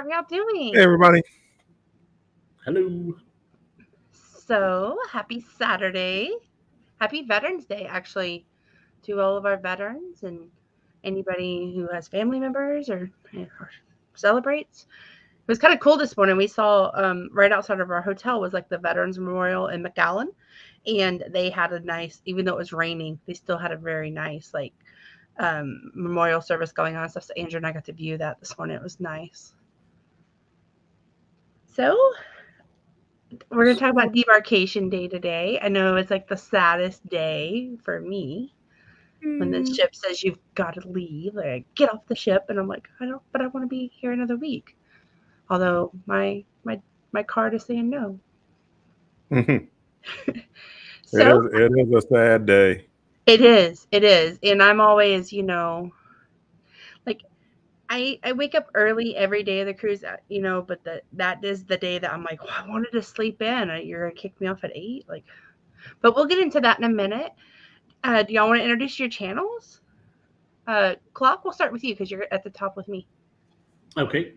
are y'all doing? Hey, everybody. Hello. So, happy Saturday. Happy Veterans Day, actually, to all of our veterans and anybody who has family members or celebrates. It was kind of cool this morning. We saw right outside of our hotel was like the Veterans Memorial in McAllen. And they had a nice, even though it was raining, they still had a very nice, like, memorial service going on and stuff. So Andrew and I got to view that this morning. It was nice. So we're going to talk about Debarkation Day today. I know it's like the saddest day for me when the ship says you've got to leave. Like, get off the ship, and I'm like, I don't, but I want to be here another week. Although my card is saying no. So it is a sad day. It is, and I'm always, like I wake up early every day of the cruise, but that is the day that I'm like, well, I wanted to sleep in. You're gonna kick me off at 8, like. But we'll get into that in a minute. Do y'all want to introduce your channels? Clock, we'll start with you because you're at the top with me. Okay.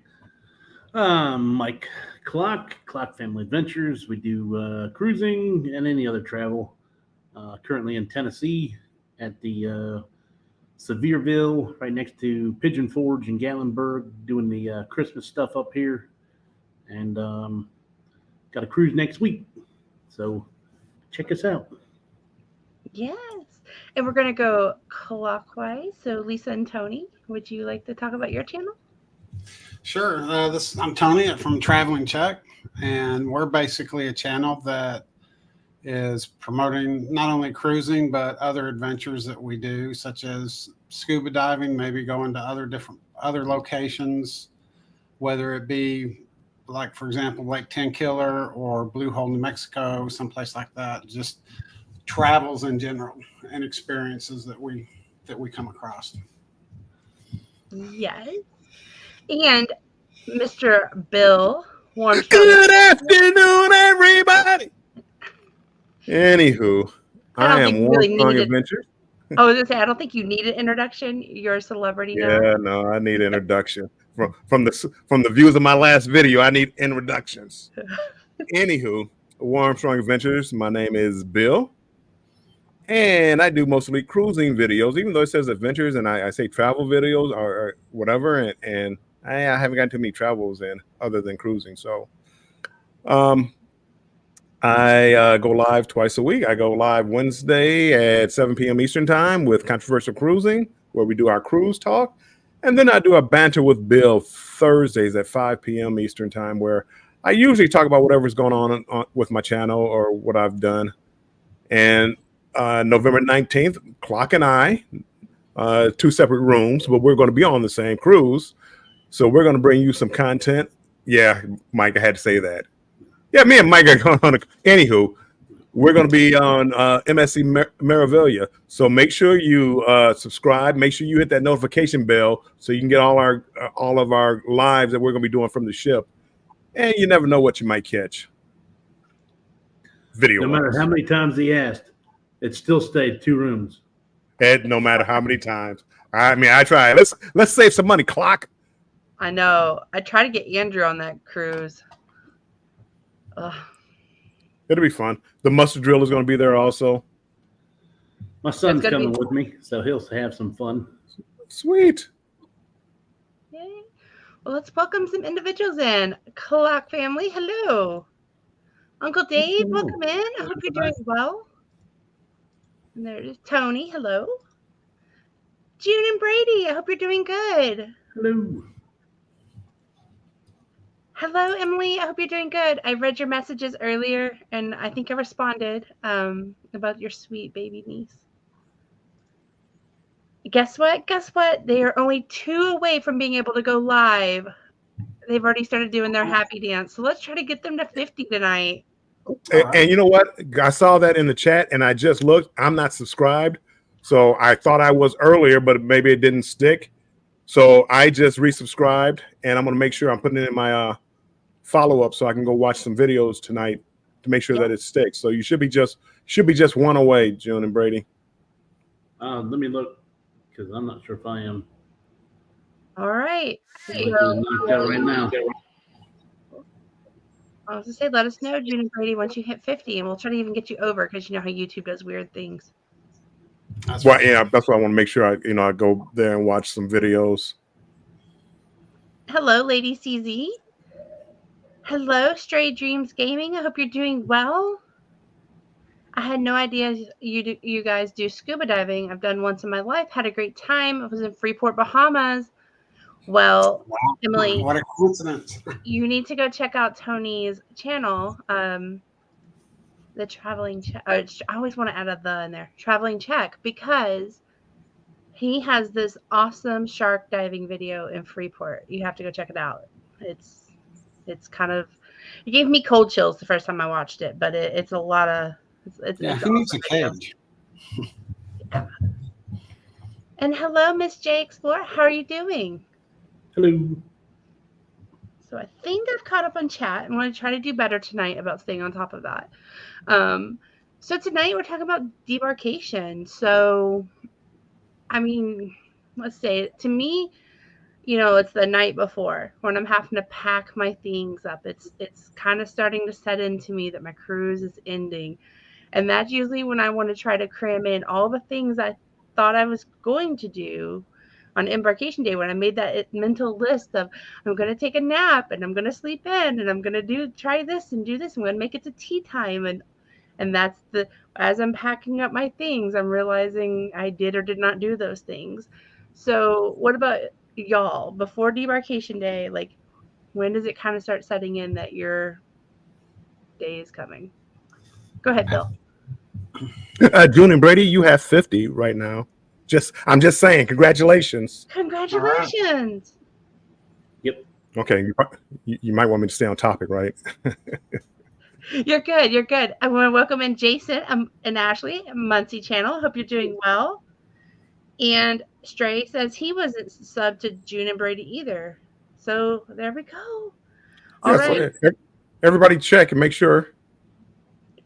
Mike Clock Family Adventures. We do cruising and any other travel. Currently in Tennessee at the Sevierville, right next to Pigeon Forge in Gatlinburg, doing the Christmas stuff up here. And got a cruise next week. So check us out. Yes. And we're going to go clockwise. So Lisa and Tony, would you like to talk about your channel? Sure. I'm Tony from Traveling Czech, and we're basically a channel that is promoting not only cruising but other adventures that we do, such as scuba diving, maybe going to other locations, whether it be like, for example, Lake Tenkiller or Blue Hole, New Mexico, someplace like that. Just travels in general and experiences that we come across. Yes. And Mr. Bill Warmstrong. Good afternoon, everybody. Anywho, I am Warmstrong Adventures. I was going to say, I don't think you need an introduction. You're a celebrity now. Yeah, no, I need introduction. From the views of my last video, I need introductions. Anywho, Warmstrong Adventures. My name is Bill. And I do mostly cruising videos, even though it says adventures and I say travel videos or whatever. And I haven't gotten too many travels in other than cruising. So I go live twice a week. I go live Wednesday at 7 p.m. Eastern time with Controversial Cruising, where we do our cruise talk. And then I do a banter with Bill Thursdays at 5 p.m. Eastern time, where I usually talk about whatever's going on with my channel or what I've done. And November 19th, Clock and I, 2 separate rooms, but we're going to be on the same cruise. So we're going to bring you some content. Yeah, Mike, I had to say that. Yeah, me and Mike are going on. Anywho, we're going to be on MSC Meraviglia. So make sure you subscribe. Make sure you hit that notification bell so you can get all of our lives that we're going to be doing from the ship. And you never know what you might catch. Video. No matter how many times he asked, it still stayed 2 rooms. And no matter how many times. I mean, I try. Let's save some money, Clock. I know. I try to get Andrew on that cruise. Ugh. It'll be fun. The mustard drill is going to be there also. My son's coming with me, so he'll have some fun. Sweet. Yay. Well, let's welcome some individuals in. Clock family, hello. Uncle Dave, welcome in. I hope you're doing well. And there's Tony, hello. June and Brady, I hope you're doing good. Hello. Hello, Emily. I hope you're doing good. I read your messages earlier, and I think I responded about your sweet baby niece. Guess what? They are only 2 away from being able to go live. They've already started doing their happy dance. So let's try to get them to 50 tonight. And you know what? I saw that in the chat, and I just looked. I'm not subscribed. So I thought I was earlier, but maybe it didn't stick. So I just resubscribed, and I'm going to make sure I'm putting it in my follow-up so I can go watch some videos tonight to make sure that it sticks. So you should be just 1 away, June and Brady. Let me look, because I'm not sure if I am. All right. Mike is knocked out right now. I was gonna say, let us know, June and Brady, once you hit 50, and we'll try to even get you over because you know how YouTube does weird things. That's Well, right. yeah, that's why I want to make sure I go there and watch some videos. Hello, Lady CZ. Hello, Stray Dreams Gaming. I hope you're doing well. I had no idea you guys do scuba diving. I've done once in my life. Had a great time. I was in Freeport, Bahamas. Well, Wow. Emily, What a coincidence. you need to go check out Tony's channel. The traveling Czech. I always want to add a the in there. Traveling Czech, because he has this awesome shark diving video in Freeport. You have to go check it out. It's kind of, it gave me cold chills the first time I watched it, but it's a lot of Yeah, it's who needs a awesome video. cage? Yeah. And hello, Miss J Explorer. How are you doing? Hello. So I think I've caught up on chat. I'm going to try to do better tonight about staying on top of that. So tonight we're talking about debarkation. So, I mean, let's say to me, it's the night before when I'm having to pack my things up. It's kind of starting to set into me that my cruise is ending. And that's usually when I want to try to cram in all the things I thought I was going to do on embarkation day, when I made that mental list of I'm going to take a nap and I'm going to sleep in and I'm going to try this and do this. I'm going to make it to tea time. And that's as I'm packing up my things, I'm realizing I did or did not do those things. So what about y'all before debarkation day? Like, when does it kind of start setting in that your day is coming? Go ahead, Bill. June and Brady, you have 50 right now. I'm just saying, congratulations. Congratulations. Yep. Okay, you might want me to stay on topic, right? You're good. You're good. I want to welcome in Jason and Ashley, Muncie channel. Hope you're doing well. And Stray says he wasn't subbed to June and Brady either. So there we go. All right. So everybody check and make sure.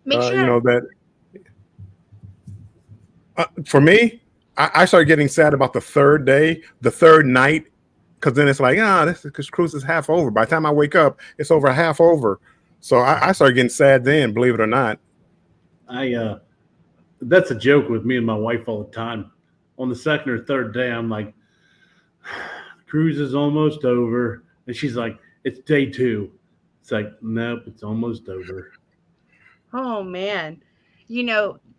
Make sure. That. For me, I started getting sad about the third night, because then it's like, this cruise is half over. By the time I wake up, it's over half over. So I started getting sad then, believe it or not. That's a joke with me and my wife all the time. On the second or third day, I'm like, cruise is almost over. And she's like, it's day 2. It's like, nope, it's almost over. Oh, man.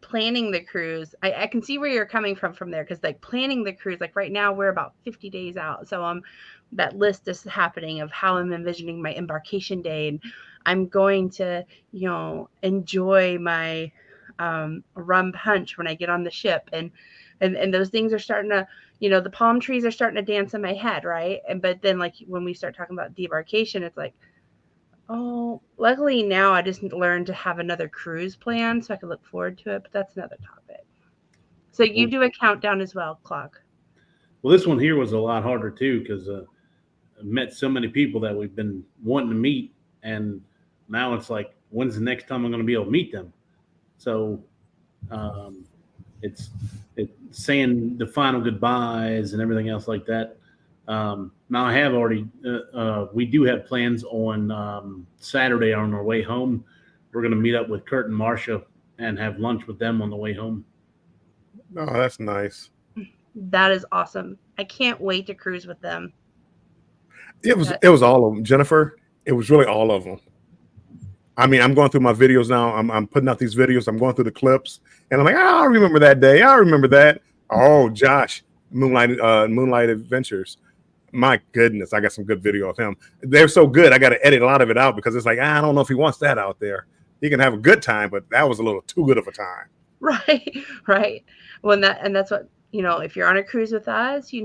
Planning the cruise, I can see where you're coming from there, because like planning the cruise, like right now we're about 50 days out. So that list is happening of how I'm envisioning my embarkation day, and I'm going to, enjoy my rum punch when I get on the ship, and those things are starting to, the palm trees are starting to dance in my head, right? But then like when we start talking about debarkation, it's like, oh, luckily now I just learned to have another cruise plan so I can look forward to it, but that's another topic. So you do a countdown as well, Clock. Well, this one here was a lot harder too, because I met so many people that we've been wanting to meet, and now it's like, when's the next time I'm going to be able to meet them? So it's saying the final goodbyes and everything else like that. Now I have already, we do have plans on Saturday on our way home. We're going to meet up with Kurt and Marcia and have lunch with them on the way home. Oh, that's nice. That is awesome. I can't wait to cruise with them. It was all of them, Jennifer. It was really all of them. I mean, I'm going through my videos now. I'm putting out these videos. I'm going through the clips, and I'm like, I remember that day. I remember that. Oh, Josh, Moonlight Adventures. My goodness, I got some good video of him. They're so good, I got to edit a lot of it out, because it's like, I don't know if he wants that out there. He can have a good time, but that was a little too good of a time. Right. Well, that's what, if you're on a cruise with us, I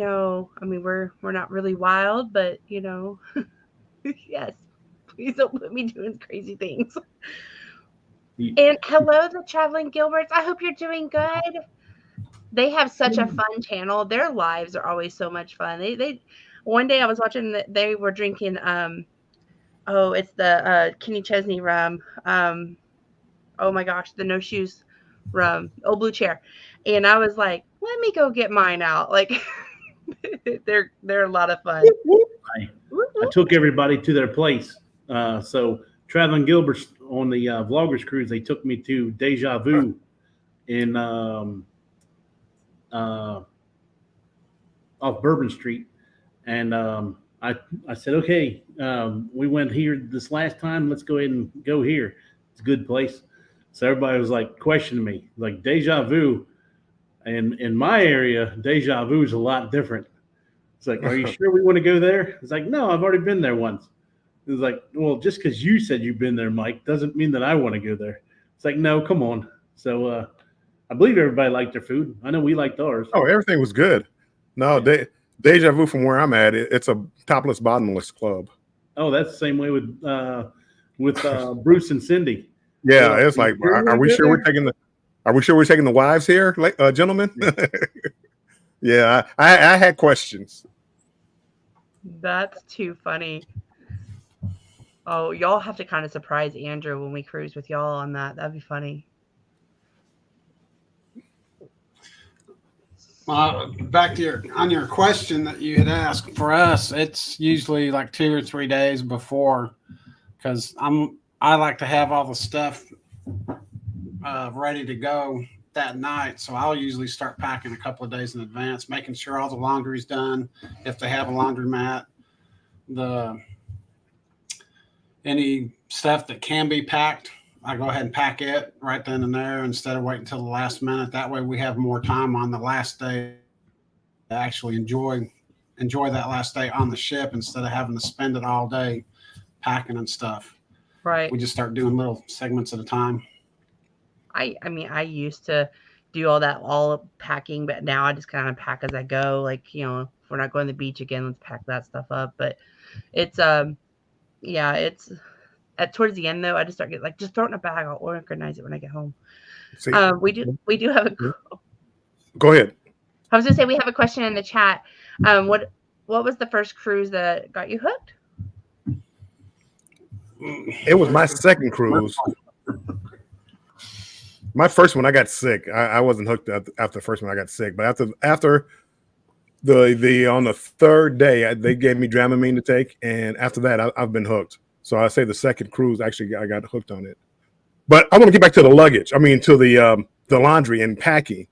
mean, we're not really wild, but yes, please don't put me doing crazy things. And hello, the Traveling Gilberts. I hope you're doing good. They have such a fun channel. Their lives are always so much fun. They one day I was watching that they were drinking it's the Kenny Chesney rum. Oh my gosh, the No Shoes rum, Old Blue Chair. And I was like, let me go get mine out. Like They're a lot of fun. I took everybody to their place. So traveling Gilbert's on the Vloggers cruise, they took me to Deja Vu in off Bourbon Street, and I said, okay, we went here this last time. Let's go ahead and go here. It's a good place. So everybody was like questioning me, like Deja Vu. And in my area, Deja Vu is a lot different. It's like, are you sure we want to go there? It's like, no, I've already been there once. It's like, well, just because you said you've been there, Mike, doesn't mean that I want to go there. It's like, no, come on. So I believe everybody liked their food. I know we liked ours. Oh, everything was good. No, Deja Vu from where I'm at, it's a topless, bottomless club. Oh, that's the same way with Bruce and Cindy. Yeah, it's like, are we sure we're taking the wives here, gentlemen? Yeah, I had questions. That's too funny. Oh, y'all have to kind of surprise Andrew when we cruise with y'all on that. That'd be funny. Back to your question that you had asked. For us, it's usually like 2 or 3 days before, because I like to have all the stuff ready to go that night. So I'll usually start packing a couple of days in advance, making sure all the laundry's done. If they have a laundromat, any stuff that can be packed, I go ahead and pack it right then and there instead of waiting until the last minute. That way we have more time on the last day to actually enjoy that last day on the ship instead of having to spend it all day packing and stuff. Right. We just start doing little segments at a time. I mean, I used to do all packing, but now I just kind of pack as I go. Like, if we're not going to the beach again, let's pack that stuff up. But it's it's towards the end though, I just start getting just throw it in a bag. I'll organize it when I get home. See, We do have a. Go ahead. I was gonna say we have a question in the chat. What was the first cruise that got you hooked? It was my second cruise. My first one, I got sick. I wasn't hooked after the first one. I got sick, but after the on the third day, they gave me Dramamine to take, and after that, I've been hooked. So I say the second cruise, actually, I got hooked on it. But I want to get back to the luggage. I mean, to the laundry and packing.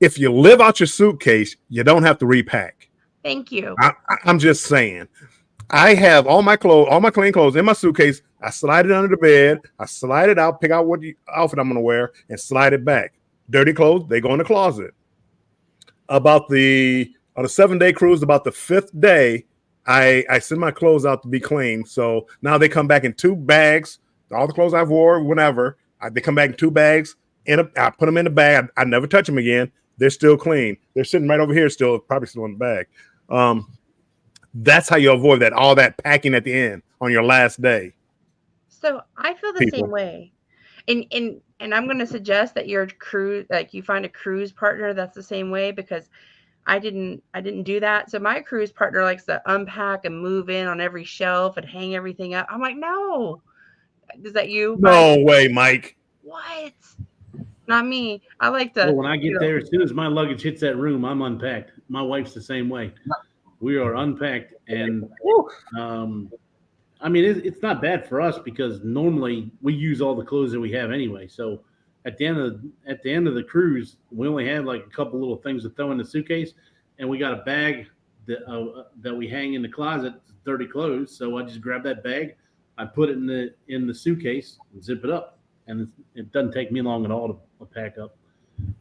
If you live out your suitcase, you don't have to repack. Thank you. I'm just saying. I have all my clean clothes in my suitcase. I slide it under the bed. I slide it out, pick out what outfit I'm going to wear, and slide it back. Dirty clothes, they go in the closet. On the 7-day cruise, about the 5th day, I send my clothes out to be clean. So now they come back in 2 bags. All the clothes I've wore, whenever, they come back in 2 bags. I put them in the bag. I never touch them again. They're still clean. They're sitting right over here still, probably still in the bag. That's how you avoid all that packing at the end on your last day. So I feel the same way. And I'm going to suggest that your cruise, you find a cruise partner that's the same way, because I didn't do that. So my cruise partner likes to unpack and move in on every shelf and hang everything up. I'm like, no. Is that you? No way, Mike. What? Not me. I like to. Well, when I get there, as soon as my luggage hits that room, I'm unpacked. My wife's the same way. We are unpacked, and I mean, it's not bad for us because normally we use all the clothes that we have anyway. So at the end of the cruise, we only have like a couple little things to throw in the suitcase, and we got a bag that we hang in the closet, dirty clothes. So I just grab that bag, I put it in the suitcase, and zip it up, and it doesn't take me long at all to pack up.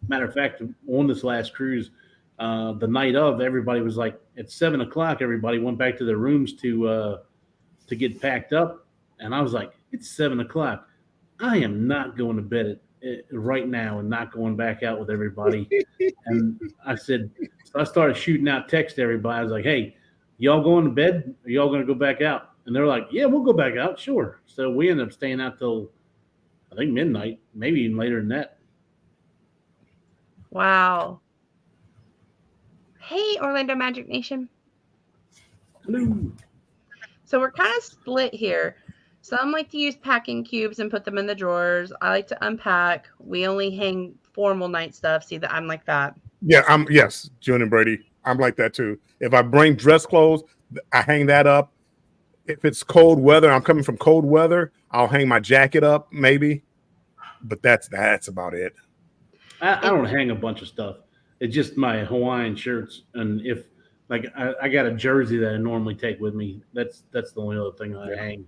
Matter of fact, on this last cruise, the night of, everybody was like at 7:00. Everybody went back to their rooms to get packed up, and I was like, it's 7:00. I am not going to bed right now and not going back out with everybody. And I said, so I started shooting out text to everybody. I was like, hey, y'all going to bed? Or y'all going to go back out? And they're like, yeah, we'll go back out. Sure. So we ended up staying out till, I think, midnight, maybe even later than that. Wow. Hey, Orlando Magic Nation. Hello. So we're kind of split here. Some like to use packing cubes and put them in the drawers. I like to unpack. We only hang formal night stuff. See that I'm like that. Yeah, yes, June and Brady. I'm like that too. If I bring dress clothes, I hang that up. If it's cold weather, I'm coming from cold weather, I'll hang my jacket up maybe. But that's about it. I don't hang a bunch of stuff. It's just my Hawaiian shirts, and if like I got a jersey that I normally take with me. That's the only other thing I hang.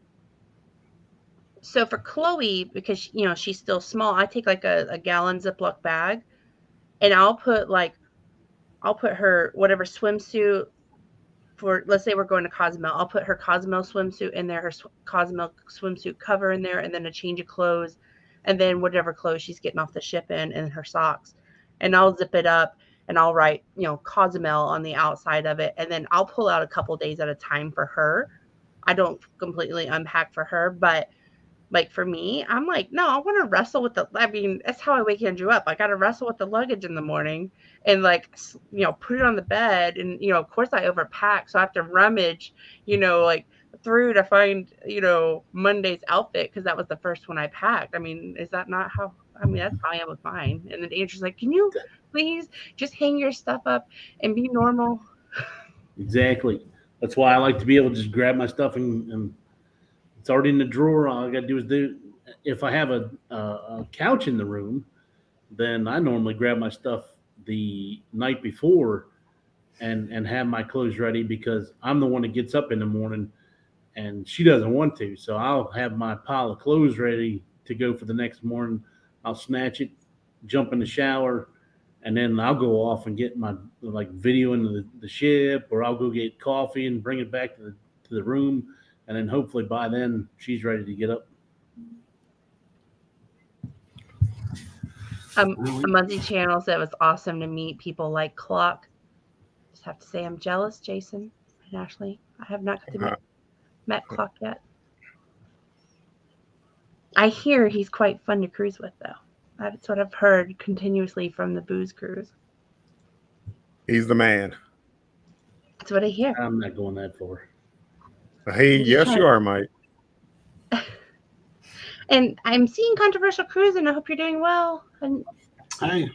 So for Chloe, because she's still small, I take like a gallon Ziploc bag, and I'll put her whatever swimsuit for. Let's say we're going to Cozumel. I'll put her Cozumel swimsuit in there, her Cozumel swimsuit cover in there, and then a change of clothes, and then whatever clothes she's getting off the ship in, and her socks, and I'll zip it up. And I'll write, Cozumel on the outside of it. And then I'll pull out a couple days at a time for her. I don't completely unpack for her, but like for me, I'm like, no, I want to wrestle with that's how I wake Andrew up. I got to wrestle with the luggage in the morning and put it on the bed. And, of course I overpack. So I have to rummage, like through to find, Monday's outfit. Cause that was the first one I packed. I mean, is that not how, that's how I am with mine. And then Andrew's like, can you please just hang your stuff up and be normal? Exactly. That's why I like to be able to just grab my stuff and it's already in the drawer. All I got to do is if I have a couch in the room, then I normally grab my stuff the night before and have my clothes ready because I'm the one that gets up in the morning and she doesn't want to. So I'll have my pile of clothes ready to go for the next morning. I'll snatch it, jump in the shower, and then I'll go off and get my video into the ship, or I'll go get coffee and bring it back to the room. And then hopefully by then she's ready to get up. A Muncie channel said it was awesome to meet people like Clock. Just have to say I'm jealous, Jason and Ashley. I have not met Clock yet. I hear he's quite fun to cruise with, though. That's what I've heard continuously from the booze cruise. He's the man. That's what I hear. I'm not going that far. Hey, yes, you are, Mike. And I'm seeing Controversial Cruise, and I hope you're doing well. And Hey.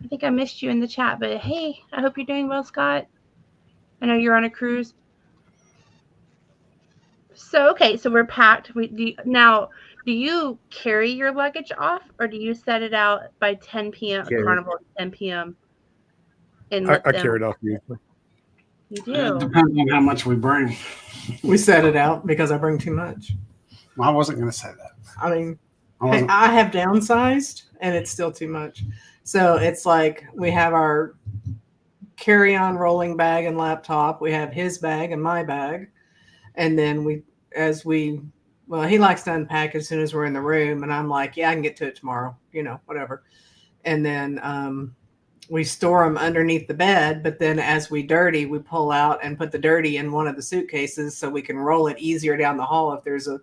I think I missed you in the chat, but hey, I hope you're doing well, Scott. I know you're on a cruise. So, okay, so we're packed. Do you carry your luggage off, or do you set it out by 10 p.m., Carnival at 10 p.m.? I carry it off usually. You do? It depends on how much we bring. We set it out because I bring too much. Well, I wasn't going to say that. I mean, I have downsized, and it's still too much. So it's like we have our carry-on rolling bag and laptop. We have his bag and my bag. And then he likes to unpack as soon as we're in the room. And I'm like, yeah, I can get to it tomorrow, whatever. And then we store them underneath the bed. But then as we dirty, we pull out and put the dirty in one of the suitcases so we can roll it easier down the hall if there's a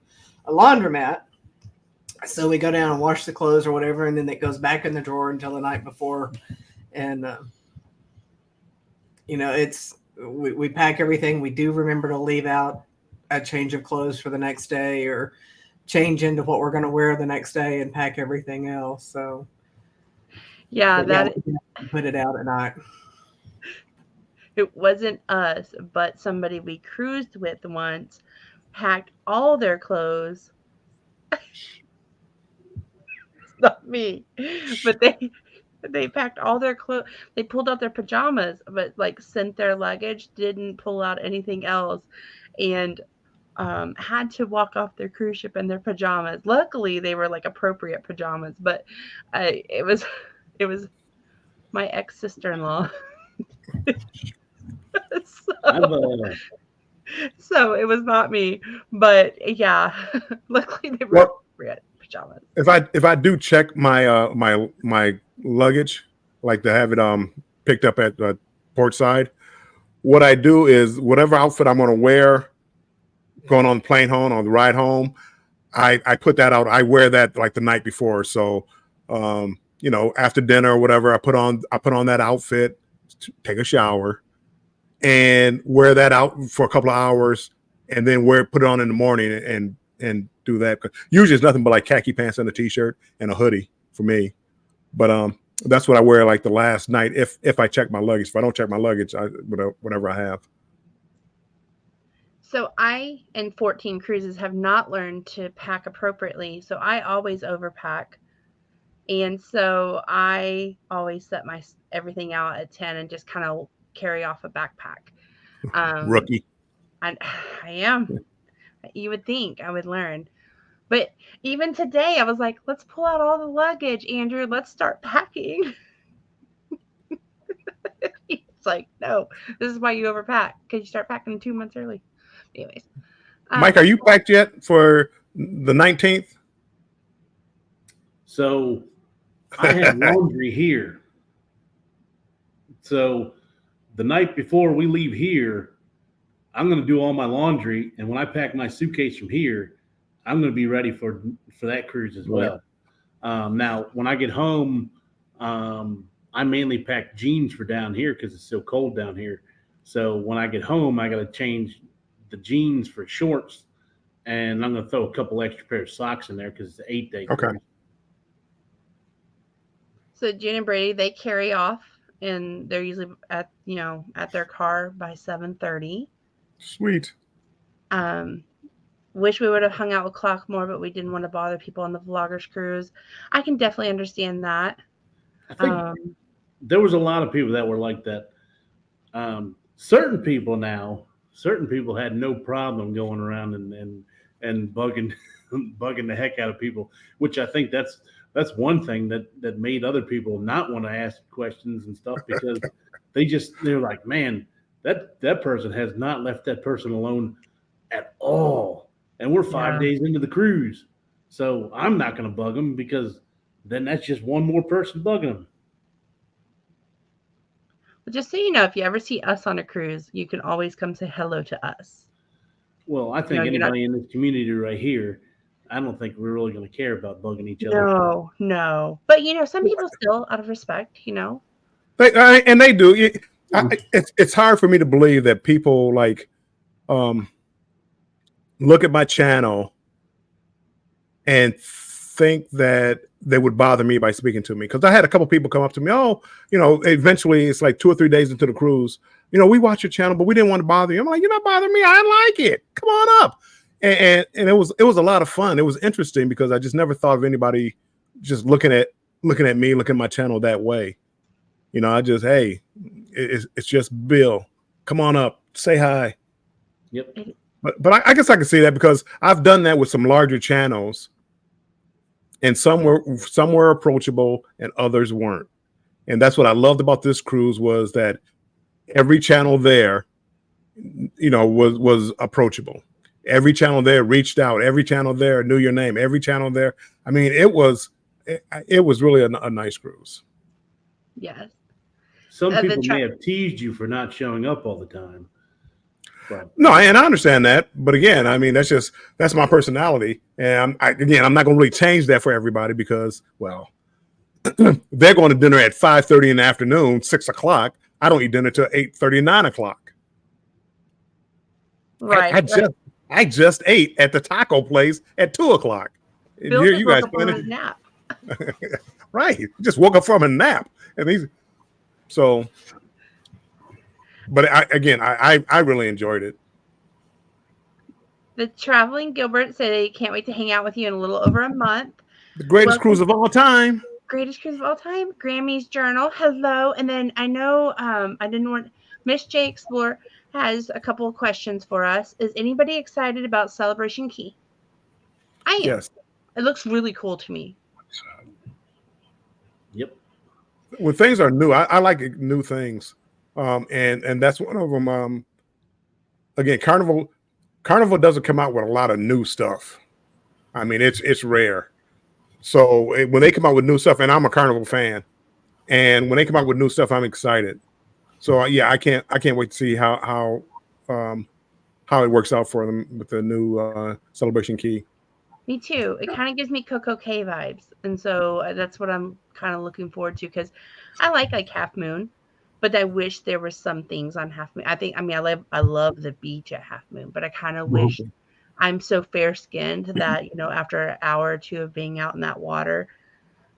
laundromat. So we go down and wash the clothes or whatever. And then it goes back in the drawer until the night before. And, we pack everything. We do remember to leave out a change of clothes for the next day or change into what we're going to wear the next day and pack everything else. So put it out at night. It wasn't us, but somebody we cruised with once packed all their clothes. It's not me, but they packed all their clothes. They pulled out their pajamas, but sent their luggage, didn't pull out anything else, and had to walk off their cruise ship in their pajamas. Luckily, they were appropriate pajamas, but it was my ex-sister-in-law. So it was not me, but yeah, luckily they were appropriate pajamas. If I do check my my luggage, like to have it picked up at port side, what I do is whatever outfit I'm going to wear going on the plane home, on the ride home, I put that out. I wear that the night before. So, after dinner or whatever, I put on that outfit, take a shower, and wear that out for a couple of hours, and then put it on in the morning and do that. Usually it's nothing but khaki pants and a t-shirt and a hoodie for me. But That's what I wear like the last night if I check my luggage. If I don't check my luggage, whatever I have. So I, in 14 cruises, have not learned to pack appropriately. So I always overpack. And so I always set my everything out at 10 and just kind of carry off a backpack. Rookie. I am. You would think I would learn. But even today, I was like, let's pull out all the luggage, Andrew. Let's start packing. It's like, no, this is why you overpack, because you start packing 2 months early. Anyways. Mike, are you packed yet for the 19th? So I have laundry here. So the night before we leave here, I'm going to do all my laundry. And when I pack my suitcase from here, I'm going to be ready for that cruise as well. Now, when I get home, I mainly pack jeans for down here because it's so cold down here. So when I get home, I got to change the jeans for shorts. And I'm going to throw a couple extra pair of socks in there because it's an 8-day cruise. Okay. So Jen and Brady, they carry off, and they're usually at their car by 7:30. Sweet. Wish we would have hung out with Clock more, but we didn't want to bother people on the vloggers cruise. I can definitely understand that. I think there was a lot of people that were like that. Certain people had no problem going around and bugging the heck out of people, which I think that's one thing that made other people not want to ask questions and stuff, because they're like, man, that person has not left that person alone at all. And we're 5 days into the cruise. So I'm not going to bug them, because then that's just one more person bugging them. But just so you know, if you ever see us on a cruise, you can always come say hello to us. Well, I think anybody in this community right here, I don't think we're really going to care about bugging each other. No. But, some people still, out of respect, And they do. It's hard for me to believe that people like look at my channel and think that they would bother me by speaking to me. Because I had a couple people come up to me. Oh, eventually it's like 2 or 3 days into the cruise. We watch your channel, but we didn't want to bother you. I'm like, you're not bothering me. I like it. Come on up. And it was a lot of fun. It was interesting because I just never thought of anybody just looking at me, looking at my channel that way. Hey, it's just Bill. Come on up, say hi. Yep. But I guess I can see that because I've done that with some larger channels, and some were approachable and others weren't. And that's what I loved about this cruise, was that every channel there, was approachable. Every channel there reached out. Every channel there knew your name. Every channel there. I mean, it was really a nice cruise. Yes. Some people may have teased you for not showing up all the time. But. No, and I understand that. But again, I mean, that's my personality. And I'm not going to really change that for everybody because, well, they're going to dinner at 5:30 in the afternoon, 6 o'clock. I don't eat dinner till 8:30, 9 o'clock. Right. I just ate at the taco place at 2 o'clock. You guys planning a nap. Right. Just woke up from a nap. But I really enjoyed it. The Traveling Gilbert said they can't wait to hang out with you in a little over a month. The greatest cruise of all time. Greatest cruise of all time. Grammy's Journal. Hello. And then I know Miss J Explorer has a couple of questions for us. Is anybody excited about Celebration Key? I am. Yes. It looks really cool to me. Yep. When things are new, I like new things. And that's one of them. Again, Carnival doesn't come out with a lot of new stuff. I mean, it's rare. So when they come out with new stuff, and I'm a Carnival fan, and when they come out with new stuff, I'm excited. So I can't wait to see how it works out for them with the new Celebration Key. Me too. It kind of gives me Coco K vibes, and so that's what I'm kind of looking forward to, because I like Half Moon, but I wish there were some things on Half Moon. I love the beach at Half Moon, but I kind of wish I'm so fair skinned that after an hour or two of being out in that water,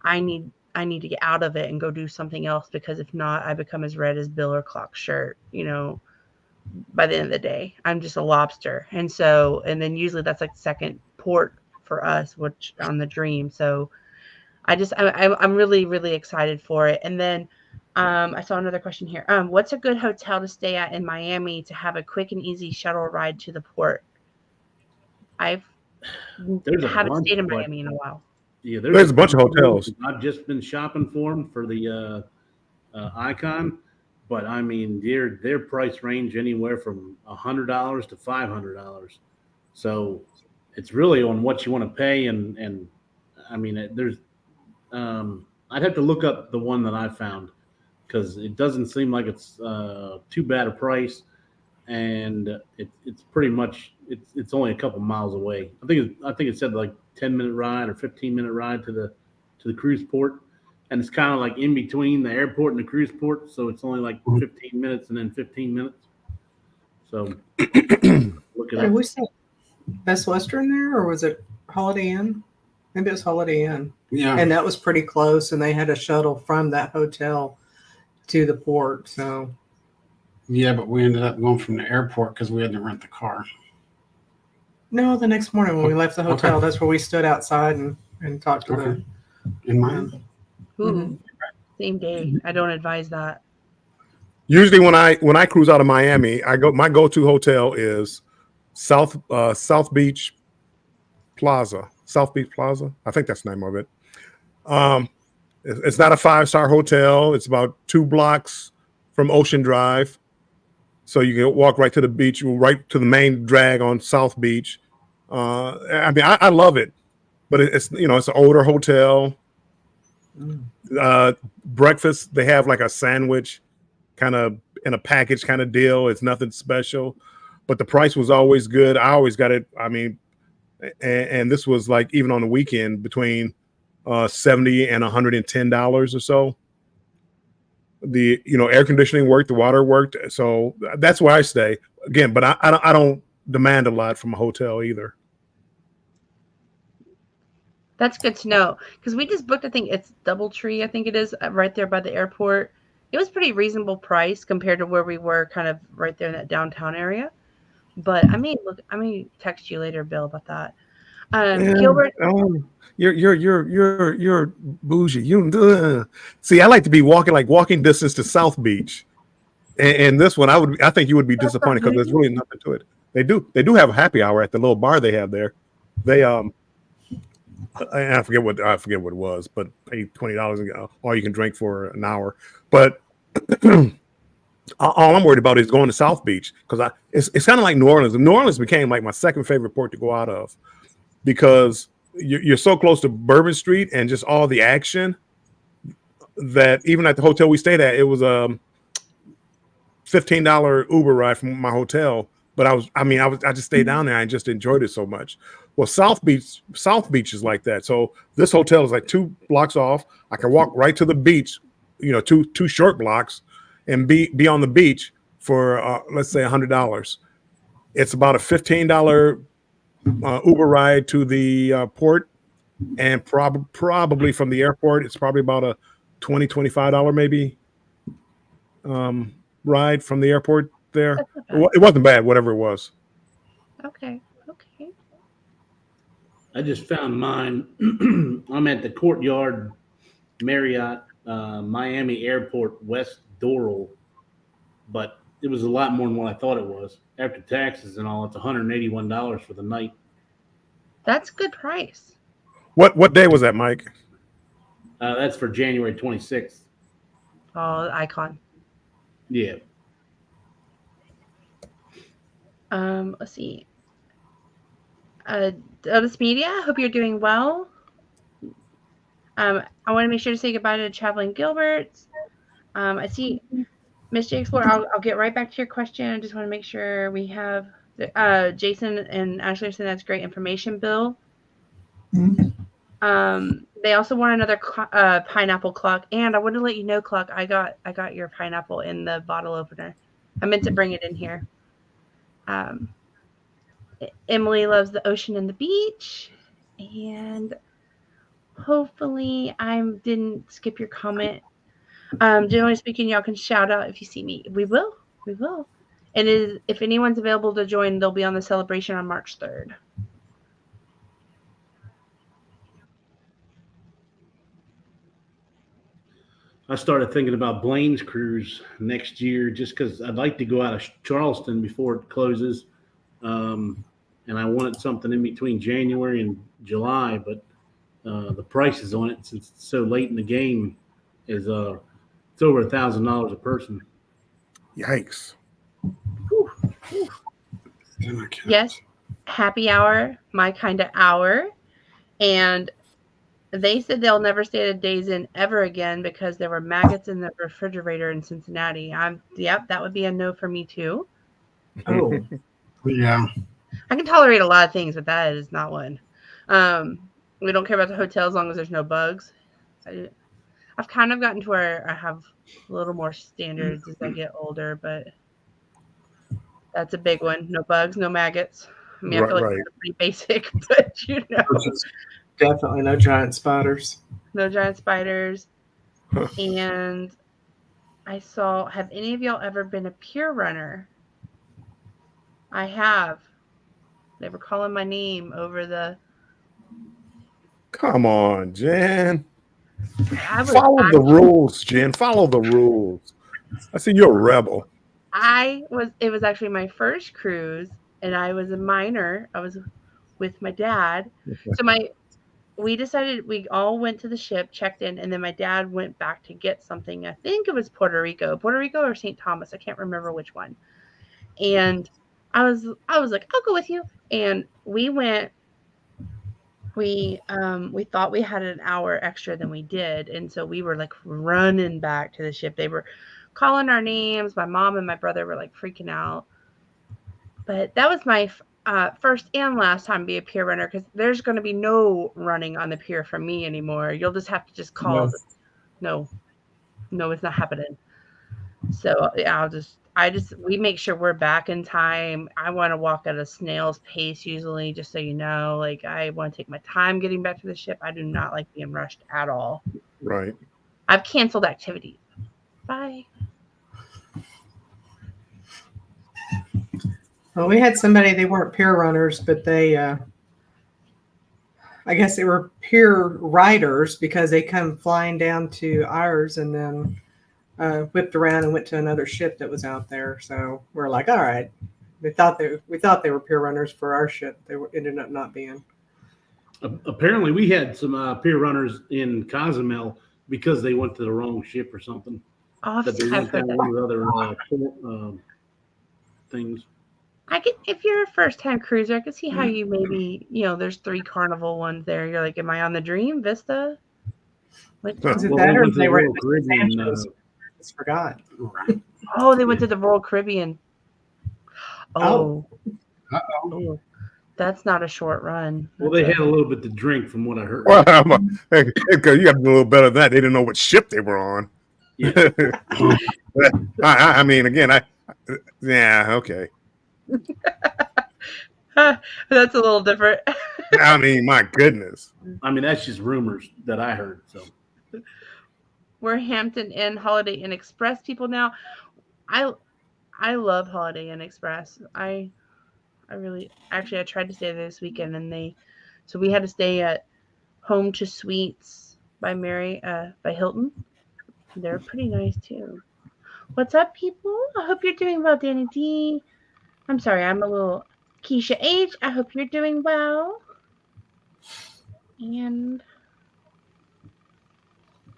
I need I need to get out of it and go do something else, because if not, I become as red as Bill or Clock's shirt, by the end of the day. I'm just a lobster. And then usually that's like second port for us, which on the Dream. So I'm really, really excited for it. And then I saw another question here. What's a good hotel to stay at in Miami to have a quick and easy shuttle ride to the port? Haven't stayed in Miami in a while. Yeah, there's a bunch of hotels. I've just been shopping for them for the Icon, but I mean their price range anywhere from $100 to $500. So it's really on what you want to pay, and I mean there's I'd have to look up the one that I found, because it doesn't seem like it's too bad a price, and it's pretty much it's only a couple miles away. I think it said like 10-minute ride or 15-minute ride to the cruise port, and it's kind of like in between the airport and the cruise port, so it's only like 15 minutes and then 15 minutes. So look at Did we say Best Western there, or was it Holiday Inn? Maybe it was Holiday Inn. Yeah. And that was pretty close, and they had a shuttle from that hotel to the port. So Yeah, but we ended up going from the airport because we had to rent the car. no, the next morning when we left the hotel, Okay. that's where we stood outside and talked to Okay. In Miami. Ooh, same day. I don't advise that. Usually when I cruise out of Miami, my go-to hotel is South Beach Plaza. South Beach Plaza. I think that's the name of it. It's not a 5-star hotel. It's about 2 blocks from Ocean Drive. So you can walk right to the beach, right to the main drag on South Beach. I mean, I love it, but it's it's an older hotel. Breakfast, they have like a sandwich kind of in a package kind of deal. It's nothing special, but the price was always good. I always got it. I mean, and this was like even on the weekend between $70 and $110 or so. The air conditioning worked, the water worked, so that's where I stay again. But I don't demand a lot from a hotel either. That's good to know, because we just booked, I think it's Doubletree, I think it is, right there by the airport. It was pretty reasonable price compared to where we were, kind of right there in that downtown area. But I may text you later, Bill, about that. Gilbert, You're bougie. See, I like to be walking distance to South Beach, and this one I think you would be disappointed because there's really nothing to it. They do have a happy hour at the little bar they have there. They I forget what it was, but pay $20 all you can drink for an hour. But all I'm worried about is going to South Beach, because it's kind of like New Orleans. New Orleans became like my second favorite port to go out of, because you're so close to Bourbon Street and just all the action, that even at the hotel we stayed at, it was a $15 Uber ride from my hotel. But I just stayed down there. I just enjoyed it so much. Well, South Beach is like that. So this hotel is like 2 blocks off. I can walk right to the beach, two short blocks, and be on the beach for let's say $100. It's about a $15 Uber ride to the port, and probably from the airport, it's probably about a $25 maybe ride from the airport there. It wasn't bad, whatever it was. Okay. I just found mine. I'm at the Courtyard Marriott, Miami Airport, West Doral, but it was a lot more than what I thought it was. After taxes and all, it's $181 for the night. That's a good price. What day was that, Mike? That's for January 26th. Oh, Icon. Yeah. Let's see. Otis Media, hope you're doing well. I want to make sure to say goodbye to Traveling Gilberts. I see Miss J Explorer. I'll get right back to your question. I just want to make sure we have Jason and Ashley are saying that's great information, Bill. Mm-hmm. They also want another pineapple clock, and I want to let you know, clock, I got your pineapple in the bottle opener. I meant to bring it in here. Emily loves the ocean and the beach, and hopefully I didn't skip your comment. Generally speaking, y'all can shout out if you see me. We will. And if anyone's available to join, they'll be on the celebration on March 3rd. I started thinking about Blaine's cruise next year just because I'd like to go out of Charleston before it closes. And I wanted something in between January and July, but the prices on it, since it's so late in the game, is it's over $1,000 a person. Yikes. Yes, happy hour, my kind of hour. And they said they'll never stay at a Days Inn ever again because there were maggots in the refrigerator in Cincinnati. Yep, that would be a no for me too. Oh, Yeah. I can tolerate a lot of things, but that is not one. We don't care about the hotel as long as there's no bugs. I've kind of gotten to where I have a little more standards as I get older, but that's a big one. No bugs, no maggots. I mean, I feel like it's pretty basic, but definitely no giant spiders. No giant spiders. And have any of y'all ever been a pier runner? I have. They were calling my name over the. Come on, Jen. Follow the rules, Jen. Follow the rules. I see you're a rebel. It was actually my first cruise, and I was a minor. I was with my dad. So we decided we all went to the ship, checked in, and then my dad went back to get something. I think it was Puerto Rico or St. Thomas. I can't remember which one. And I was like, I'll go with you. And we went. We thought we had an hour extra than we did, and so we were like running back to the ship. They were calling our names. My mom and my brother were like freaking out. But that was my first and last time to be a pier runner, because there's going to be no running on the pier from me anymore. You'll just have to just call. No, it's not happening. So yeah, we make sure we're back in time. I want to walk at a snail's pace usually, just so you know. Like, I want to take my time getting back to the ship. I do not like being rushed at all. Right. I've canceled activities. Bye. Well, we had somebody, they weren't pier runners, but they, I guess they were pier riders, because they come flying down to ours and then whipped around and went to another ship that was out there. So we're like, all right. We thought they were pier runners for our ship. They ended up not being. Apparently, we had some pier runners in Cozumel because they went to the wrong ship or something. I've heard that. Other things. If you're a first-time cruiser, I can see how you maybe, there's 3 Carnival ones there. You're like, am I on the Dream Vista? Is it that, or they were in Caribbean? I just forgot. Oh, they went to the Royal Caribbean. Oh. Uh-oh. That's not a short run. Well, they had a little bit to drink, from what I heard. Well, you got a little better than that. They didn't know what ship they were on. Yeah. I mean, again, yeah, okay. That's a little different. I mean, my goodness. I mean, that's just rumors that I heard. So we're Hampton Inn, Holiday Inn Express people now. I love Holiday Inn Express. I tried to stay there this weekend, and so we had to stay at Home to Suites by Hilton. They're pretty nice too. What's up, people? I hope you're doing well, Danny D. I'm sorry, I'm a little Keisha H. I hope you're doing well. And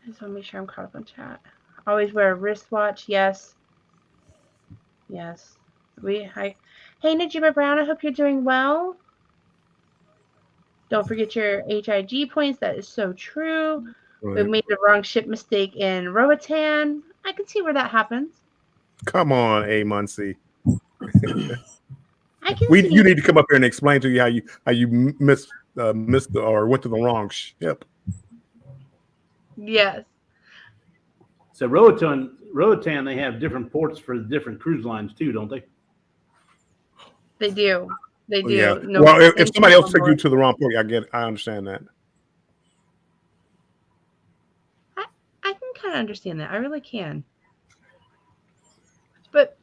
I just want to make sure I'm caught up on chat. Always wear a wristwatch. Yes. Hey, Najima Brown, I hope you're doing well. Don't forget your HIG points. That is so true. Right. We made the wrong ship mistake in Roatan. I can see where that happens. Come on, A. Muncie. You need to come up here and explain to you how you missed or went to the wrong ship. Yes. So Roatan, they have different ports for the different cruise lines too, don't they? They do. Yeah. No, well, if somebody else took you to the wrong port, I understand that. kind of understand that. I really can. But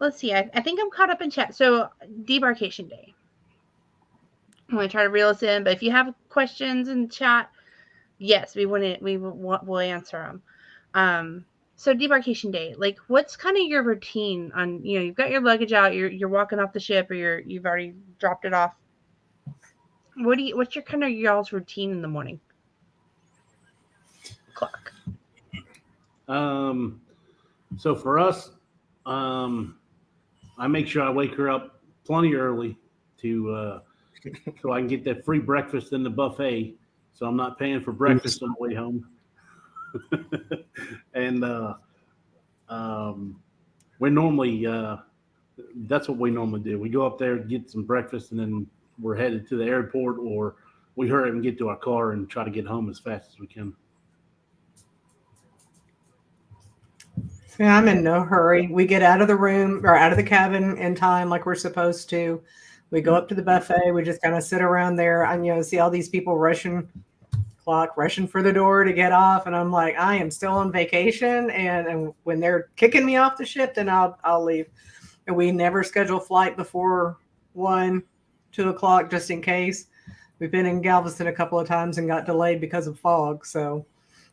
let's see. I think I'm caught up in chat. So debarkation day. I'm going to try to reel us in. But if you have questions in chat, yes, we'll answer them. So debarkation day, like what's kind of your routine on, you've got your luggage out, you're walking off the ship, or you've already dropped it off. What's your kind of y'all's routine in the morning? Clock. So for us, I make sure I wake her up plenty early to so I can get that free breakfast in the buffet. So I'm not paying for breakfast on the way home. And we normally that's what we normally do. We go up there, get some breakfast, and then we're headed to the airport, or we hurry and get to our car and try to get home as fast as we can. Yeah, I'm in no hurry. We get out of the room or out of the cabin in time like we're supposed to. We go up to the buffet. We just kind of sit around there and, see all these people rushing for the door to get off. And I'm like, I am still on vacation. And when they're kicking me off the ship, then I'll leave. And we never schedule flight before 1, 2 o'clock, just in case. We've been in Galveston a couple of times and got delayed because of fog. So,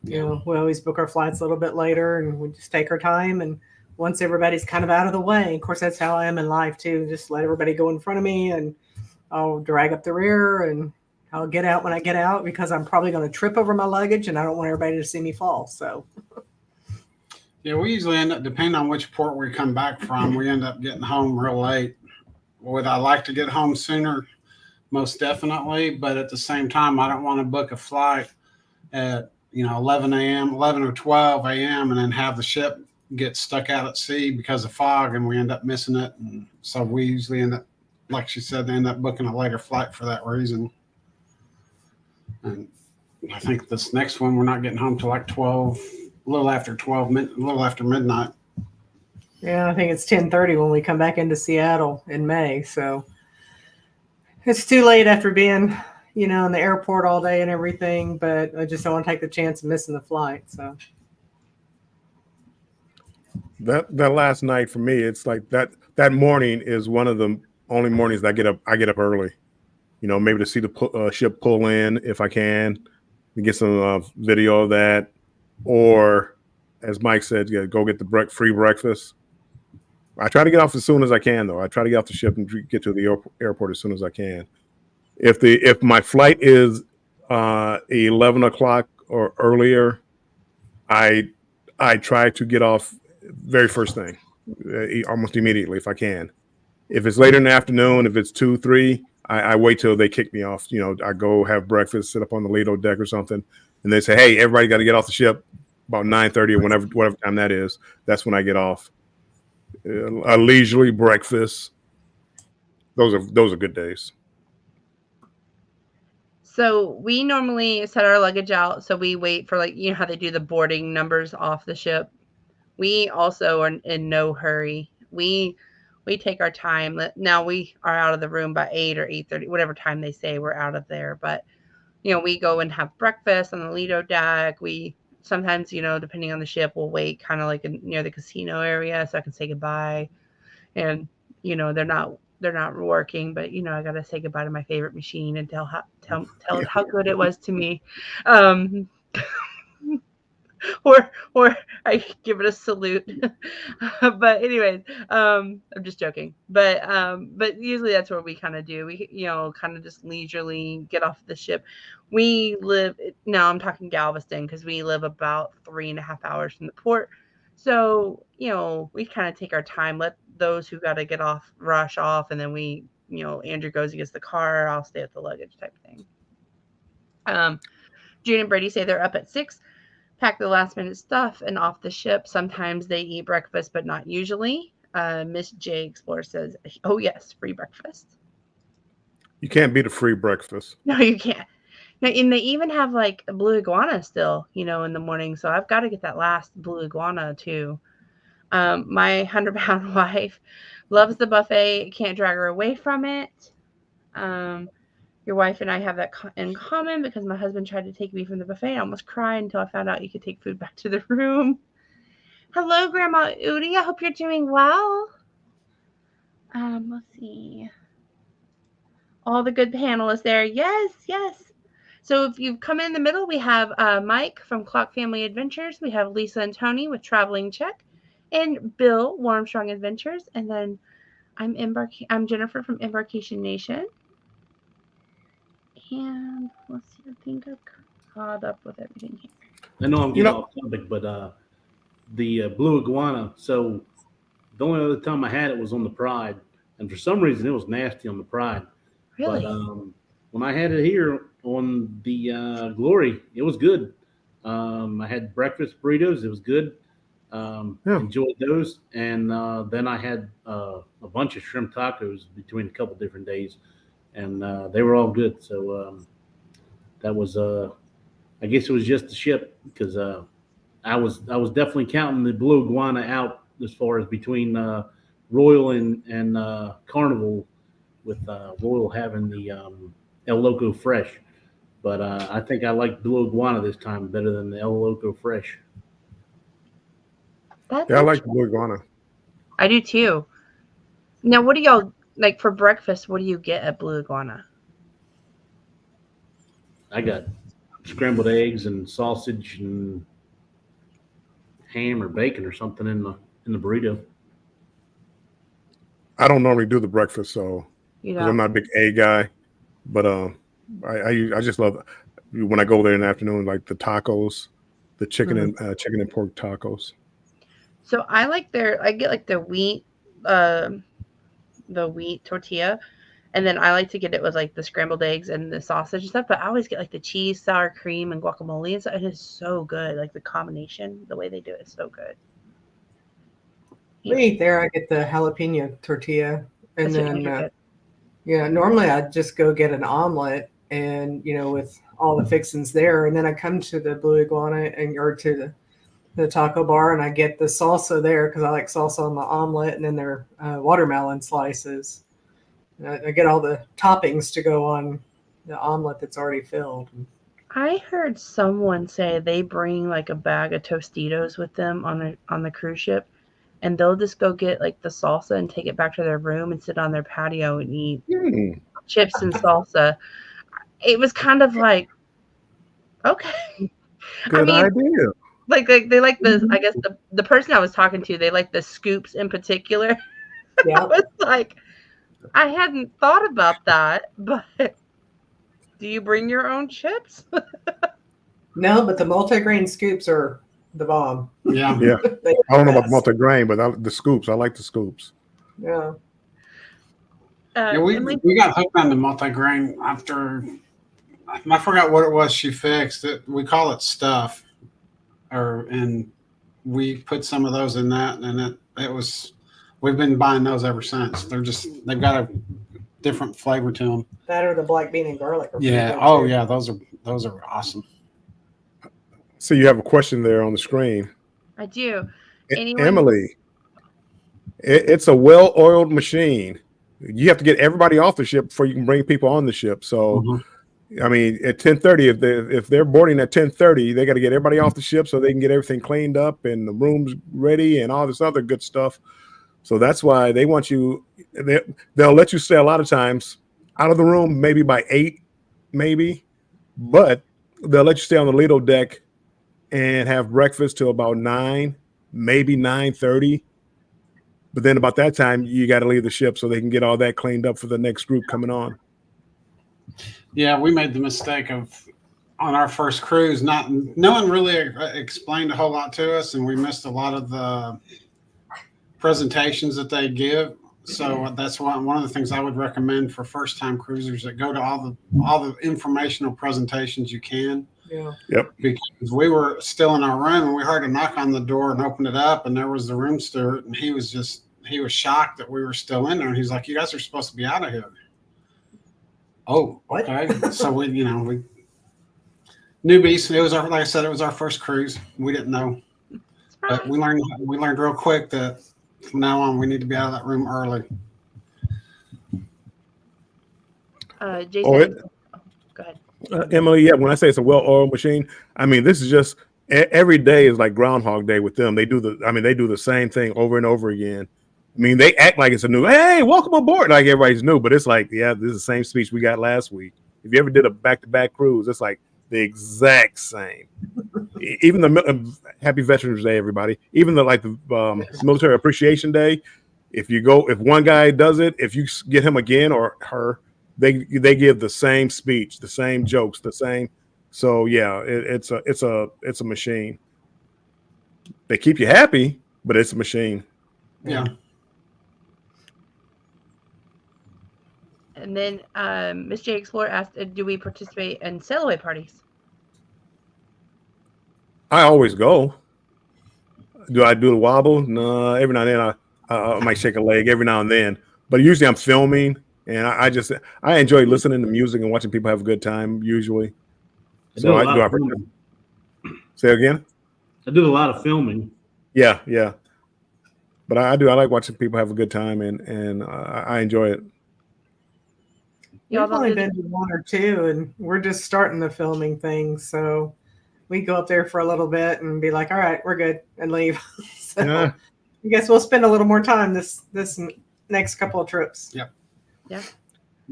we always book our flights a little bit later, and we just take our time. And once everybody's kind of out of the way, of course, that's how I am in life too. Just let everybody go in front of me, and I'll drag up the rear, and I'll get out when I get out, because I'm probably going to trip over my luggage, and I don't want everybody to see me fall. So, yeah, we usually end up, depending on which port we come back from, we end up getting home real late. Would I like to get home sooner? Most definitely, but at the same time, I don't want to book a flight at 11 a.m., 11 or 12 a.m., and then have the ship get stuck out at sea because of fog, and we end up missing it. And so we usually end up, like she said, they end up booking a later flight for that reason. And I think this next one, we're not getting home till like 12, a little after midnight. Yeah, I think it's 10:30 when we come back into Seattle in May. So it's too late after being in the airport all day and everything, but I just don't want to take the chance of missing the flight. So that last night for me, it's like that morning is one of the only mornings that I get up early, maybe to see the ship pull in if I can, to get some video of that, or as Mike said, go get the free breakfast. I try to get off as soon as I can, though. I try to get off the ship and get to the airport as soon as I can. If my flight is 11 o'clock or earlier, I try to get off very first thing, almost immediately if I can. If it's later in the afternoon, if it's 2, 3, I wait till they kick me off. I go have breakfast, sit up on the Lido deck or something, and they say, "Hey, everybody got to get off the ship about 9:30 or whatever time that is." That's when I get off. A leisurely breakfast. Those are good days. So we normally set our luggage out. So we wait for how they do the boarding numbers off the ship. We also are in no hurry. We take our time. Now we are out of the room by 8 or 8:30, whatever time they say we're out of there. But, we go and have breakfast on the Lido deck. We sometimes, depending on the ship, we'll wait kind of like near the casino area so I can say goodbye. And, they're not working, but I got to say goodbye to my favorite machine and tell it how good it was to me. Or I give it a salute. But anyways, I'm just joking. But usually that's what we kind of do. We kind of just leisurely get off the ship. Now I'm talking Galveston, because we live about 3.5 hours from the port. So, we kind of take our time, let those who got to get off rush off, and then we, Andrew goes and gets the car, I'll stay at the luggage type thing. June and Brady say they're up at 6, pack the last minute stuff, and off the ship. Sometimes they eat breakfast, but not usually. Miss J Explorer says, "Oh yes, free breakfast." You can't beat a free breakfast. No, you can't. No, and they even have like a blue iguana still, in the morning. So I've got to get that last blue iguana too. My 100-pound wife loves the buffet. Can't drag her away from it. Your wife and I have that in common because my husband tried to take me from the buffet. I almost cried until I found out you could take food back to the room. Hello, Grandma Udi. I hope you're doing well. Let's see. All the good panelists there. Yes, yes. So if you've come in the middle, we have Mike from Clock Family Adventures. We have Lisa and Tony with Traveling Czech, and Bill, Armstrong Adventures. And then I'm Jennifer from Debarkation Nation. And let's see, I think I've caught up with everything here. I know I'm getting off topic, but the blue iguana. So the only other time I had it was on the Pride, and for some reason it was nasty on the Pride. Really? But when I had it here on the Glory, it was good. I had breakfast burritos. It was good. Enjoyed those, and then I had a bunch of shrimp tacos between a couple different days, and they were all good. So that was, I guess, it was just the ship because I was definitely counting the blue iguana out as far as between Royal and Carnival, with Royal having the El Loco Fresh. But I think I like blue iguana this time better than the El Loco Fresh. I like the blue iguana. I do too. Now, what do y'all like for breakfast? What do you get at Blue Iguana? I got scrambled eggs and sausage and ham or bacon or something in the burrito. I don't normally do the breakfast, so I'm not a big egg guy. But I just love when I go there in the afternoon, like the tacos, the chicken and pork tacos. So I get like the wheat tortilla, and then I like to get it with like the scrambled eggs and the sausage and stuff. But I always get like the cheese, sour cream, and guacamole and stuff. It is so good. Like the combination, the way they do it is so good. We eat there. I get the jalapeno tortilla, and then normally I just go get an omelet, and with all the fixings there, and then I come to the Blue Iguana or to the taco bar, and I get the salsa there because I like salsa on the omelet, and then their watermelon slices. I get all the toppings to go on the omelet that's already filled. I heard someone say they bring like a bag of Tostitos with them on the cruise ship, and they'll just go get like the salsa and take it back to their room and sit on their patio and eat chips and salsa. It was kind of like, okay. Good idea. Like they like the, I guess the person I was talking to, they like the scoops in particular. Yeah. I was like, I hadn't thought about that, but do you bring your own chips? No, but the multigrain scoops are the bomb. Yeah. Yeah. I don't know about multigrain, but the scoops, I like the scoops. Yeah. We got hooked on the multigrain after, I forgot what it was she fixed. We call it stuff. And we put some of those in that, and we've been buying those ever since. They've got a different flavor to them. That or the black bean and garlic. Yeah. Oh yeah. Those are awesome. So you have a question there on the screen. I do. Emily, it's a well-oiled machine. You have to get everybody off the ship before you can bring people on the ship. So, I mean, at 10:30, if they're boarding at 10:30, they got to get everybody off the ship so they can get everything cleaned up and the rooms ready and all this other good stuff. So that's why they want you. They'll let you stay a lot of times out of the room, maybe by 8, maybe, but they'll let you stay on the Lido deck and have breakfast till about 9, maybe 9:30. But then about that time, you got to leave the ship so they can get all that cleaned up for the next group coming on. Yeah, we made the mistake of on our first cruise, no one really explained a whole lot to us, and we missed a lot of the presentations that they give. So that's one of the things I would recommend for first-time cruisers, that go to all the informational presentations you can. Yeah. Yep. Because we were still in our room and we heard a knock on the door and opened it up, and there was the room steward, and he was shocked that we were still in there, and he's like, "You guys are supposed to be out of here." Oh, okay. So we newbies. It was like I said, it was our first cruise. We didn't know, but we learned real quick that from now on we need to be out of that room early. Jason, go ahead. Emily, yeah, when I say it's a well-oiled machine, I mean this is just every day is like Groundhog Day with them. They do the same thing over and over again. I mean, they act like it's a new, hey, welcome aboard, like everybody's new, but it's like, yeah, this is the same speech we got last week. If you ever did a back-to-back cruise, it's like the exact same. Even the Happy Veterans Day, everybody. Even the Military Appreciation Day. If one guy does it, if you get him again or her, they give the same speech, the same jokes, the same. So yeah, it's a machine. They keep you happy, but it's a machine. Yeah. And then Miss J Explorer asked, do we participate in sail away parties? I always go. Do I do the wobble? No, every now and then I might shake a leg every now and then, but usually I'm filming, and I enjoy listening to music and watching people have a good time. Usually, so I do. Say again. I do a lot of filming. Yeah, but I do. I like watching people have a good time, and I enjoy it. We've only been to one or two, and we're just starting the filming thing. So we go up there for a little bit and be like, all right, we're good, and leave. So Yeah. I guess we'll spend a little more time this next couple of trips. Yep. Yeah.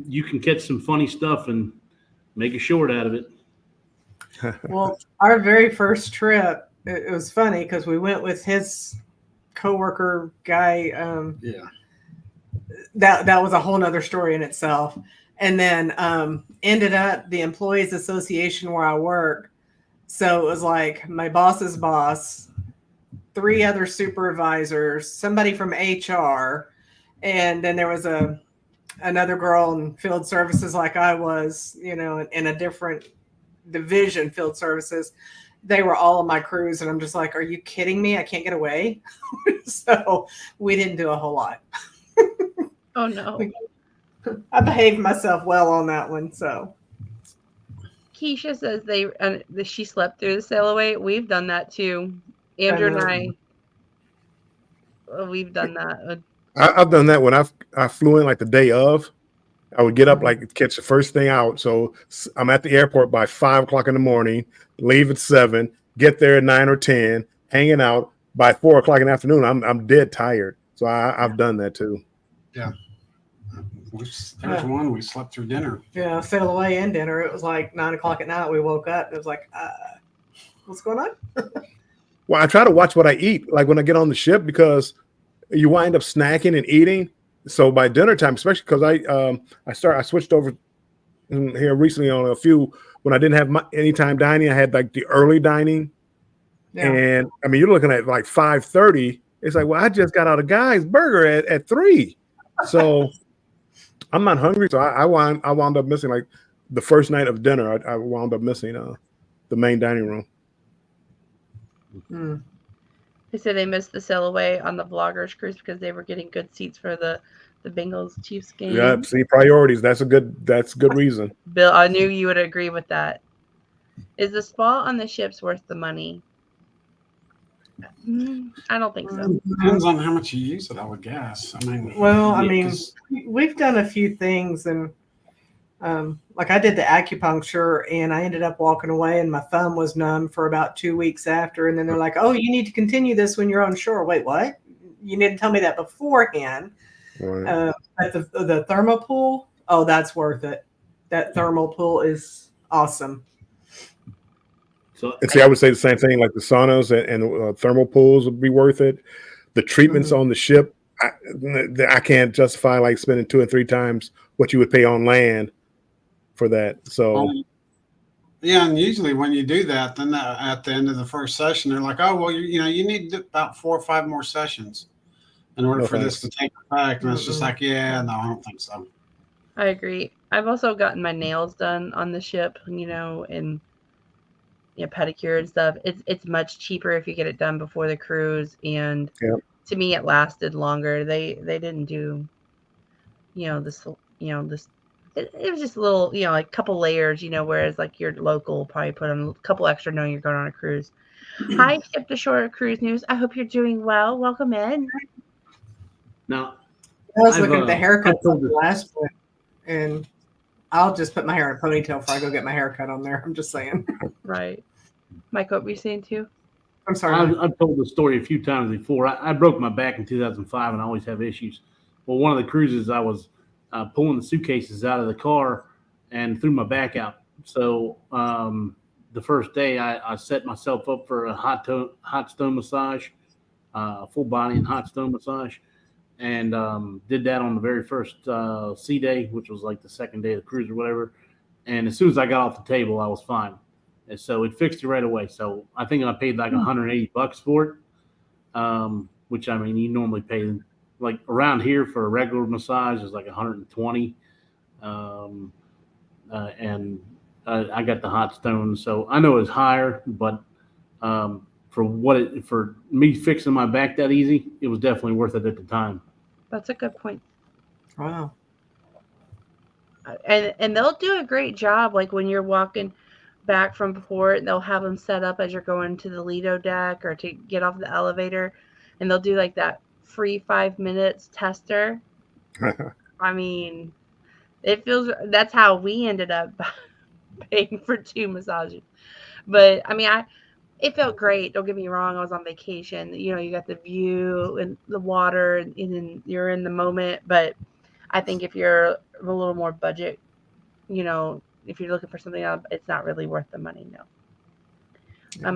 You can catch some funny stuff and make a short out of it. Well, our very first trip, it was funny because we went with his coworker guy. Yeah. That was a whole nother story in itself. And then ended up the Employees Association where I work. So it was like my boss's boss, 3 other supervisors, somebody from HR, and then there was another girl in field services like I was, in a different division, field services. They were all on my cruise, and I'm just like, are you kidding me? I can't get away. So we didn't do a whole lot. Oh no. I behaved myself well on that one. So Keisha says she slept through the sail away. We've done that too. Andrew and we've done that. I've done that when I flew in like the day of. I would get up like catch the first thing out. So I'm at the airport by 5 o'clock in the morning, leave at 7, get there at 9 or 10, hanging out. By 4 o'clock in the afternoon, I'm dead tired. So I've done that too. Yeah. There's one we slept through dinner. Yeah, sail away and dinner. It was like 9 o'clock at night. We woke up. And it was like, what's going on? Well, I try to watch what I eat, like when I get on the ship, because you wind up snacking and eating. So by dinner time, especially because I switched over here recently on a few when I didn't have anytime dining. I had like the early dining, and I mean you're looking at like 5:30. It's like, well, I just got out of Guy's Burger at 3, so I'm not hungry. So I wound up missing like the first night of dinner. I wound up missing the main dining room. Mm. They said they missed the sail away on the Vloggers cruise because they were getting good seats for the Bengals Chiefs game. Yeah, see, priorities. That's good reason. Bill, I knew you would agree with that. Is the spa on the ships worth the money? I don't think so. Depends on how much you use it, I would guess. I mean, we've done a few things, and like I did the acupuncture, and I ended up walking away, and my thumb was numb for about 2 weeks after. And then they're like, "Oh, you need to continue this when you're on shore." Wait, what? You didn't tell me that beforehand. Right. But the thermal pool, oh, that's worth it. That thermal pool is awesome. So, and see, I would say the same thing. Like the saunas and thermal pools would be worth it. The treatments on the ship, I can't justify like spending 2 and 3 times what you would pay on land for that. So, yeah, and usually when you do that, then at the end of the first session, they're like, "Oh, well, you need about 4 or 5 more sessions in order for this to take effect." And it's just like, yeah, no, I don't think so. I agree. I've also gotten my nails done on the ship, and pedicure and stuff. It's much cheaper if you get it done before the cruise, and to me, it lasted longer. They didn't do, this. It was just a little, like a couple layers, whereas like your local probably put on a couple extra knowing you're going on a cruise. Hi, Ship to Shore Cruise News. I hope you're doing well. Welcome in. Now, I was looking at the haircut from the last one, and I'll just put my hair in a ponytail before I go get my hair cut on there. I'm just saying. Right. Mike, what were you saying too? I'm sorry. Mike. I've told the story a few times before. I broke my back in 2005 and I always have issues. Well, one of the cruises I was pulling the suitcases out of the car and threw my back out. So the first day I set myself up for a hot stone massage, full body and hot stone massage. And did that on the very first sea day, which was like the second day of the cruise or whatever. And as soon as I got off the table, I was fine. And so it fixed it right away. So I think I paid like $180 for it, which I mean, you normally pay like around here for a regular massage is like $120. And I got the hot stone, so I know it's higher, but for me fixing my back that easy, it was definitely worth it at the time. That's a good point. Wow. And they'll do a great job. Like when you're walking back from port, they'll have them set up as you're going to the Lido deck or to get off the elevator, and they'll do like that free 5 minutes tester. I mean, that's how we ended up paying for 2 massages. But I mean, it felt great. Don't get me wrong. I was on vacation. You know, you got the view and the water, and then you're in the moment. But I think if you're a little more budget, you know, if you're looking for something else, it's not really worth the money. No.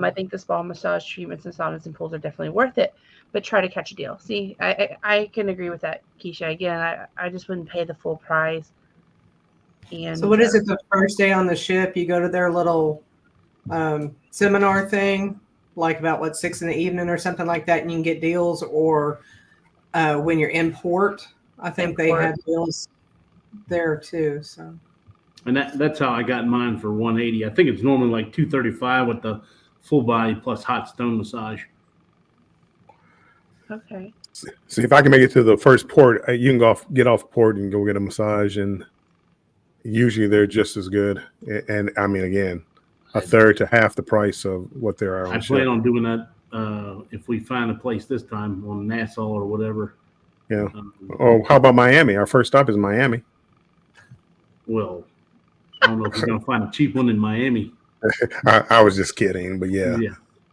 I think the spa massage treatments and saunas and pools are definitely worth it, but try to catch a deal. See, I can agree with that, Keisha. Again, I just wouldn't pay the full price. And so what is it the first day on the ship? You go to their little seminar thing, like about 6 p.m. or something like that, and you can get deals, or when you're in port, I think they have deals there too. So, and that's how I got mine for $180. I think it's normally like $235 with the full body plus hot stone massage. Okay. See, if I can make it to the first port, you can get off port and go get a massage, and usually they're just as good. And I mean, again, a third to half the price of what they are on I plan on doing that if we find a place this time on Nassau or whatever. Yeah. How about Miami? Our first stop is Miami. Well, I don't know if you're going to find a cheap one in Miami. I was just kidding, but yeah.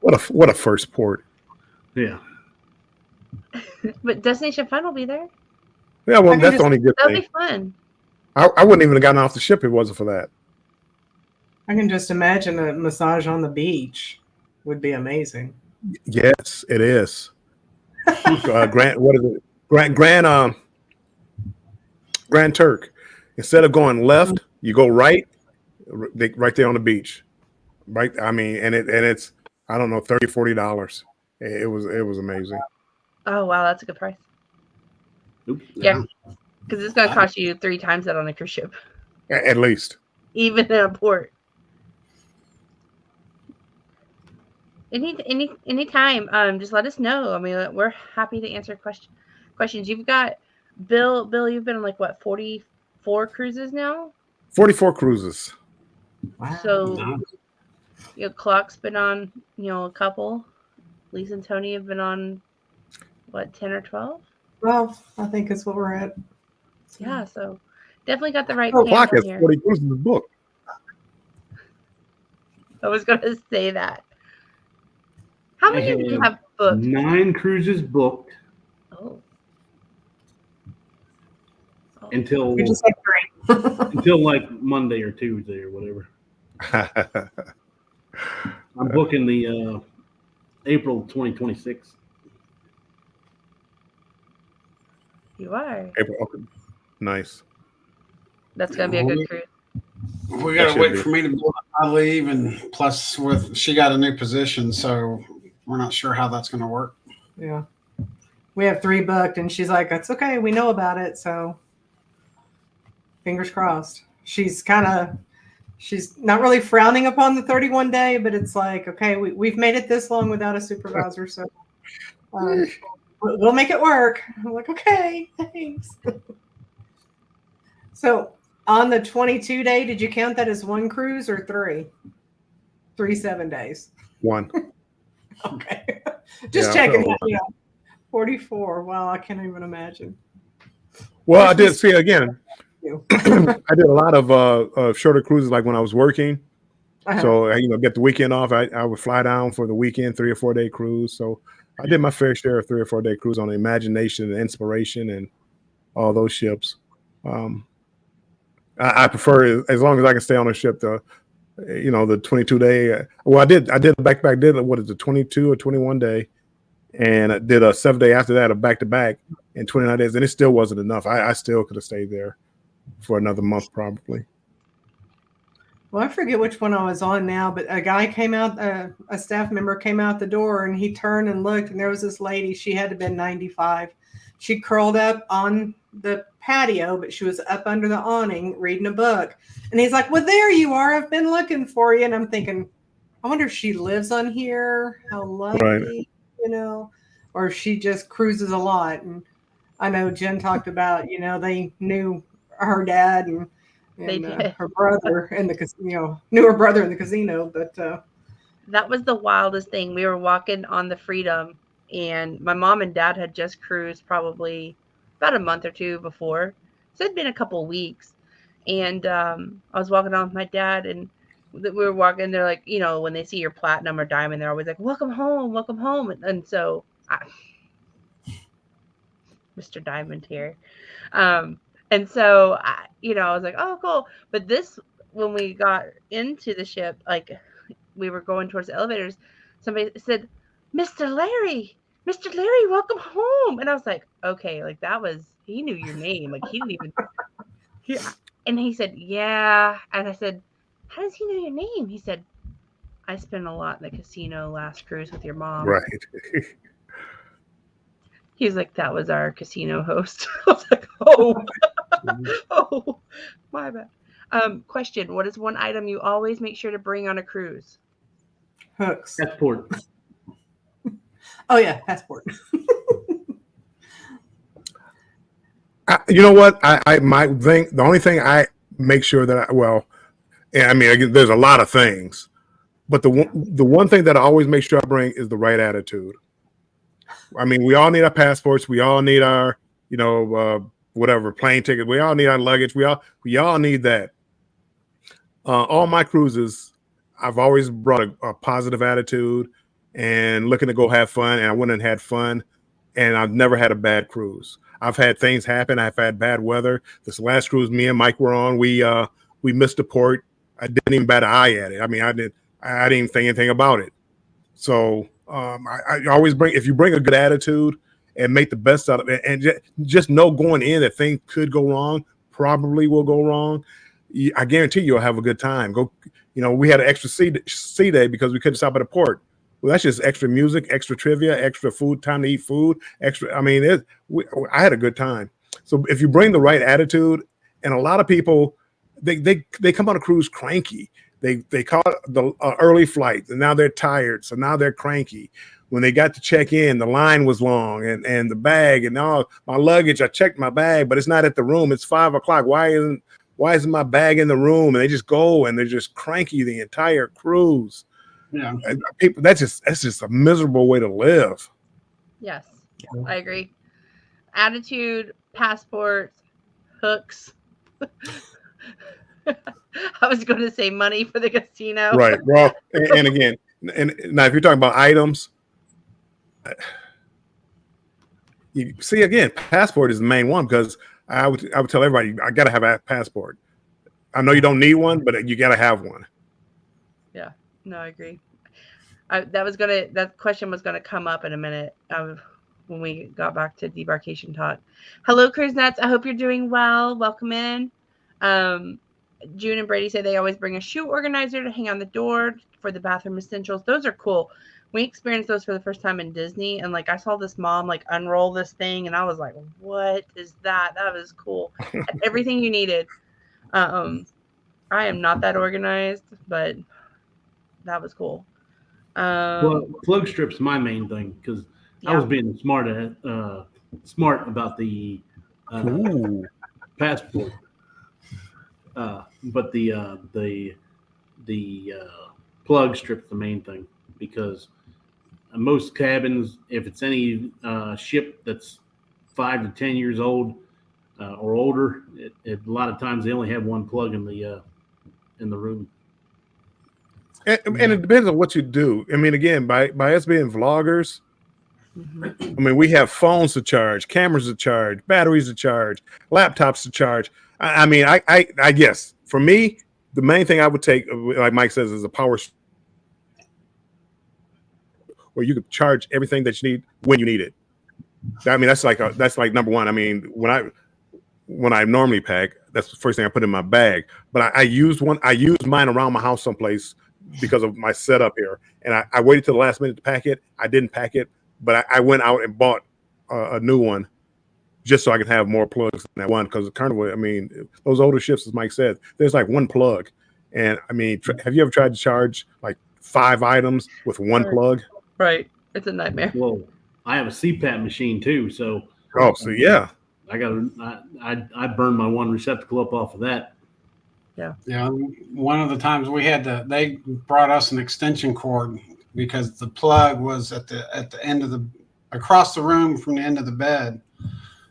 What a first port. Yeah. But Destination Fun will be there. Yeah, well, that's the only good thing. That'll be fun. I wouldn't even have gotten off the ship if it wasn't for that. I can just imagine a massage on the beach would be amazing. Yes, it is. Grand, what is it? Grand Turk. Instead of going left, you go right there on the beach. Right. I mean, and it's I don't know, $30, $40. It was amazing. Oh wow, that's a good price. Oops. Yeah, because it's going to cost you 3 times that on a cruise ship. At least. Even in a port. Anytime. Just let us know. I mean, we're happy to answer questions. You've got Bill. You've been on like what 44 cruises now? 44 cruises. Wow. So, Clock's been on a couple. Lisa and Tony have been on what 10 or 12? Well, I think it's what we're at. Yeah, so definitely got the right. Clock has 40 cruises booked. I was going to say that. How many do you have booked? 9 cruises booked. Oh. Until you just like 3. Until like Monday or Tuesday or whatever. I'm booking the April 2026. You are. April. Okay. Nice. That's gonna be a good cruise. We gotta wait for me to book my leave, and plus she got a new position, so we're not sure how that's gonna work. Yeah. We have 3 booked, and she's like, "It's okay. We know about it." So, fingers crossed. She's not really frowning upon the 31 day, but it's like, okay, we've made it this long without a supervisor, so we'll make it work. I'm like, okay, thanks. So on the 22 day, did you count that as 1 cruise or 3? 3 7 days. 1. Okay. Just checking. Yeah. 44. Wow, I can't even imagine. Well, I did see again. you. I did a lot of shorter cruises, like when I was working. So get the weekend off. I would fly down for the weekend, 3 or 4 day cruise. So I did my fair share of 3 or 4 day cruise on the Imagination and Inspiration and all those ships. I prefer, as long as I can stay on a ship, the 22 day. Well, I did back did what is it, 22 or 21 day, and I did a 7 day after that, a back to back in 29 days, and it still wasn't enough. I still could have stayed there for another month probably. Well, I forget which one I was on now, but a guy came out, a staff member came out the door, and he turned and looked, and there was this lady. She had to have been 95. She curled up on the patio, but she was up under the awning reading a book. And he's like, well, there you are. I've been looking for you. And I'm thinking, I wonder if she lives on here. How lucky, or if she just cruises a lot. And I know Jen talked about, they knew her dad and her brother in the casino, knew her brother in the casino. But that was the wildest thing. We were walking on the Freedom, and my mom and dad had just cruised probably about a month or two before. So it'd been a couple of weeks. And I was walking on with my dad, and we were walking. They're like, when they see your platinum or diamond, they're always like, welcome home, welcome home. And so Mr. Diamond here. And so, I was like, oh, cool. But when we got into the ship, like we were going towards the elevators, somebody said, Mr. Larry, welcome home. And I was like, okay, like he knew your name. Like he didn't even, and he said, yeah. And I said, how does he know your name? He said, I spent a lot in the casino last cruise with your mom. Right. He's like, that was our casino host. I was like, oh, oh, my bad. Question: what is one item you always make sure to bring on a cruise? Hooks. Passport. Oh yeah, passport. You know what? I might think the only thing I make sure that there's a lot of things, but the one thing that I always make sure I bring is the right attitude. I mean, we all need our passports. We all need our, whatever plane ticket. We all need our luggage. We all need that. All my cruises, I've always brought a positive attitude and looking to go have fun. And I went and had fun, and I've never had a bad cruise. I've had things happen. I've had bad weather. This last cruise me and Mike were on, we missed a port. I didn't even bat an eye at it. I mean, I didn't even think anything about it. So I always if you bring a good attitude and make the best out of it, and just know going in that things could go wrong, probably will go wrong. I guarantee you'll have a good time. We had an extra sea day because we couldn't stop at a port. Well, that's just extra music, extra trivia, extra food, time to eat food, extra. I mean, I had a good time. So if you bring the right attitude, and a lot of people, they come on a cruise cranky. They caught the early flight, and now they're tired, so now they're cranky. When they got to check in, the line was long, and the bag and all my luggage. I checked my bag, but it's not at the room. It's 5 o'clock. Why isn't my bag in the room? And they just go and they're just cranky the entire cruise. Yeah, people. That's just a miserable way to live. Yes, I agree. Attitude, passports, hooks. I was going to say money for the casino. Right. Well, and again, and now if you're talking about items, you see again, passport is the main one because I would tell everybody I got to have a passport. I know you don't need one, but you got to have one. Yeah. No, I agree. That question was gonna come up in a minute when we got back to debarkation talk. Hello, Cruise Nuts. I hope you're doing well. Welcome in. June and Brady say they always bring a shoe organizer to hang on the door for the bathroom essentials. Those are cool. We experienced those for the first time in Disney, and I saw this mom unroll this thing, and I was like, "What is that? That was cool." Everything you needed. I am not that organized, but that was cool. Well, plug strip's my main thing because I was being smart about the passport, but the plug strip's the main thing because most cabins, if it's any ship that's 5 to 10 years old, or older, a lot of times they only have one plug in the room. And it depends on what you do. I mean, again, by us being vloggers, Mhm. I mean, we have phones to charge, cameras to charge, batteries to charge, laptops to charge. I mean, I guess for me, the main thing I would take, like Mike says, is a power where you can charge everything that you need when you need it. I mean, that's like number one. I mean, when I normally pack, that's the first thing I put in my bag. But I used mine around my house someplace because of my setup here, and I waited till the last minute to pack it. I didn't pack it, but I went out and bought a new one just so I can have more plugs than that one. Because currently, I mean, those older ships, as Mike said, there's like one plug, and I mean, have you ever tried to charge like 5 items with one plug? Right. It's a nightmare. Well, I have a CPAP machine too, so Oh, so yeah. I burned my one receptacle up off of that. Yeah, one of the times they brought us an extension cord because the plug was at the end of across the room from the end of the bed,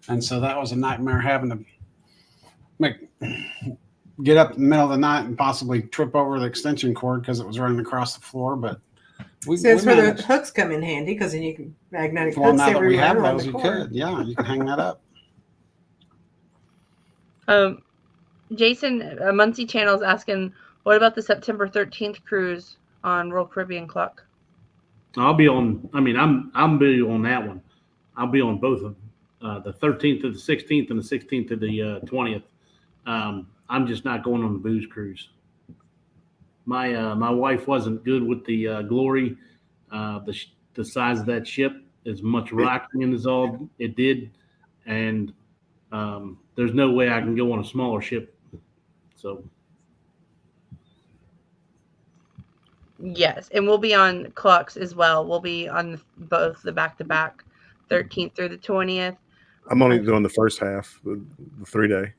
and so that was a nightmare having to get up in the middle of the night and possibly trip over the extension cord because it was running across the floor. But that's where the hooks come in handy, because then you can magnetic hooks now that we everywhere have around those, the you cord. could, you can hang that up. Jason, Muncie Channel is asking, what about the September 13th cruise on Royal Caribbean Clock? I'll be on. I mean, I'm be on that one. I'll be on both of them, the 13th to the 16th and the 16th to the 20th. I'm just not going on the booze cruise. My wife wasn't good with the Glory. The size of that ship, as much rocking as all it did, and there's no way I can go on a smaller ship. So Yes, and we'll be on clocks as well. We'll be on both the back-to-back 13th through the 20th. I'm only doing the first half, the 3-day.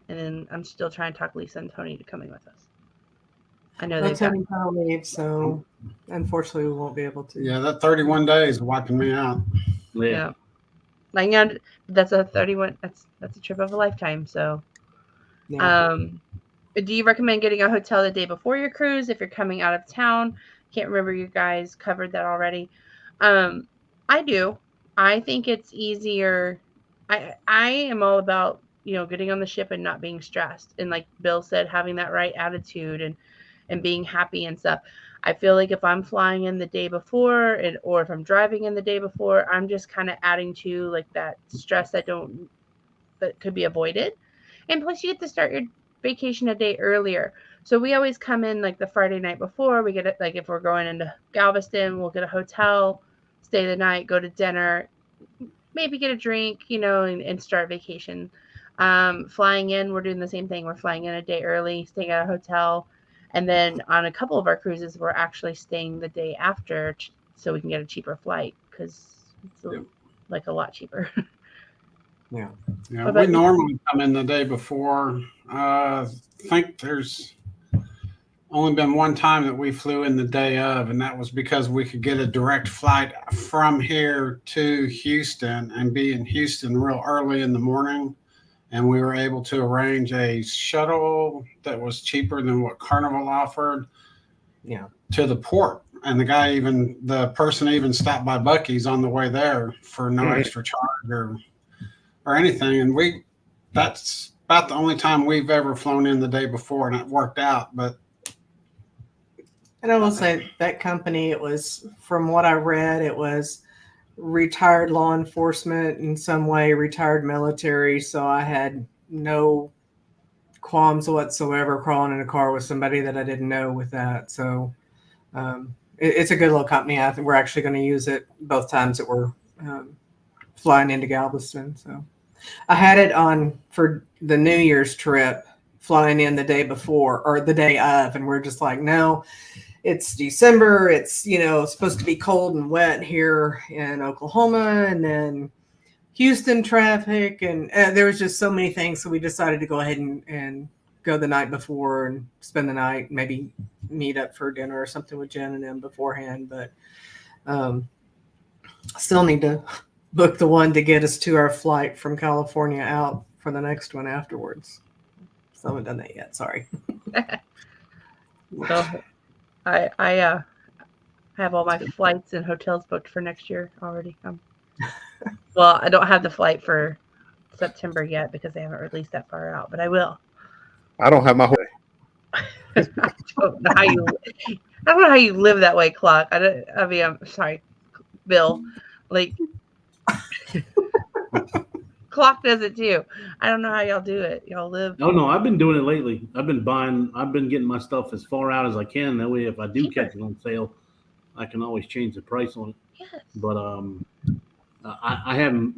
And then I'm still trying to talk Lisa and Tony to coming with us. I know That's they've got Tony leave, so unfortunately we won't be able to. Yeah, that 31 days is wiping me out. Yeah. Like, that's a 31. That's a trip of a lifetime. So, Yeah. do you recommend getting a hotel the day before your cruise if you're coming out of town? Can't remember, you guys covered that already. I do. I think it's easier. I am all about, getting on the ship and not being stressed, and like Bill said, having that right attitude and being happy and stuff. I feel like if I'm flying in the day before, or if I'm driving in the day before, I'm just kind of adding to like that stress that could be avoided. And plus, you get to start your vacation a day earlier. So we always come in like the Friday night before. We get it, like if we're going into Galveston, we'll get a hotel, stay the night, go to dinner, maybe get a drink, and start vacation. Flying in, we're doing the same thing. We're flying in a day early, staying at a hotel. And then on a couple of our cruises, we're actually staying the day after so we can get a cheaper flight, because it's like a lot cheaper. Yeah, we normally come in the day before. I think there's only been one time that we flew in the day of, and that was because we could get a direct flight from here to Houston and be in Houston real early in the morning. And we were able to arrange a shuttle that was cheaper than what Carnival offered to the port. And the person even stopped by Buc-ee's on the way there for no extra charge or anything. And that's about the only time we've ever flown in the day before, and it worked out. And I will say that company, it was, from what I read, it was retired law enforcement in some way, retired military. So I had no qualms whatsoever crawling in a car with somebody that I didn't know with that. So it's a good little company. I think we're actually going to use it both times that we're flying into Galveston. So I had it on for the New Year's trip, flying in the day before or the day of, and we're just like, no, it's December. It's, supposed to be cold and wet here in Oklahoma, and then Houston traffic. And there was just so many things. So we decided to go ahead and go the night before and spend the night, maybe meet up for dinner or something with Jen and them beforehand. But still need to book the one to get us to our flight from California out for the next one afterwards. So I haven't done that yet. Sorry. So I have all my flights and hotels booked for next year already. Well, I don't have the flight for September yet because they haven't released that far out, but I will. I don't have my whole. I don't know how you live that way, Clock. I mean, I'm sorry, Bill. Like, Clock does it too. I don't know how y'all do it. Y'all live. No, I've been doing it lately. I've been getting my stuff as far out as I can. That way, if I do catch it on sale, I can always change the price on it. Yes. But I haven't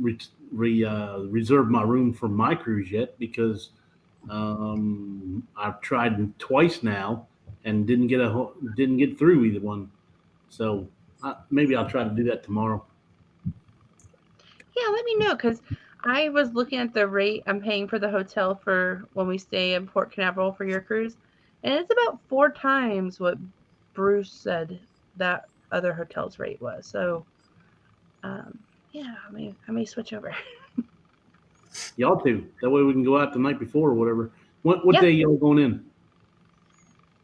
reserved my room for my cruise yet because I've tried twice now and didn't get through either one. So maybe I'll try to do that tomorrow. Yeah, let me know because I was looking at the rate I'm paying for the hotel for when we stay in Port Canaveral for your cruise, and it's about 4 times what Bruce said that other hotel's rate was. So, yeah, I may switch over. Y'all too. That way we can go out the night before or whatever. What Yep. day y'all going in?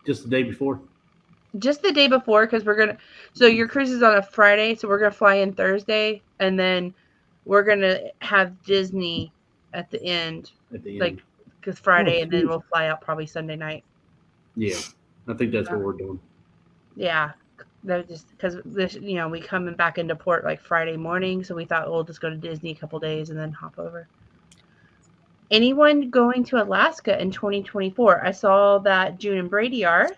Just the day before? Just the day before because so your cruise is on a Friday, so we're gonna fly in Thursday, and then we're gonna have Disney at the end, like because Friday, and then we'll fly out probably Sunday night. Yeah, I think that's what we're doing. Yeah, that just because we coming back into port like Friday morning, so we thought we'll just go to Disney a couple days and then hop over. Anyone going to Alaska in 2024? I saw that June and Brady are.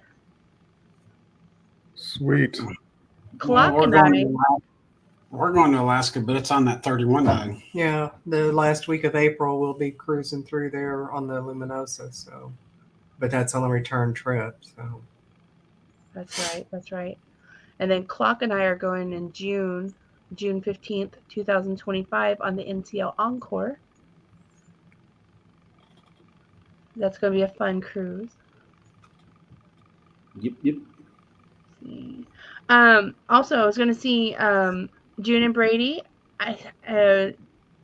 Sweet. Clock Well, and we're going to Alaska, but it's on that 31 day. Yeah, the last week of April we'll be cruising through there on the Luminosa. So, but that's on a return trip. So That's right. And then Clock and I are going in June 15th, 2025 on the NCL Encore. That's going to be a fun cruise. Yep. Also, I was going to see June and Brady. I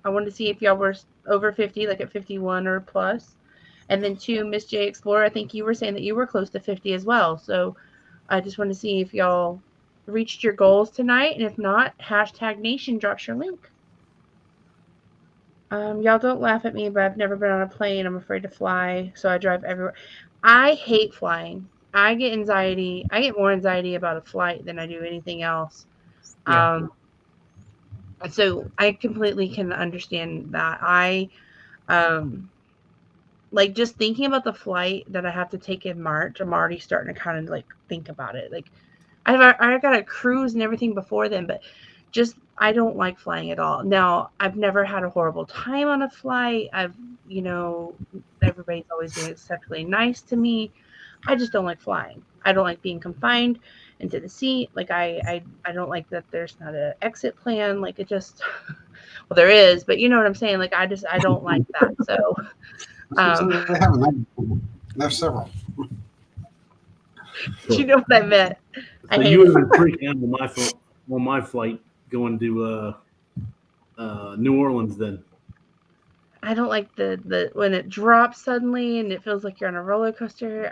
wanted to see if y'all were over 50, like at 51 or plus. And then 2, Miss J Explorer, I think you were saying that you were close to 50 as well. So I just want to see if y'all reached your goals tonight. And if not, #Nation drops your link. Y'all don't laugh at me, but I've never been on a plane. I'm afraid to fly, so I drive everywhere. I hate flying. I get anxiety. I get more anxiety about a flight than I do anything else. Yeah. So I completely can understand that. I like just thinking about the flight that I have to take in March. I'm already starting to kind of like think about it. Like I got a cruise and everything before then, but just I don't like flying at all. Now, I've never had a horrible time on a flight. Everybody's always been exceptionally nice to me. I just don't like flying. I don't like being confined into the seat. Like I don't like that there's not an exit plan. Like it just well there is, but you know what I'm saying? Like I don't like that. So There's several. do you know what I meant? So you would have been freaking out on my flight going to New Orleans then. I don't like the when it drops suddenly and it feels like you're on a roller coaster.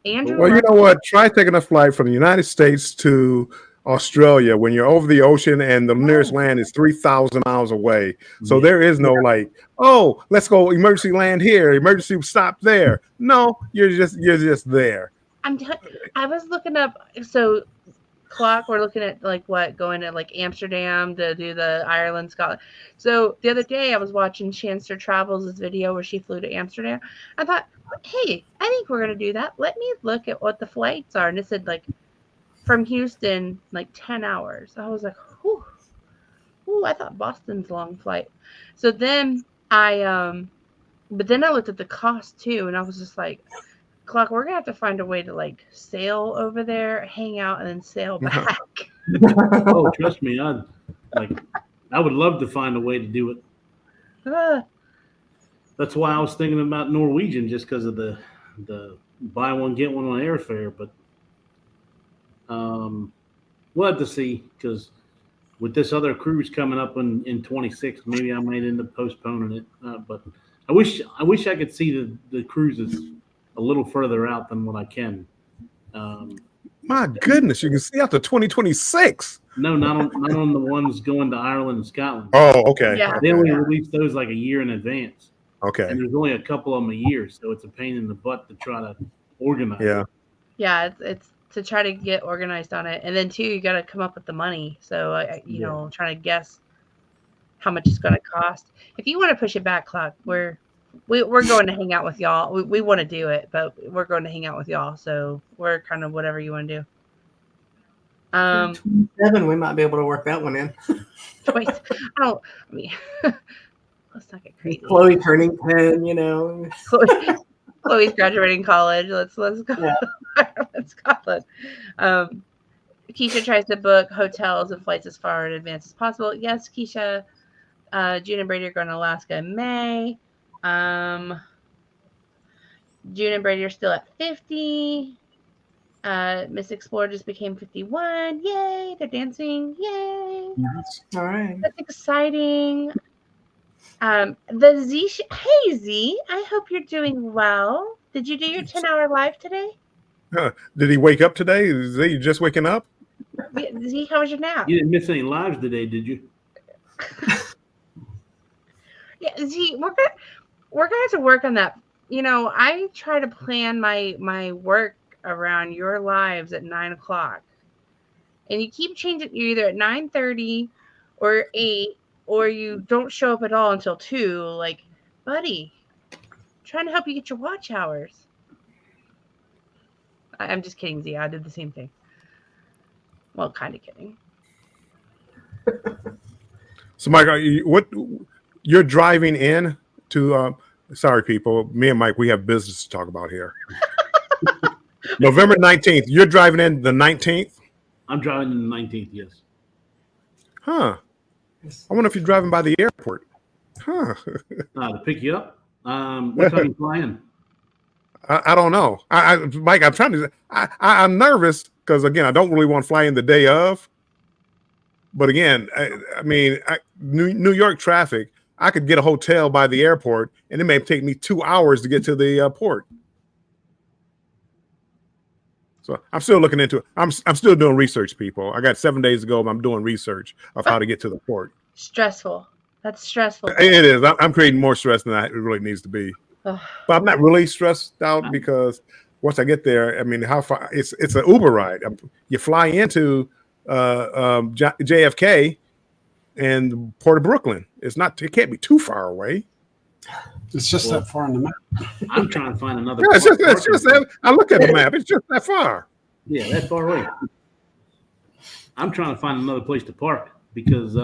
Andrew. Well, you know what? Try taking a flight from the United States to Australia when you're over the ocean and the nearest land is 3,000 miles away. So there is no like, oh, let's go emergency land here, emergency stop there. No, you're just there. I was looking up. So Clock, we're looking at like what going to like Amsterdam to do the Ireland, Scotland. So the other day I was watching Chancer Travels' video where she flew to Amsterdam. I thought, hey, I think we're gonna do that. Let me look at what the flights are, and it said like from Houston like 10 hours. I was like, whew. Ooh, I thought Boston's a long flight. So then but then I looked at the cost too, and I was just like, Clock, we're gonna have to find a way to like sail over there, hang out, and then sail back. Oh, trust me, I would love to find a way to do it. That's why I was thinking about Norwegian, just because of the buy one get one on airfare. But we'll have to see because with this other cruise coming up in 26, maybe I might end up postponing it. But I wish I could see the cruises a little further out than what I can. My goodness, you can see out to 2026. No, not on the ones going to Ireland and Scotland. Oh, okay. Yeah. They only Okay. release those like a year in advance, Okay. and there's only a couple of them a year, so it's a pain in the butt to try to organize. Yeah. Yeah, it's to try to get organized on it, and then too, you got to come up with the money. So Yeah. trying to guess how much it's going to cost. If you want to push it back, Clark, we're going to hang out with y'all. We want to do it, but we're going to hang out with y'all. So we're kind of whatever you want to do. 27, we might be able to work that one in. Choice. I mean, let's not get crazy. Chloe turning 10, you know. Chloe's graduating college. Let's go. Yeah. Let's Scotland. Keisha tries to book hotels and flights as far in advance as possible. Yes, Keisha. June and Brady are going to Alaska in May. June and Brady are still at 50. Miss Explorer just became 51. Yay! They're dancing. Yay! All right. That's exciting. The Z. Hey Z, I hope you're doing well. Did you do your 10-hour live today? Did he wake up today? Is he just waking up? Z, how was your nap? You didn't miss any lives today, did you? Yeah, Z, we're gonna have to work on that. I try to plan my work around your lives at 9:00, and you keep changing. You're either at 9:30 or 8, or you don't show up at all until 2. Like, buddy, I'm trying to help you get your watch hours. I'm just kidding, Z. I did the same thing. Well, kind of kidding. So, Mike, you're driving in to? Sorry, people. Me and Mike, we have business to talk about here. November 19th. You're driving in the 19th? I'm driving in the 19th, yes. Huh. I wonder if you're driving by the airport. Huh. To pick you up? What time are you flying? I don't know. Mike, I'm trying to. I'm nervous because again, I don't really want to fly in the day of. But again, New York traffic. I could get a hotel by the airport, and it may take me 2 hours to get to the port. So I'm still looking into it. I'm still doing research, people. I got 7 days to go, but I'm doing research of how to get to the port. Stressful. That's stressful. It is. I'm creating more stress than it really needs to be. But I'm not really stressed out because once I get there, I mean, how far? It's an Uber ride. You fly into JFK and Port of Brooklyn. It can't be too far away. It's just that far on the map. I'm trying to find another. Yeah, it's just that. I look at the map. It's just that far. Yeah, that far away. I'm trying to find another place to park because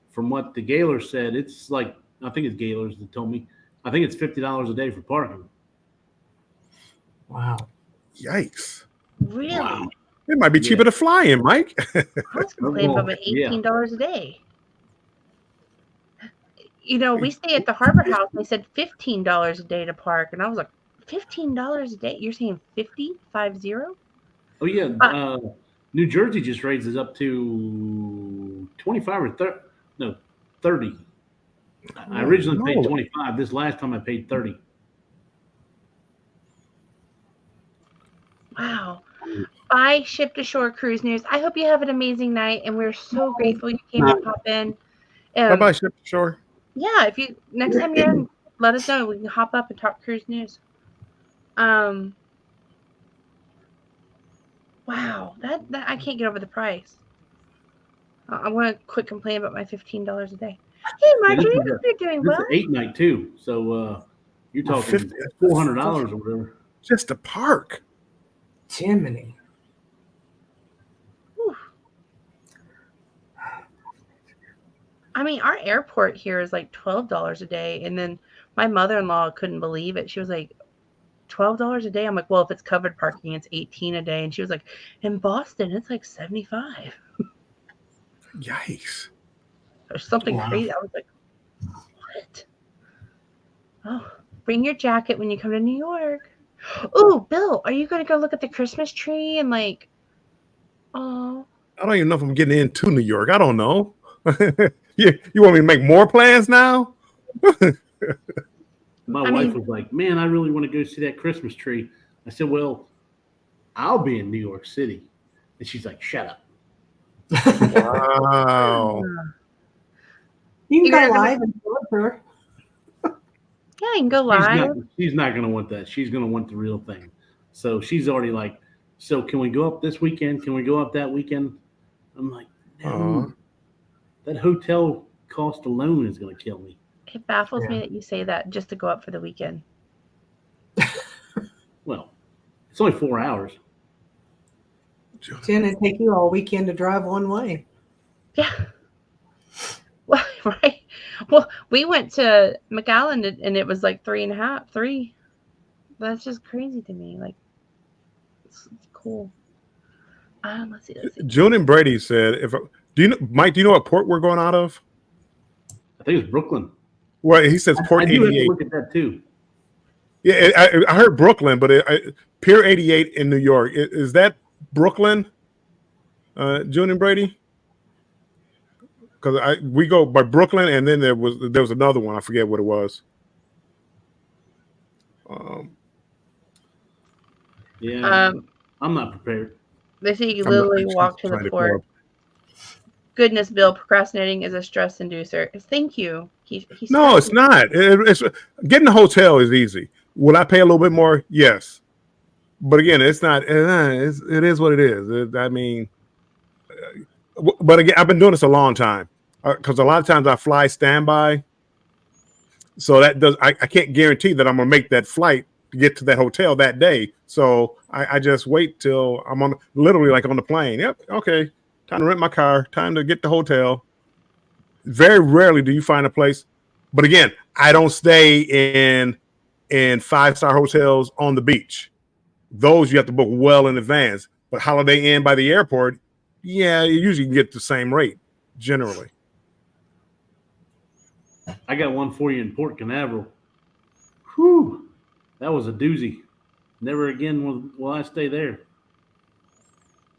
from what the Gaylor said, it's like, I think it's Gaylor's that told me, I think it's $50 a day for parking. Wow. Yikes. Really? Wow. It might be cheaper to fly in, Mike. I was complaining about $18 a day. We stay at the Harbor House. And they said $15 a day to park, and I was like, $15 a day? You're saying 50? 50? Oh yeah, New Jersey just raises up to 25 or 30. No, 30. I originally paid 25. This last time I paid 30. Wow. Bye, Ship to Shore Cruise News. I hope you have an amazing night, and we're so grateful you came to pop in. Bye-bye, Ship to Shore. Yeah, if you next time you're in, let us know. We can hop up and talk cruise news. Wow, that I can't get over the price. I want to quit complaining about my $15 a day. Hey, Marjorie, I hope you're doing well. This is 8 night too, so you're talking $400 or whatever. Just to park. Jiminy. I mean, our airport here is like $12 a day, and then my mother-in-law couldn't believe it. She was like, $12 a day? I'm like, well, if it's covered parking, it's $18 a day. And she was like, in Boston, it's like $75. Yikes. Or something crazy. I was like, what? Oh, bring your jacket when you come to New York. Oh, Bill, are you going to go look at the Christmas tree and like, oh. I don't even know if I'm getting into New York. I don't know. you want me to make more plans now? My wife was like, "Man, I really want to go see that Christmas tree." I said, "Well, I'll be in New York City," and she's like, "Shut up." Wow. You can You're go gonna- live and do it for her. Yeah, you can go live. She's not going to want that. She's going to want the real thing. So she's already like, "So can we go up this weekend? Can we go up that weekend?" I'm like, "No, that hotel cost alone is going to kill me." It baffles me that you say that just to go up for the weekend. Well, it's only 4 hours. It's going to take you all weekend to drive one way. Yeah. Well, right. Well, we went to McAllen and it was like 3.5. That's just crazy to me. Like, it's cool. Let's see. June and Brady said, do you know, Mike, do you know what port we're going out of? I think it's Brooklyn. Well, he says Port I do have 88. to look at that too. Yeah, I heard Brooklyn, but Pier 88 in New York. Is that Brooklyn, June and Brady? Because we go by Brooklyn, and then there was another one. I forget what it was. Yeah, I'm not prepared. They say you literally walk to the port. Goodness, Bill, procrastinating is a stress inducer. Thank you. No, it's not. It's getting a hotel is easy. Will I pay a little bit more? Yes, but again, it's not. It is what it is. I mean, but again, I've been doing this a long time because a lot of times I fly standby, so that does. I can't guarantee that I'm gonna make that flight to get to that hotel that day. So I just wait till I'm literally like on the plane. Yep, okay. Time to rent my car. Time to get the hotel. Very rarely do you find a place. But again, I don't stay in 5-star hotels on the beach. Those you have to book well in advance. But Holiday Inn by the airport, yeah, you usually can get the same rate generally. I got one for you in Port Canaveral. Whew, that was a doozy. Never again will I stay there.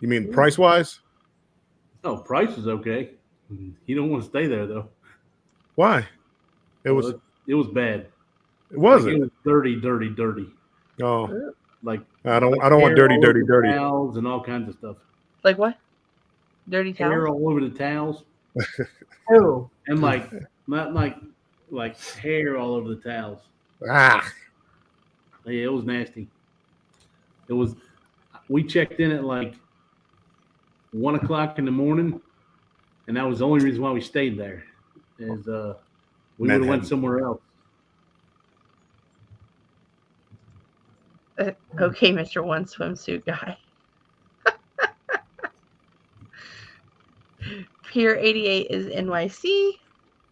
You mean price wise? Oh, price is okay. You don't want to stay there though. Why? It was bad. It was It was dirty. Oh, like I don't want dirty. Towels and all kinds of stuff. Like what? Dirty towels? Hair all over the towels. Oh, and not like hair all over the towels. Ah, yeah, it was nasty. It was. We checked in at like 1 o'clock in the morning, and that was the only reason why we stayed there. Is we would have went somewhere else. Okay, Mr. One Swimsuit Guy. Pier 88 is NYC.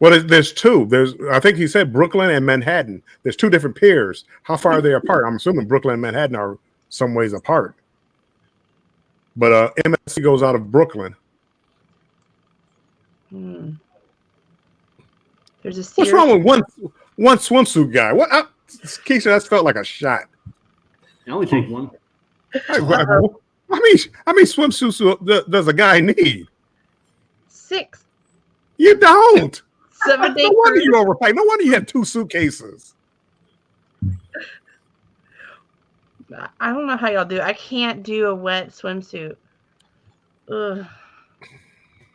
Well, there's two. I think he said Brooklyn and Manhattan. There's two different piers. How far are they apart? I'm assuming Brooklyn and Manhattan are some ways apart. But MSC goes out of Brooklyn. There's a Sears. What's wrong with one swimsuit guy? What? Keisha, that felt like a shot. I only take one. How many swimsuits does a guy need? 6. You don't. 7 days. No wonder you overpaid. No wonder you have 2 suitcases. I don't know how y'all do. I can't do a wet swimsuit. Ugh.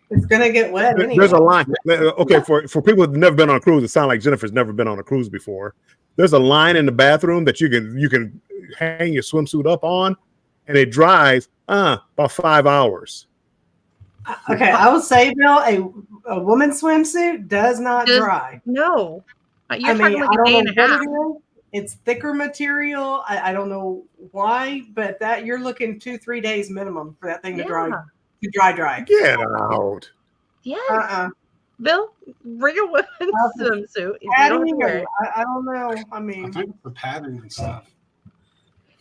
It's gonna get wet anyway. There's a line. Okay, for people who've never been on a cruise, it sounds like Jennifer's never been on a cruise before. There's a line in the bathroom that you can hang your swimsuit up on, and it dries about 5 hours. Okay, I will say, Bill, a woman's swimsuit does not dry. No, you're talking like I a day don't and know a half. what it is. It's thicker material. I don't know why, but that you're looking 2-3 days minimum for that thing to dry. To dry. Get out. Yes. Bill, bring a women's swimsuit. I don't know. I mean, I think the pattern and stuff.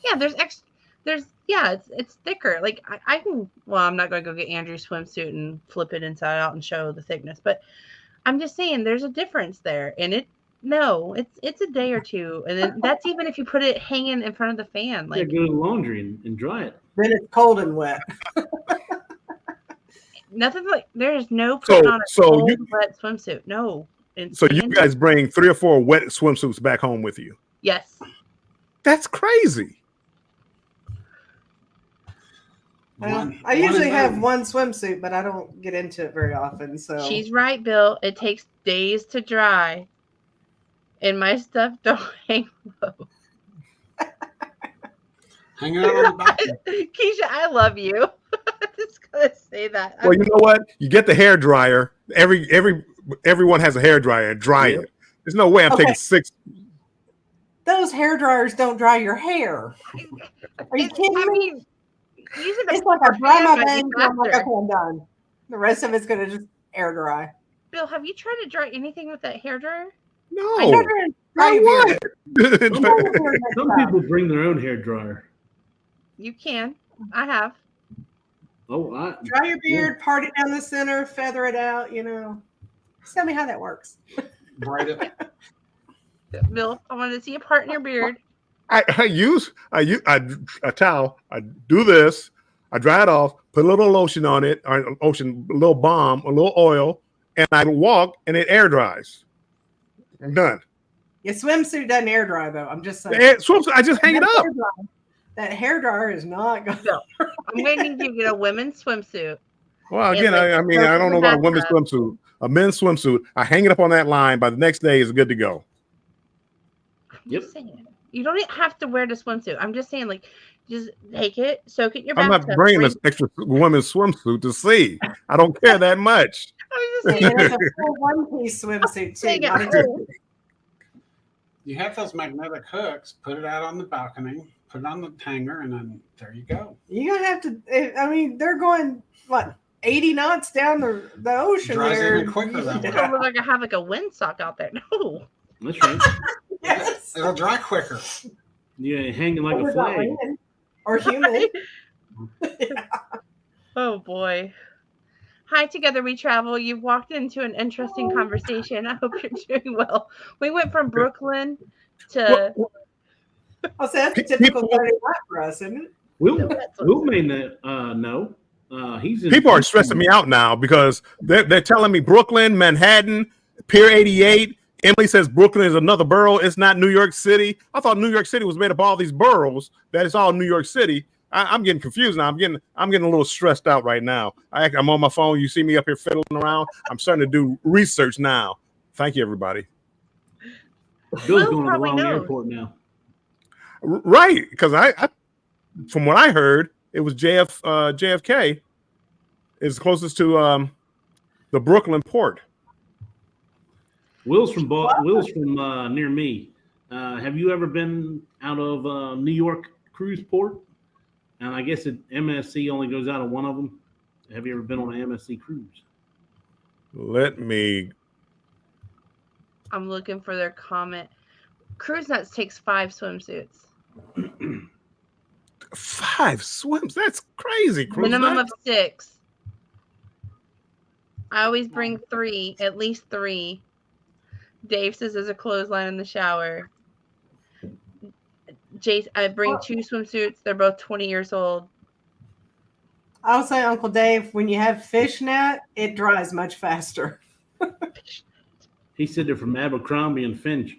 Yeah, it's thicker. Like I can. Well, I'm not going to go get Andrew's swimsuit and flip it inside out and show the thickness, but I'm just saying there's a difference there, and it's a day or two, and then that's even if you put it hanging in front of the fan. Like go to the laundry and dry it. Then it's cold and wet. Nothing like there's no putting on a cold, wet swimsuit. No. So you guys bring 3 or 4 wet swimsuits back home with you? Yes. That's crazy. I usually have one swimsuit, but I don't get into it very often. So she's right, Bill. It takes days to dry, and my stuff don't hang low. Hang out on the back. Keisha, I love you. I'm just gonna say that. Well, you know what? You get the hair dryer. Everyone has a hair dryer. Dry it. There's no way I'm taking 6. Those hair dryers don't dry your hair. Are you kidding me? It's like I dry my bangs and I'm like, okay, I'm done. The rest of it's gonna just air dry. Bill, have you tried to dry anything with that hair dryer? No. I never dry Some people bring their own hair dryer. You can. I have. Oh, dry your beard, part it down the center, feather it out. You know, tell me how that works. Braid it. Bill, I want to see a part in your beard. I use a towel. I do this. I dry it off. Put a little lotion on it, or a little balm, a little oil, and I walk, and it air dries. I'm done. Your swimsuit doesn't air dry though. I'm just saying. Swimsuit, I just hang it up. That hair dryer is not going. No, I'm waiting to get a women's swimsuit. Well, again, I mean, I don't know about a women's swimsuit. A men's swimsuit, I hang it up on that line. By the next day, it's good to go. Yep. You don't have to wear the swimsuit. I'm just saying, like, just take it, soak it in your I'm bathtub. not bringing this extra women's swimsuit to see. I don't care that much. I'm just saying, it's a full one-piece swimsuit too. You have those magnetic hooks. Put it out on the balcony. Put it on the hanger, and then there you go. You're gonna have to. I mean, they're going what 80 knots down the ocean. Dries there. even quicker than it don't look like I have like a windsock out there. No. That's right. Yes. It'll dry quicker. Yeah, hanging like a flag. Or human. Yeah. Oh boy. Hi, Together We Travel. You've walked into an interesting conversation. I hope you're doing well. We went from Brooklyn to. I'll say that's a typical Saturday night for us, isn't it? Will may know. He's people are stressing me out now because they're telling me Brooklyn, Manhattan, Pier 88. Emily says Brooklyn is another borough. It's not New York City. I thought New York City was made up of all these boroughs. That it's all New York City. I'm getting confused now. I'm getting a little stressed out right now. I'm on my phone. You see me up here fiddling around. I'm starting to do research now. Thank you, everybody. Bill's going to the wrong airport now. Right, because I from what I heard, it was JFK is closest to the Brooklyn port. Will's from near me. Have you ever been out of New York cruise port? And I guess MSC only goes out of one of them. Have you ever been on an MSC cruise? I'm looking for their comment. Cruise Nuts takes 5 swimsuits. 5 swims? That's crazy. Cruise Minimum Nuts? of 6. I always bring 3, at least 3. Dave says there's a clothesline in the shower. Jace, I bring 2 swimsuits. They're both 20 years old. I'll say, Uncle Dave, when you have fishnet, it dries much faster. He said they're from Abercrombie and Finch.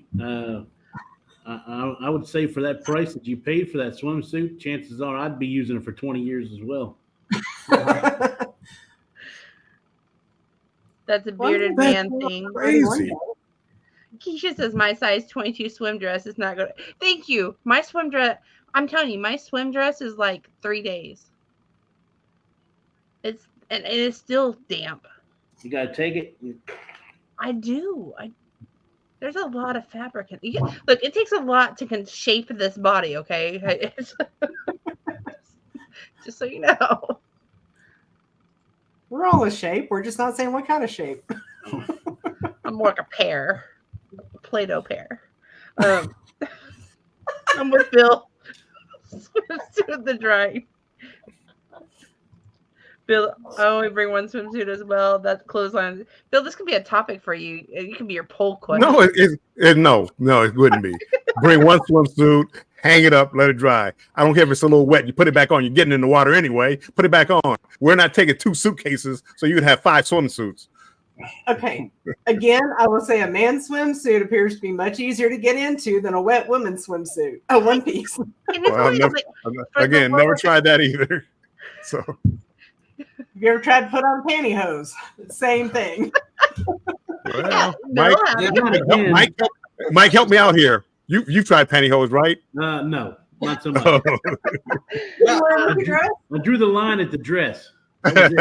I would say for that price that you paid for that swimsuit, chances are I'd be using it for 20 years as well. That's a bearded man thing. Crazy. Keisha says my size 22 swim dress is not good. Thank you. My swim dress, I'm telling you, my swim dress is like 3 days. It is still damp. You gotta take it. I do. There's a lot of fabric. Look, it takes a lot to shape this body, okay? Just so you know. We're all a shape. We're just not saying what kind of shape. I'm more like a pear. A Play-Doh pear. I'm with Bill. Swimsuit the drying. Bill, I only bring one swimsuit as well. That's clothesline. Bill, this could be a topic for you. It could be your poll question. No, no, it wouldn't be. Bring one swimsuit, hang it up, let it dry. I don't care if it's a little wet. You put it back on. You're getting in the water anyway. Put it back on. We're not taking 2 suitcases, so you could have 5 swimsuits. Okay. Again, I will say a man's swimsuit appears to be much easier to get into than a wet woman's swimsuit. A one piece. And it's Well, only like, again, never tried that either. So, Have you ever tried to put on pantyhose? Same thing. well, no, Mike, help me out here. You've tried pantyhose, right? No, not so much. Oh. You wear a dress? I drew the line at the dress. That was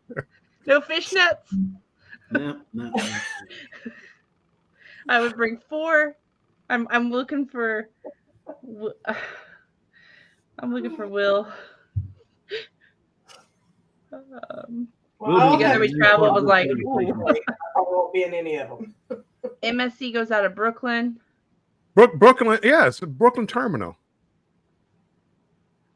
it. no fishnets. No. I would bring 4. I'm looking for. I'm looking for Will. Well, Together we travel was like, I won't be in any of them. MSC goes out of Brooklyn. Brooklyn, yeah, it's a Brooklyn terminal.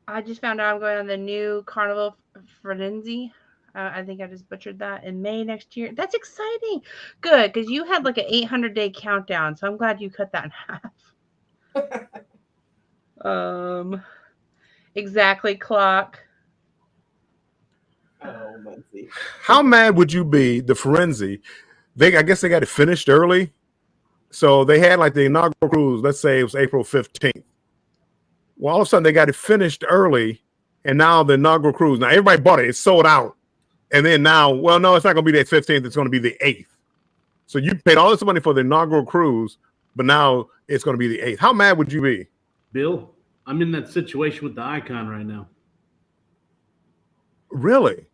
I just found out I'm going on the new Carnival Frenzy. I think I just butchered that in May next year. That's exciting. Good, because you had like an 800-day countdown, so I'm glad you cut that in half. Exactly clock. Oh, let's see. How mad would you be? The Frenzy, I guess they got it finished early, so they had like the inaugural cruise. Let's say it was April 15th. Well, all of a sudden they got it finished early, and now the inaugural cruise. Now everybody bought it; it's sold out. And then now, well, no, it's not going to be the 15th. It's going to be the 8th. So you paid all this money for the inaugural cruise, but now it's going to be the 8th. How mad would you be? Bill, I'm in that situation with the Icon right now. Really?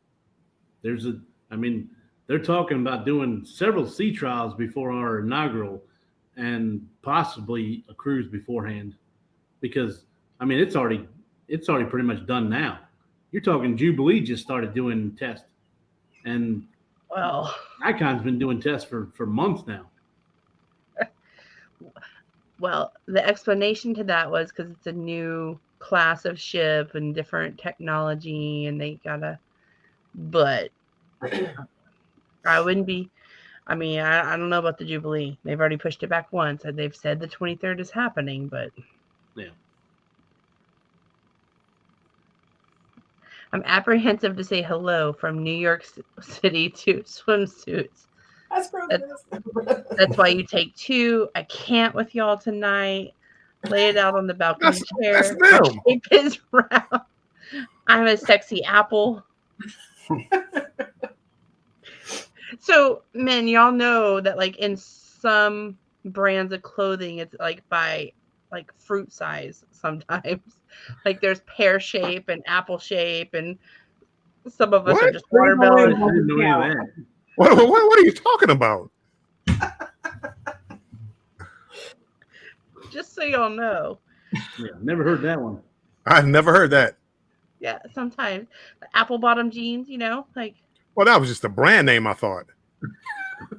They're talking about doing several sea trials before our inaugural and possibly a cruise beforehand because, it's already pretty much done now. You're talking Jubilee just started doing tests. And Well, Icon's been doing tests for months now. Well, the explanation to that was because it's a new class of ship and different technology, and they gotta. But I wouldn't be. I don't know about the Jubilee. They've already pushed it back once, and they've said the 23rd is happening, but yeah. I'm apprehensive to say hello from New York City to swimsuits. That's why you take 2. I can't with y'all tonight. Lay it out on the balcony chair. Shape is round. I'm a sexy apple. So, men, y'all know that like in some brands of clothing, it's like by like fruit size sometimes. Like there's pear shape and apple shape, and some of us are just watermelon. I didn't know any of that. What are you talking about? Just so y'all know. Yeah, never heard that one. I've never heard that. Yeah, sometimes apple bottom jeans, like. Well, that was just a brand name, I thought.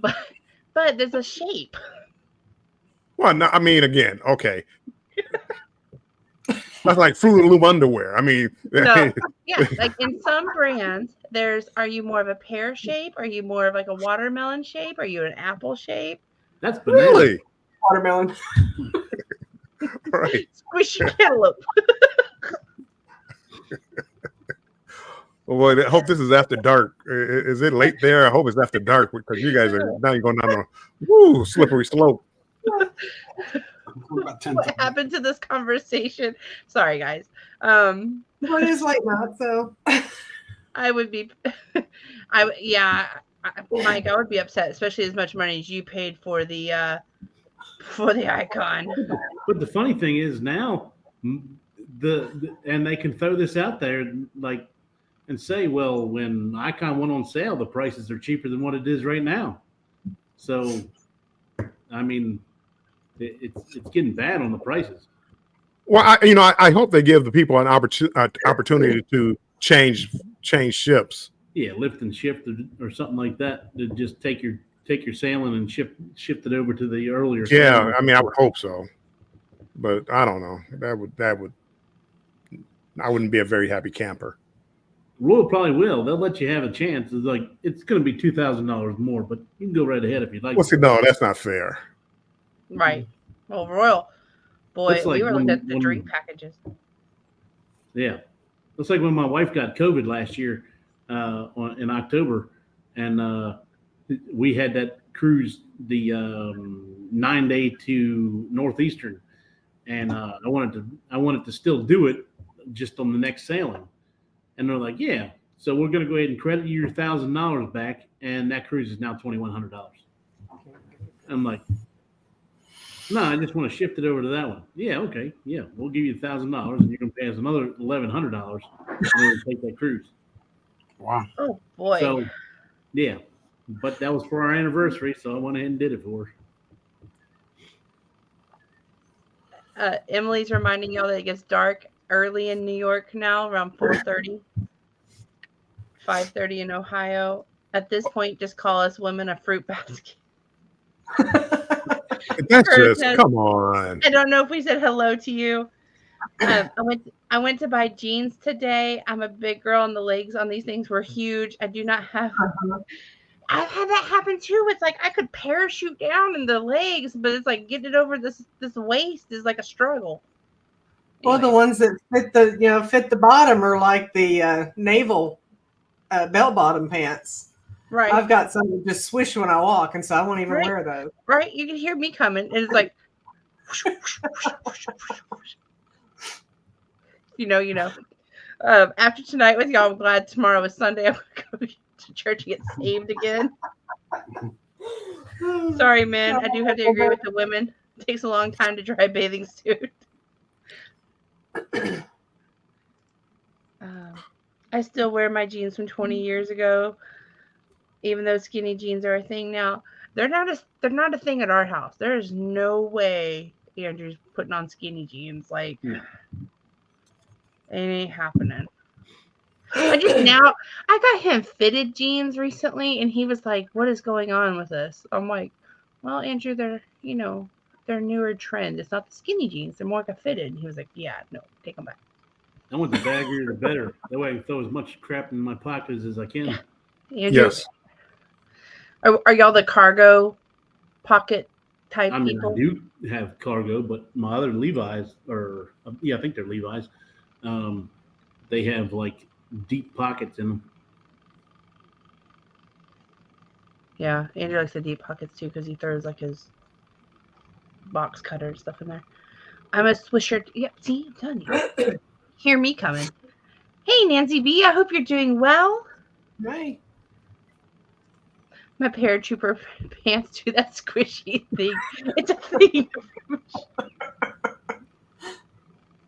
But there's a shape. Well, no, again, okay. That's like Fruit of the Loom underwear. No, yeah, like in some brands, are you more of a pear shape? Are you more of like a watermelon shape? Are you an apple shape? That's banana. Really watermelon. Right. Squishy cantaloupe. Well, I hope this is after dark. Is it late there? I hope it's after dark because you guys are now you're going down a slippery slope. What happened to this conversation? Sorry, guys. Well, it is late now, so I would be. Mike, I would be upset, especially as much money as you paid for the Icon. But the funny thing is now, and they can throw this out there like and say, well, when Icon went on sale, the prices are cheaper than what it is right now. So, it's getting bad on the prices. Well, I hope they give the people an opportunity to change ships. Yeah, lift and shift or something like that. To just take your sailing and shift it over to the earlier. Yeah, sailing. I would hope so, but I don't know. That would. I wouldn't be a very happy camper. Royal probably will. They'll let you have a chance. It's going to be $2,000 more, but you can go right ahead if you'd like. Well, see, no, that's not fair. Right. Well, Royal boy, That's we like were looking when- at the when- drink packages. Yeah, it's like when my wife got COVID last year in October, and we had that cruise, the 9-day to Northeastern, and I wanted to still do it just on the next sailing, and they're like, yeah, so we're going to go ahead and credit you your $1,000 back, and that cruise is now $2,100. I'm like, no, I just want to shift it over to that one. Yeah, okay, yeah, we'll give you $1,000, and you're going to pay us another $1,100 in order to take that cruise. Wow. Oh boy. So, yeah, but that was for our anniversary, so I went ahead and did it for her. Emily's reminding y'all that it gets dark early in New York now, around 4:30, 5:30 in Ohio. At this point, just call us women a fruit basket. That's Curtis just has- come on. I don't know if we said hello to you. I went to buy jeans today. I'm a big girl, and the legs on these things were huge. I do not have. I've had that happen too. It's like I could parachute down in the legs, but it's like getting it over this waist is like a struggle. Well, the Anyway, ones that fit the bottom are like the naval bell bottom pants. right, I've got some that just swish when I walk, and so I won't even Right. wear those. right. You can hear me coming, and it's like, you know. After tonight with y'all, I'm glad tomorrow is Sunday. I'm gonna go to church and get saved again. Sorry, man. I do have to agree with the women. It takes a long time to dry a bathing suit. I still wear my jeans from 20 years ago, even though skinny jeans are a thing now. They're not a thing at our house. There is no way Andrew's putting on skinny jeans. Like, No. it ain't happening. I got him fitted jeans recently, and he was like, "What is going on with this?" I'm like, "Well, Andrew, they're newer trend. It's not the skinny jeans; they're more like a fitted." And he was like, "Yeah, no, take them back." I want the baggier the better. That way I can throw as much crap in my pockets as I can. Andrew, Yes. are y'all the cargo pocket type I mean, people? I do have cargo, but my other Levi's I think they're Levi's. They have like deep pockets in them. Yeah, Andrew likes the deep pockets too because he throws like his box cutter and stuff in there. I'm a swisher. Yeah, see, I'm telling you. Hear me coming. Hey, Nancy B, I hope you're doing well. Right. My paratrooper pants do that squishy thing. It's a thing.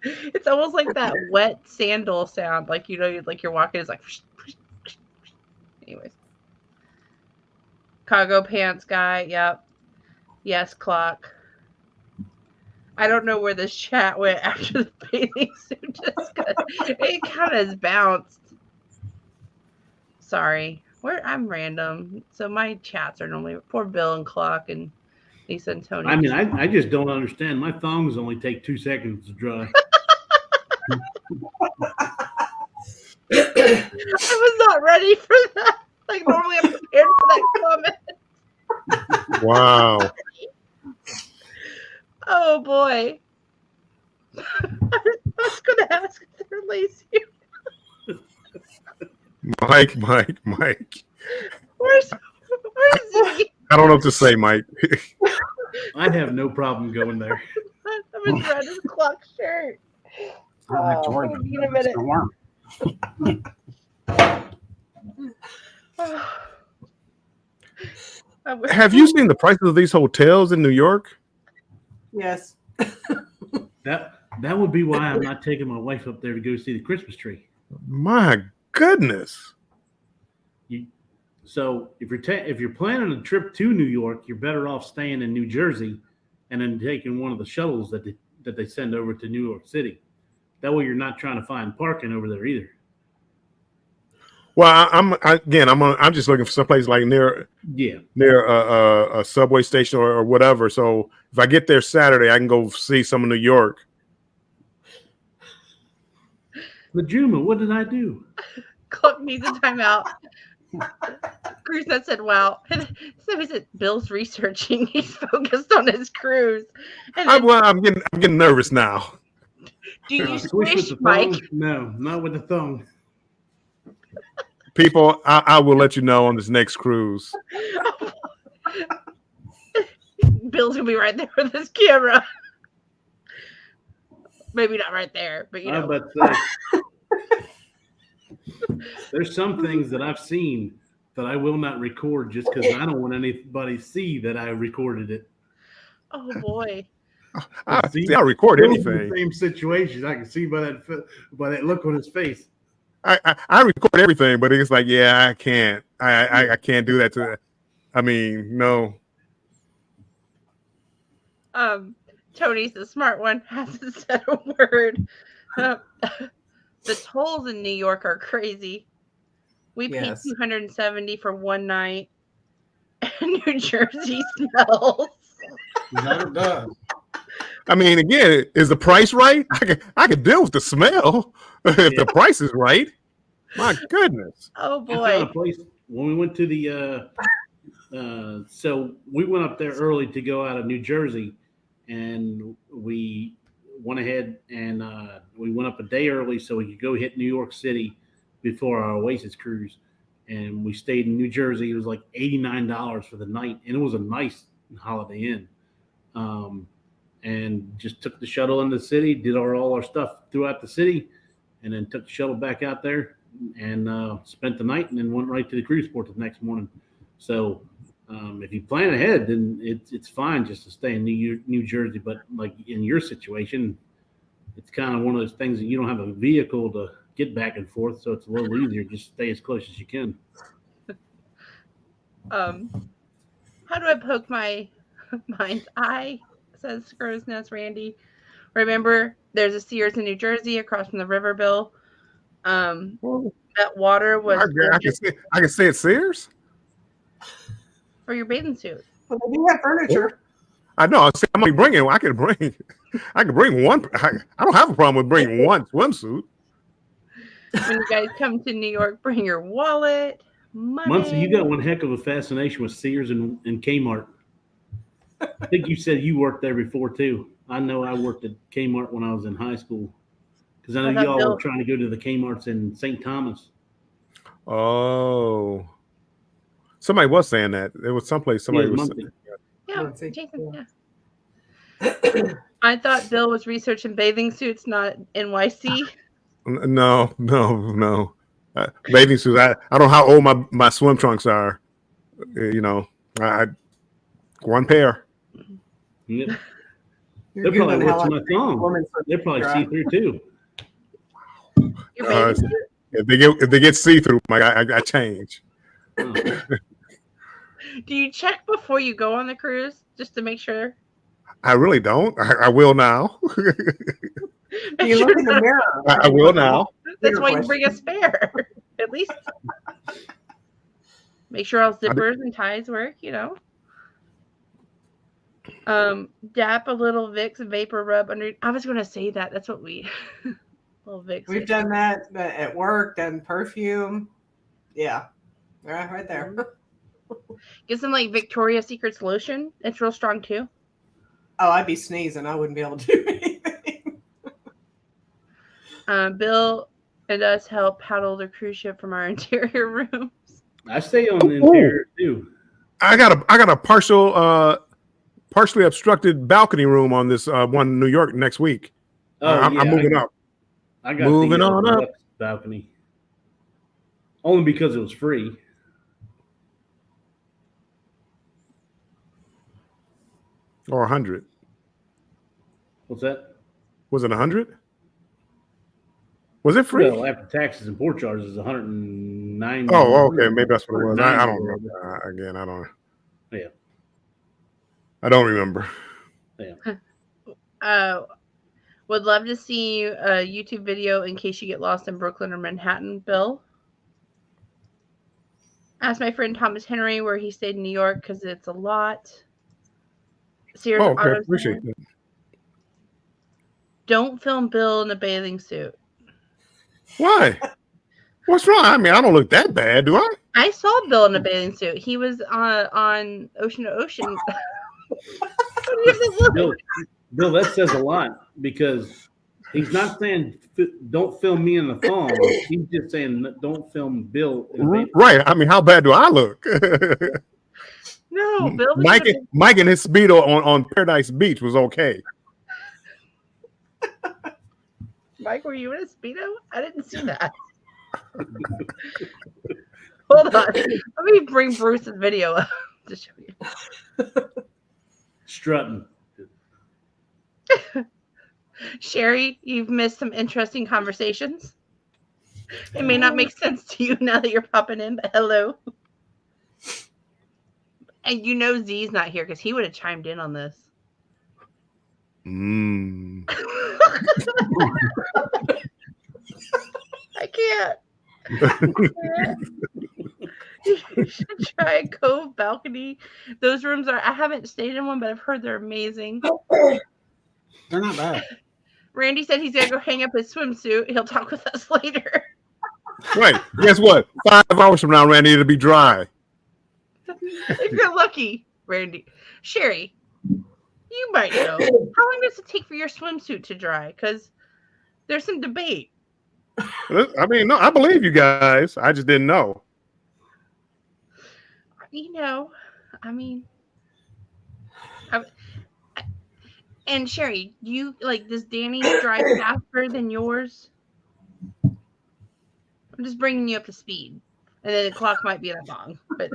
It's almost like that wet sandal sound, like like you're walking. It's like. Anyways, cargo pants guy. Yep. Yes, clock. I don't know where this chat went after the bathing suit. It kind of has bounced. Sorry, I'm random, so my chats are normally poor Bill and Clock and Lisa and Tony. I mean, I just don't understand. My thongs only take 2 seconds to dry. I was not ready for that. Like normally I'm prepared for that comment. Wow. Oh boy. I was going to ask if they're lazy. Mike. Where's he? I don't know what to say, Mike. I have no problem going there. I'm in red as a Clock shirt. I like to wear Oh, them. in a minute. It's warm. Have you seen the prices of these hotels in New York? Yes. That would be why I'm not taking my wife up there to go see the Christmas tree. My goodness. So if you're planning a trip to New York, you're better off staying in New Jersey and then taking one of the shuttles that they send over to New York City. That way, you're not trying to find parking over there either. Well, I'm just looking for someplace like near a subway station or whatever. So if I get there Saturday, I can go see some of New York. But Juma, what did I do? Clock needs a timeout. Cruise that said, "Wow." So he said, "Bill's researching. He's focused on his cruise." And then, I'm getting nervous now. do you Squish with swish, the Mike? thumb? No, not with the thumb. People, I will let you know on this next cruise. Bill's gonna be right there with his camera. Maybe not right there, but you I know. bet say, there's some things that I've seen that I will not record just because I don't want anybody to see that I recorded it. Oh boy. I record Bill's in anything. the same situation. I can see by that look on his face. I record everything, but it's like, yeah, I can't. I can't do that to. I mean, no. Tony's the smart one, hasn't said a word. The tolls in New York are crazy. We paid $270 for one night, and New Jersey smells. That it does. I mean, again, is the price right? I could deal with the smell if the price is right. My goodness. Oh I found a boy. place when we went to the. So we went up there early to go out of New Jersey, and we went ahead and we went up a day early so we could go hit New York City before our Oasis cruise. And we stayed in New Jersey. It was like $89 for the night, and it was a nice Holiday Inn. And just took the shuttle in the city, did all our stuff throughout the city, and then took the shuttle back out there and spent the night, and then went right to the cruise port the next morning. So if you plan ahead, then it's fine just to stay in New Jersey. But like in your situation, it's kind of one of those things that you don't have a vehicle to get back and forth, so it's a little easier. Just stay as close as you can. How do I poke my mind's eye? Says Crow's Nest Randy. Remember, there's a Sears in New Jersey across from the river, Bill. That water was I can say it's Sears. for your bathing suit. Well, they do have furniture. I know. I'm only bringing. I can bring one. I don't have a problem with bringing one swimsuit. When you guys come to New York, bring your wallet, money. Muncie, you got one heck of a fascination with Sears and Kmart. I think you said you worked there before too. I know I worked at Kmart when I was in high school because I know y'all were trying to go to the Kmarts in St. Thomas. Oh, somebody was saying that. There was someplace somebody was saying. Yeah, Jason. Yeah. I thought Bill was researching bathing suits, not NYC. No. Bathing suits. I don't know how old my swim trunks are. I one pair. Yep. They're probably worse than my thumb. They're probably see through too. If they get see through, I change. Oh. Do you check before you go on the cruise just to make sure? I really don't. I will now. You look in the mirror. I will now. That's why you bring a spare. At least make sure all zippers and ties work, Dap a little Vicks vapor rub under. I was going to say that. That's what we. Little Vicks. We've done that at work, done perfume. Yeah. Right there. Get some like Victoria's Secret's lotion. It's real strong too. Oh, I'd be sneezing. I wouldn't be able to do anything. Bill and us help paddle the cruise ship from our interior rooms. I stay on the interior too. I got a partially obstructed balcony room on this one in New York next week. I'm moving up. I got moving on up balcony only because it was free. Or 100. What's that? Was it 100? Was it free? Well, after taxes and port charges, 190. Oh, okay. Maybe that's what it was. I don't remember. Again, I don't. Yeah. I don't remember. Yeah. Would love to see a YouTube video in case you get lost in Brooklyn or Manhattan, Bill. Ask my friend Thomas Henry where he stayed in New York because it's a lot. Sears okay. Appreciate that. Don't film Bill in a bathing suit. Why? What's wrong? I mean, I don't look that bad, do I? I saw Bill in a bathing suit. He was on Ocean to Ocean. Bill, that says a lot because he's not saying don't film me in the thong. He's just saying don't film Bill in a bathing suit. Right. I mean, how bad do I look? No, Bill. Mike and his Speedo on Paradise Beach was okay. Mike, were you in a Speedo? I didn't see that. Hold on. Let me bring Bruce's video up to show you. Strutting. Sherry, you've missed some interesting conversations. It may not make sense to you now that you're popping in, but hello. And you know Z's not here because he would have chimed in on this. I can't. You should try Cove Balcony. Those rooms I haven't stayed in one, but I've heard they're amazing. They're not bad. Randy said he's gonna go hang up his swimsuit. He'll talk with us later. Right. Guess what? 5 hours from now, Randy, it'll be dry. If you're lucky, Randy. Sherry, you might know. How long does it take for your swimsuit to dry? Because there's some debate. I mean, no, I believe you guys. I just didn't know. You know, I mean, and Sherry, you like, does Danny's drive faster than yours? I'm just bringing you up to speed, and then the clock might be that long, but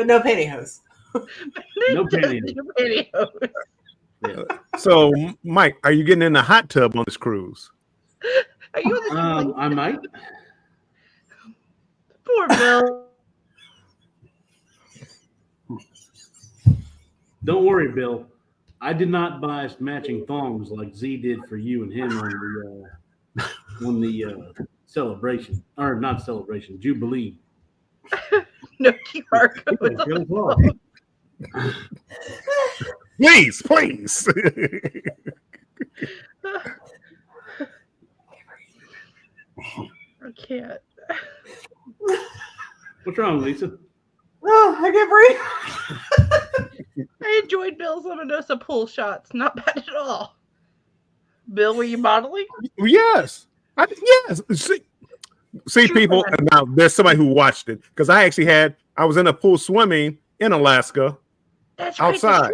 no pantyhose. No pantyhose. Yeah. So, Mike, are you getting in the hot tub on this cruise? Are you in the I might. Poor Bill. Don't worry, Bill. I did not buy matching thongs like Z did for you and him on the celebration, or not celebration, Jubilee. No QR code. Please, please. I can't. What's wrong, Lisa? Oh, I can't breathe. I enjoyed Bill's Luminosa pool shots. Not bad at all. Bill, were you modeling? Yes. Yes. See people, and now there's somebody who watched it because I was in a pool swimming in Alaska. That's right. Outside.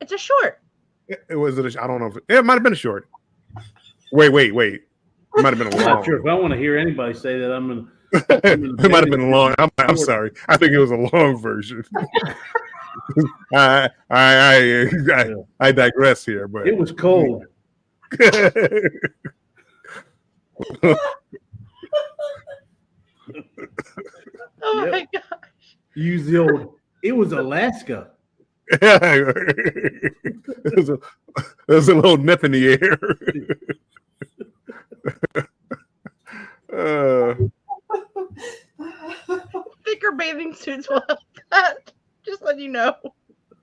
It's a short. It was. I don't know. It might have been a short. Wait. It might have been a long. I'm not sure if I want to hear anybody say that. I'm gonna. It might have been long. I'm sorry. I think it was a long version. I digress here, but it was cold. Oh my gosh! Use the old. It was Alaska. There's a little nip in the air. Thicker bathing suits will help that. Just let you know.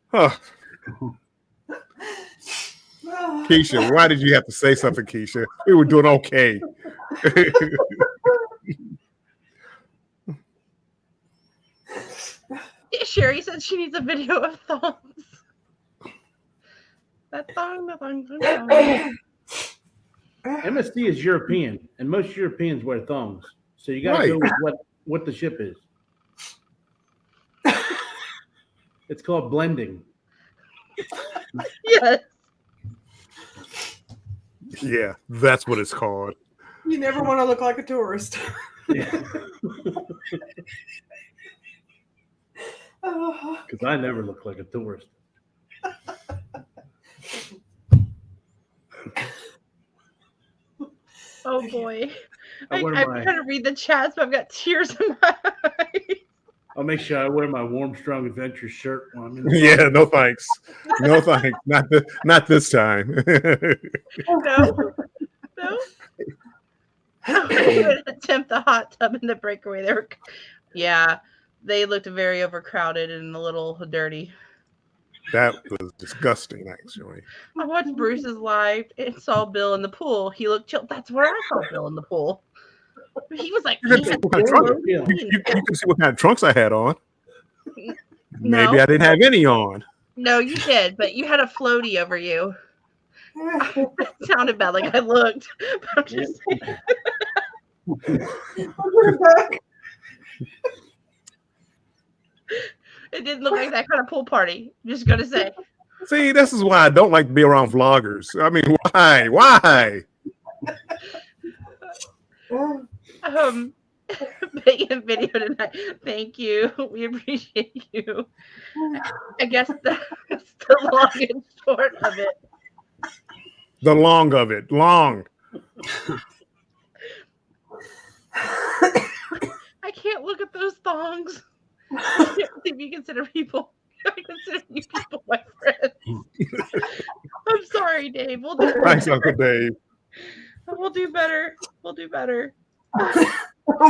Huh. Keisha, why did you have to say something, Keisha? We were doing okay. Sherry said she needs a video of thongs. That thong. MSC is European, and most Europeans wear thongs. So you got to go with what the ship is. It's called blending. Yes. Yeah, that's what it's called. You never want to look like a tourist. Yeah. Because I never look like a tourist. Oh boy. I'm my, trying to read the chats, but I've got tears in my eyes. I'll make sure I wear my Warm Strong Adventure shirt when I'm in the Yeah, no thanks. No thanks. Not this time. No. I'm going to attempt the hot tub in the breakaway. Yeah, they looked very overcrowded and a little dirty. That was disgusting, actually. I watched Bruce's live and saw Bill in the pool. He looked chill. That's where I saw Bill in the pool. He was like, You can see what kind of trunks, you can see what kind of trunks I had on. Maybe I didn't have any on. No, you did, but you had a floaty over you. That sounded bad, like I looked. But I'm just saying. It didn't look like that kind of pool party. I'm just gonna say. See, this is why I don't like to be around vloggers. I mean, why? Why? Making a video tonight. Thank you. We appreciate you. I guess that's the long and short of it. The long of it. Long. I can't look at those thongs. I can't believe you consider people. I consider you people my friends. I'm sorry, Dave. We'll do better. Thanks, Uncle Dave. We'll do better. We'll do better.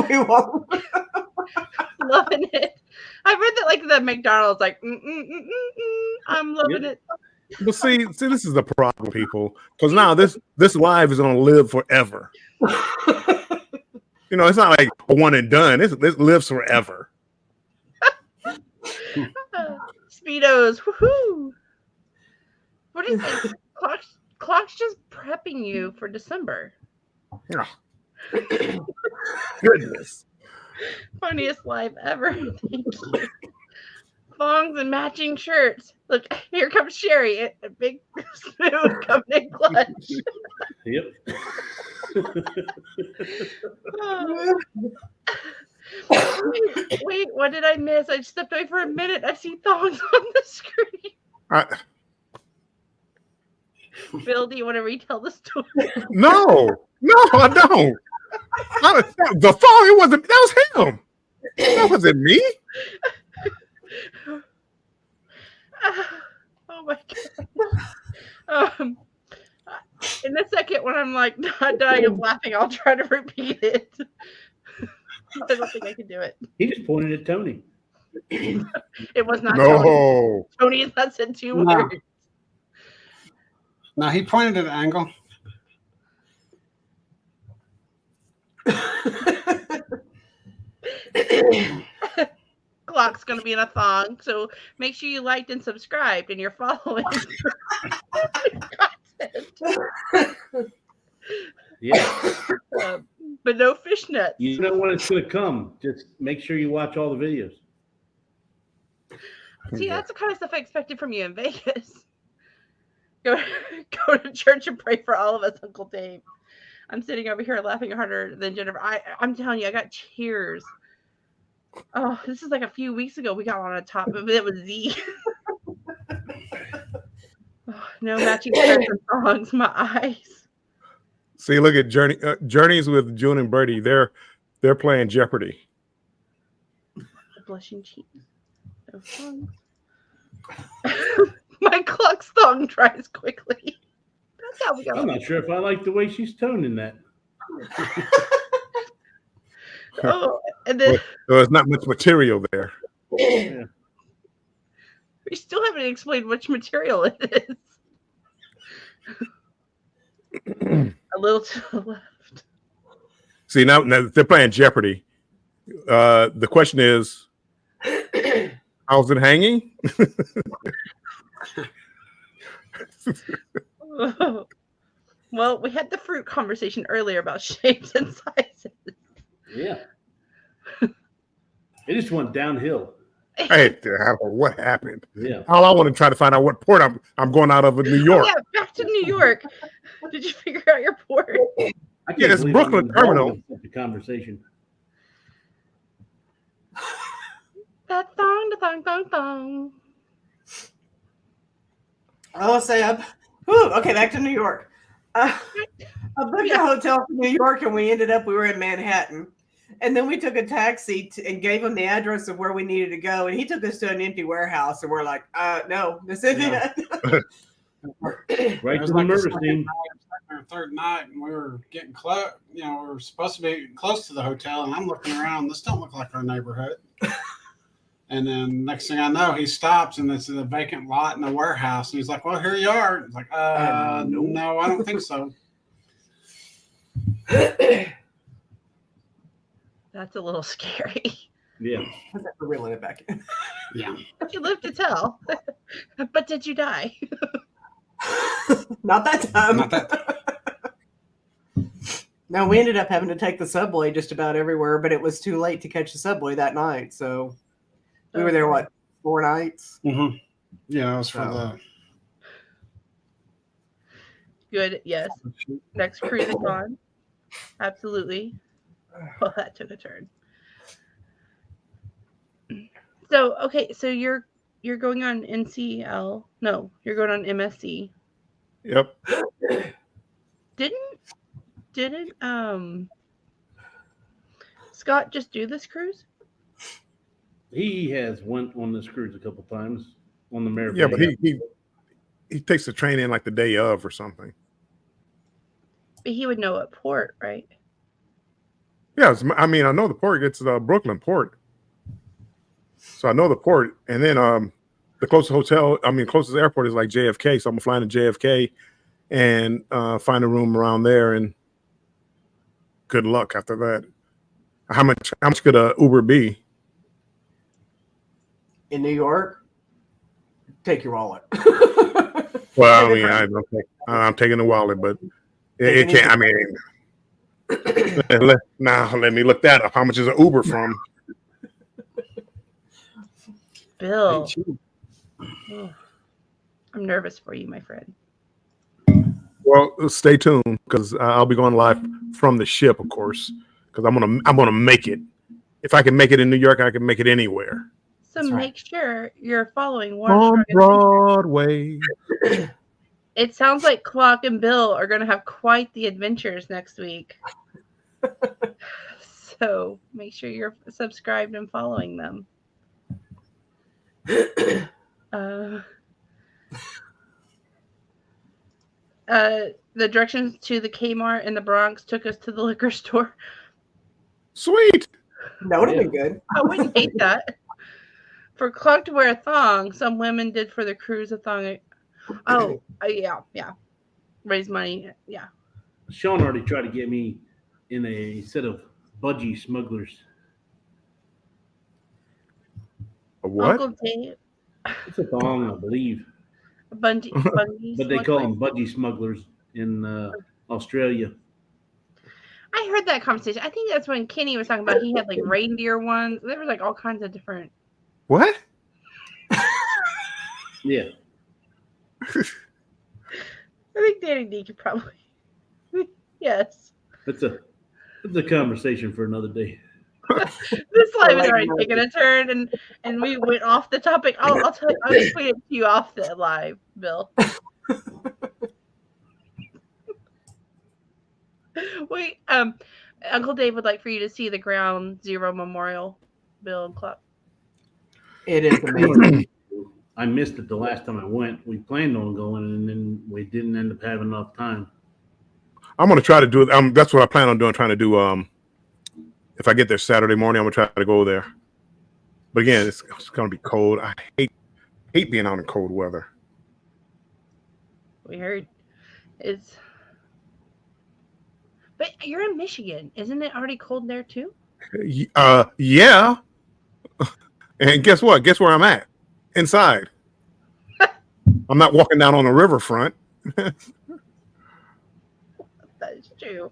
We won't. Loving it. I read that like the McDonald's like I'm loving it. But see, this is the problem, people. Because now this live is gonna live forever. You know, it's not like a one and done. This lives forever. Speedos, woohoo! What is it? Clock's just prepping you for December. Oh. Goodness. Funniest live ever. Thank you. Thongs and matching shirts. Look, here comes Sherry. A big spoon coming in clutch. Yep. Oh. Wait, what did I miss? I stepped away for a minute. I see thongs on the screen. Bill, do you want to retell the story? No, I don't. The thong, it wasn't. That was him. That wasn't me. Oh my god. In the second when I'm like not dying of laughing, I'll try to repeat it. I don't think I can do it. He just pointed at Tony. It was not No. Tony. Tony has not said two words. No, he pointed at an angle. Clock's going to be in a thong, so make sure you liked and subscribed and you're following content. Yeah. But no fishnets. You know when it's going to come. Just make sure you watch all the videos. See, that's the kind of stuff I expected from you in Vegas. Go to church and pray for all of us, Uncle Dave. I'm sitting over here laughing harder than Jennifer. I'm telling you, I got cheers. Oh, this is like a few weeks ago we got on a top, but it was Z. Oh, no matching shirts and songs, my eyes. See, look at Journeys with June and Birdie. They're playing Jeopardy. The blushing cheeks. No songs. My clock's thong dries quickly. That's how we go. I'm not sure if I like the way she's toning that. Oh, and then There's not much material there. Yeah. we still haven't explained which material it is. A little to the left. See, now they're playing Jeopardy. The question is, how's it hanging? Well, we had the fruit conversation earlier about shapes and sizes. Yeah. It just went downhill. Hey, I don't know what happened. Yeah. All I want to try to find out what port I'm going out of in New York. Oh, yeah, back to New York. Did you figure out your port? I can't Yeah, it's believe Brooklyn I'm Terminal. involved in such a conversation. That thong, the thong, thong, thong. I'll say up. Okay, back to New York. I booked a hotel for New York, and we were in Manhattan. And then we took a taxi and gave him the address of where we needed to go. And he took us to an empty warehouse. And we're like, no, this isn't it. Right to the murder scene. Third night, and we were getting close. You know, we were supposed to be close to the hotel, and I'm looking around. This don't look like our neighborhood. And then next thing I know, he stops and it's a vacant lot in a warehouse. And he's like, well, here you are. It's like, no, I don't think so. That's a little scary. Yeah. I never really went back in. Yeah. You live to tell. But did you die? Not that time. Not that. No, we ended up having to take the subway just about everywhere, but it was too late to catch the subway that night. So we were there, what, 4 nights? Mm-hmm. Yeah, it was for Oh. Good. Yes. Next cruise is on. Absolutely. Well, that took a turn. So okay, so you're going on NCL. No, you're going on MSC. Yep. Didn't Scott just do this cruise? He has went on this cruise a couple times on the Mare. Yeah, but he takes the train in like the day of or something. But he would know what port, right? Yeah, I mean, I know the port. It's Brooklyn Port, so I know the port. And then the closest closest airport is like JFK. So I'm flying to JFK and find a room around there. And good luck after that. How much could a Uber be? In New York? Take your wallet. Well, I mean, I'm taking the wallet, but it can't. I mean, let me look that up. How much is an Uber from? Bill. Oh, I'm nervous for you, my friend. Well, stay tuned because I'll be going live from the ship, of course, because I'm gonna make it. If I can make it in New York, I can make it anywhere. So That's make sure you're following On Broadway. It sounds like Clock and Bill are going to have quite the adventures next week. So make sure you're subscribed and following them. The directions to the Kmart in the Bronx took us to the liquor store. Sweet. That would have been good. I wouldn't hate that. For Clock to wear a thong, some women did for the cruise a thong. Oh, yeah. Raise money. Yeah. Sean already tried to get me in a set of budgie smugglers. A what? Uncle Dave. It's a thong, I believe. Bungie But they call them budgie smugglers in Australia. I heard that conversation. I think that's when Kenny was talking about he had like reindeer ones. There was like all kinds of different. What? Yeah. I think Danny D could probably. Yes. It's a conversation for another day. This live is already taking a turn, and we went off the topic. I'll tell you. I'll explain it to you off the live, Bill. Wait, Uncle Dave would like for you to see the Ground Zero Memorial, Bill and Club. It is amazing. I missed it the last time I went. We planned on going, and then we didn't end up having enough time. I'm gonna try to do it. That's what I plan on doing. Trying to do. If I get there Saturday morning, I'm gonna try to go there. But again, it's gonna be cold. I hate being out in cold weather. We heard it's. But you're in Michigan, isn't it already cold there too? Yeah. And guess what? Guess where I'm at? Inside. I'm not walking down on the riverfront. That is true.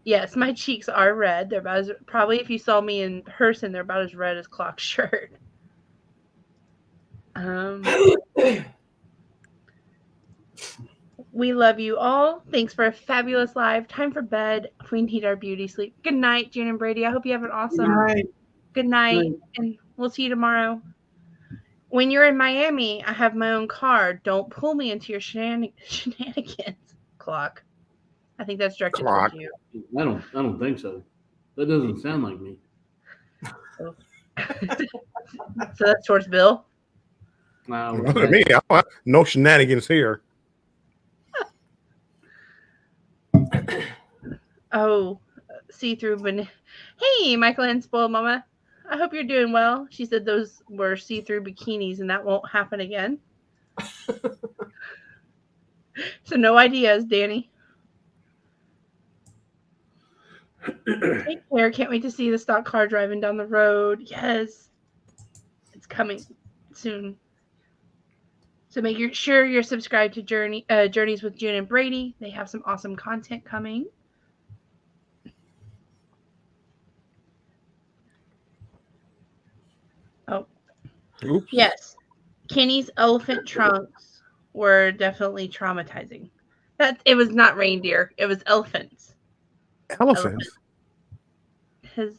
Yes, my cheeks are red. They're about as probably if you saw me in person, they're about as red as Clock's shirt. We love you all. Thanks for a fabulous live. Time for bed. We need our beauty sleep. Good night, June and Brady. I hope you have an awesome good night, and we'll see you tomorrow. When you're in Miami, I have my own car. Don't pull me into your shenanigans, Clock. I think that's directed towards you. I don't think so. That doesn't sound like me. So that's towards Bill. Me, no shenanigans here. Oh, see through. Hey, Michael and Spoiled Mama. I hope you're doing well. She said those were see-through bikinis and that won't happen again. So no ideas, Danny. Take care. Can't wait to see the stock car driving down the road. Yes. It's coming soon. So make sure you're subscribed to Journeys with June and Brady. They have some awesome content coming. Oh. Oops. Yes. Kenny's elephant trunks were definitely traumatizing. It was not reindeer. It was elephants. Elephants. His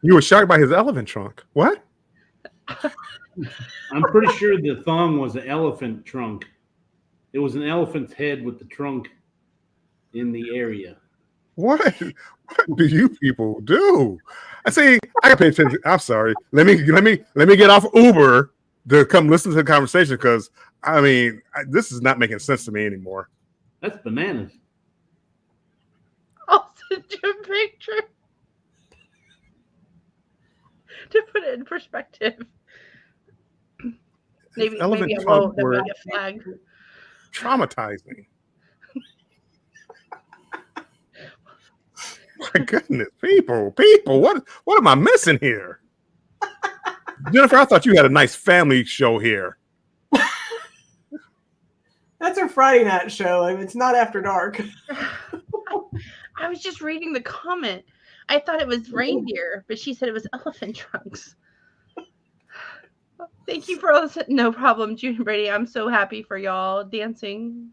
You were shocked by his elephant trunk. What? I'm pretty sure the thong was an elephant trunk. It was an elephant's head with the trunk in the area. What do you people do? I see. I gotta pay attention. I'm sorry. Let me get off Uber to come listen to the conversation because I mean this is not making sense to me anymore. That's bananas. I'll send you a picture to put it in perspective. Maybe I won't. That might get flagged. Traumatizing. My goodness, people, what am I missing here? Jennifer, I thought you had a nice family show here. That's a Friday night show. I mean, it's not after dark. I was just reading the comment. I thought it was reindeer, but she said it was elephant trunks. Thank you for all this. No problem, June and Brady. I'm so happy for y'all dancing.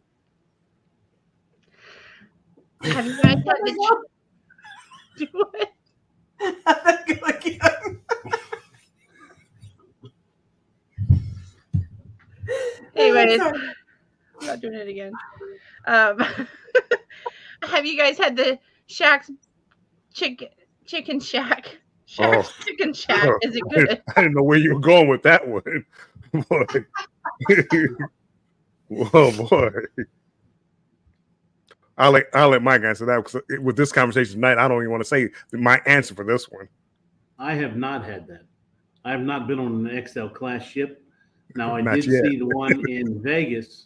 Have you guys had the do it? Anyways, I'm not doing it again. Have you guys had the Shack's chicken shack? Shack's chicken shack. Is it good? I didn't know where you were going with that one. Boy. Whoa, boy. I'll let Mike answer that because with this conversation tonight, I don't even want to say my answer for this one. I have not had that. I have not been on an XL class ship. Now I Not did yet. see the one in Vegas,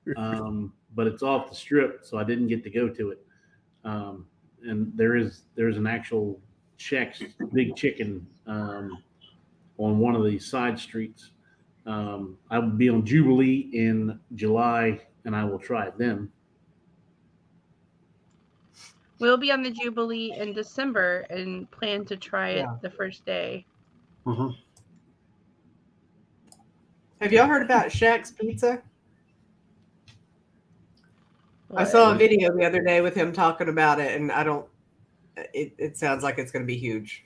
but it's off the strip, so I didn't get to go to it. And there's an actual Czech big chicken on one of these side streets. I will be on Jubilee in July, and I will try it then. We'll be on the Jubilee in December and plan to try it the first day. Uh-huh. Have y'all heard about Shack's Pizza? What? I saw a video the other day with him talking about it, and it sounds like it's going to be huge.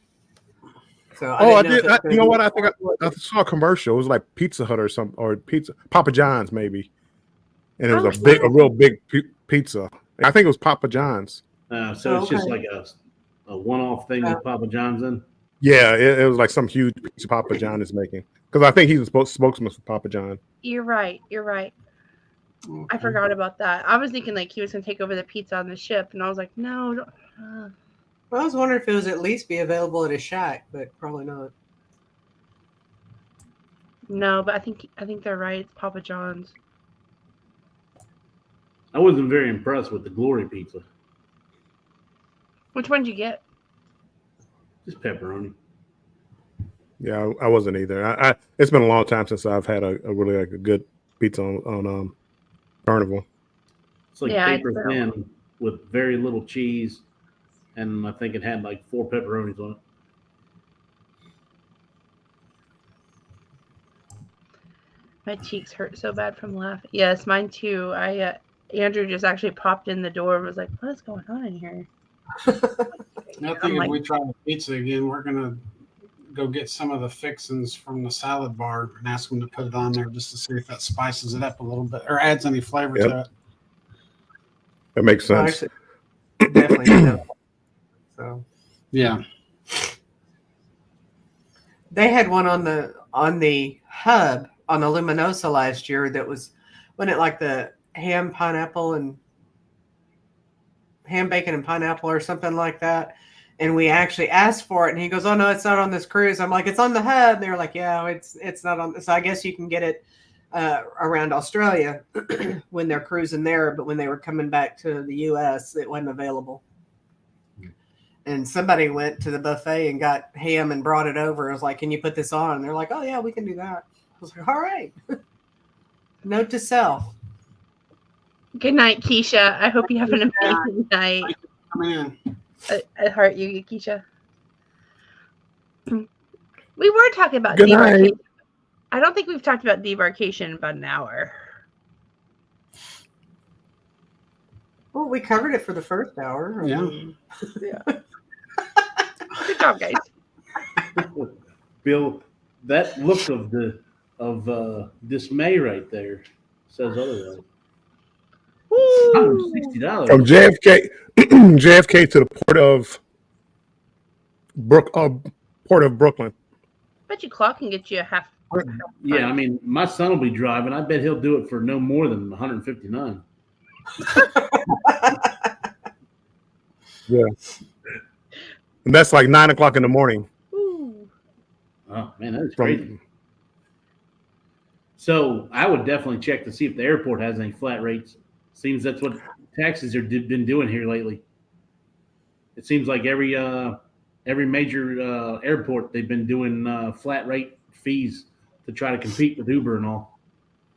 So I did. You know what? I think I saw a commercial. It was like Pizza Hut or something, or Papa John's maybe, and it was a real big pizza. I think it was Papa John's. So it's just like a one-off thing with Papa John's in? Yeah, it was like some huge pizza Papa John is making. Because I think he's a spokesman for Papa John. You're right. Okay. I forgot about that. I was thinking like he was going to take over the pizza on the ship, and I was like, no. I was wondering if it was at least be available at a Shack, but probably not. No, but I think they're right. It's Papa John's. I wasn't very impressed with the Glory Pizza. Which one did you get? Just pepperoni. Yeah, I wasn't either. It's been a long time since I've had a really like a good pizza on Carnival. It's like paper thin with very little cheese, and I think it had like 4 pepperonis on it. My cheeks hurt so bad from laughing. Yes, mine too. Andrew just actually popped in the door and was like, "What is going on in here?" I think if we try the pizza again, we're gonna go get some of the fixings from the salad bar and ask them to put it on there just to see if that spices it up a little bit or adds any flavor to it. That makes sense. Definitely. So yeah, they had one on the hub on the Luminosa last year that wasn't it like the ham, pineapple, and ham, bacon, and pineapple or something like that. And we actually asked for it, and he goes, "Oh no, it's not on this cruise." I'm like, "It's on the hub." And they were like, "Yeah, it's not on." So I guess you can get it around Australia when they're cruising there, but when they were coming back to the U.S., it wasn't available. And somebody went to the buffet and got ham and brought it over. I was like, "Can you put this on?" And they're like, "Oh yeah, we can do that." I was like, "All right." Note to self. Good night, Keisha. I hope you have an amazing night. Come in. I heart you, Keisha. We were talking about Good night. debarkation. I don't think we've talked about debarkation in about an hour. Well, we covered it for the first hour. Yeah. Good job, guys. Bill, that look of dismay right there says otherwise. Woo! $160. From JFK to the port of Brooklyn. Bet you Claw can get you a half. Yeah, I mean, my son will be driving. I bet he'll do it for no more than 159. Yeah, and that's like 9 o'clock in the morning. Ooh. Oh man, that is crazy. So I would definitely check to see if the airport has any flat rates. Seems that's what taxis have been doing here lately. It seems like every major airport they've been doing flat rate fees to try to compete with Uber and all.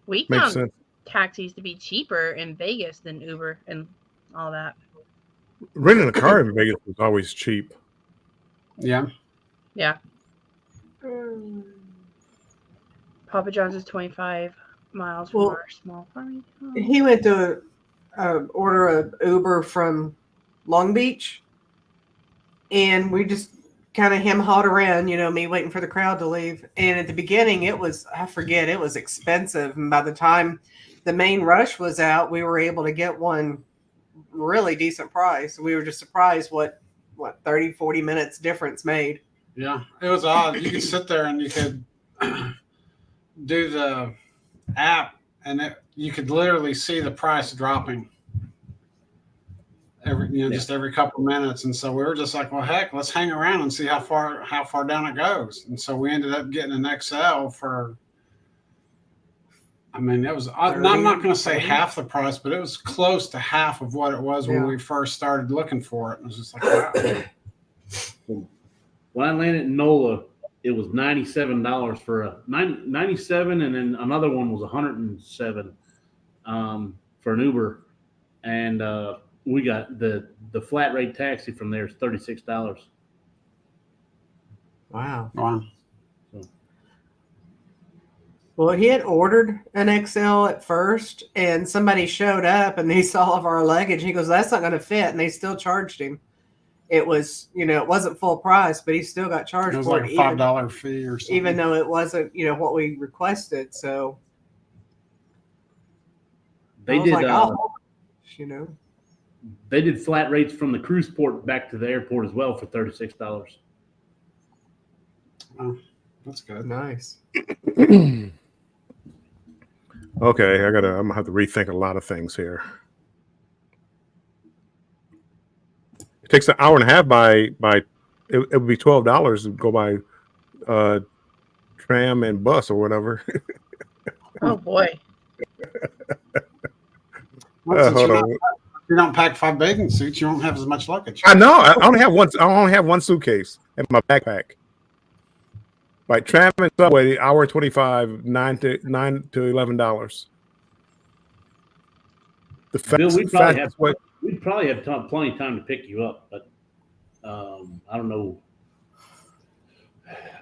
We Makes found sense. taxis to be cheaper in Vegas than Uber and all that. Renting a car in Vegas was always cheap. Yeah. Yeah. Papa John's is 25 miles from our small farm. He went to order an Uber from Long Beach, and we just kind of hem-hawed around, me waiting for the crowd to leave. And at the beginning, it was expensive. And by the time the main rush was out, we were able to get one really decent price. We were just surprised what 30, 40 minutes difference made. Yeah, it was odd. You could sit there and you could do the app, and you could literally see the price dropping just every couple of minutes. And so we were just like, well, heck, let's hang around and see how far down it goes. And so we ended up getting an XL for, I mean, it was, I'm not going to say half the price, but it was close to half of what it was when we first started looking for it. It was just like, wow. When I landed in NOLA, it was $97 for a 97, and then another one was $107 for an Uber, and we got the flat rate taxi from there is $36. Wow. So. Well, he had ordered an XL at first, and somebody showed up and they saw all of our luggage. He goes, "That's not going to fit," and they still charged him. It was, it wasn't full price, but he still got charged it was for like it. a $5 fee or something. Even though it wasn't, what we requested. So they did, like, they did flat rates from the cruise port back to the airport as well for $36. Oh, that's good. Nice. Okay, I'm gonna have to rethink a lot of things here. It takes an hour and a half it would be $12 to go by tram and bus or whatever. Oh boy. You don't pack 5 bathing suits, you won't have as much luggage. I know. I only have one suitcase in my backpack. Like tram and subway, hour 25, $9 to $11. Bill, we'd probably have plenty of time to pick you up, but I don't know.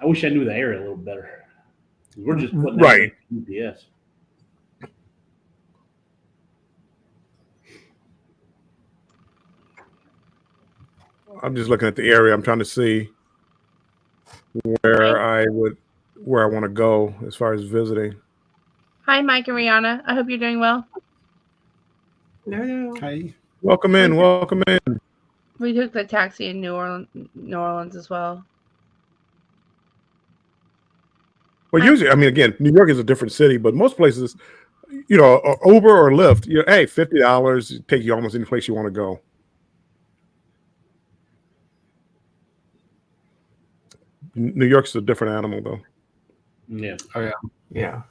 I wish I knew the area a little better. We're just putting right. GPS. I'm just looking at the area. I'm trying to see where I want to go as far as visiting. Hi, Mike and Rihanna. I hope you're doing well. No. Okay. Welcome in. We took the taxi in New Orleans as well. Well, usually, I mean, again, New York is a different city, but most places, Uber or Lyft, hey, $50 take you almost any place you want to go. New York's a different animal, though. Yeah. Oh yeah. Yeah.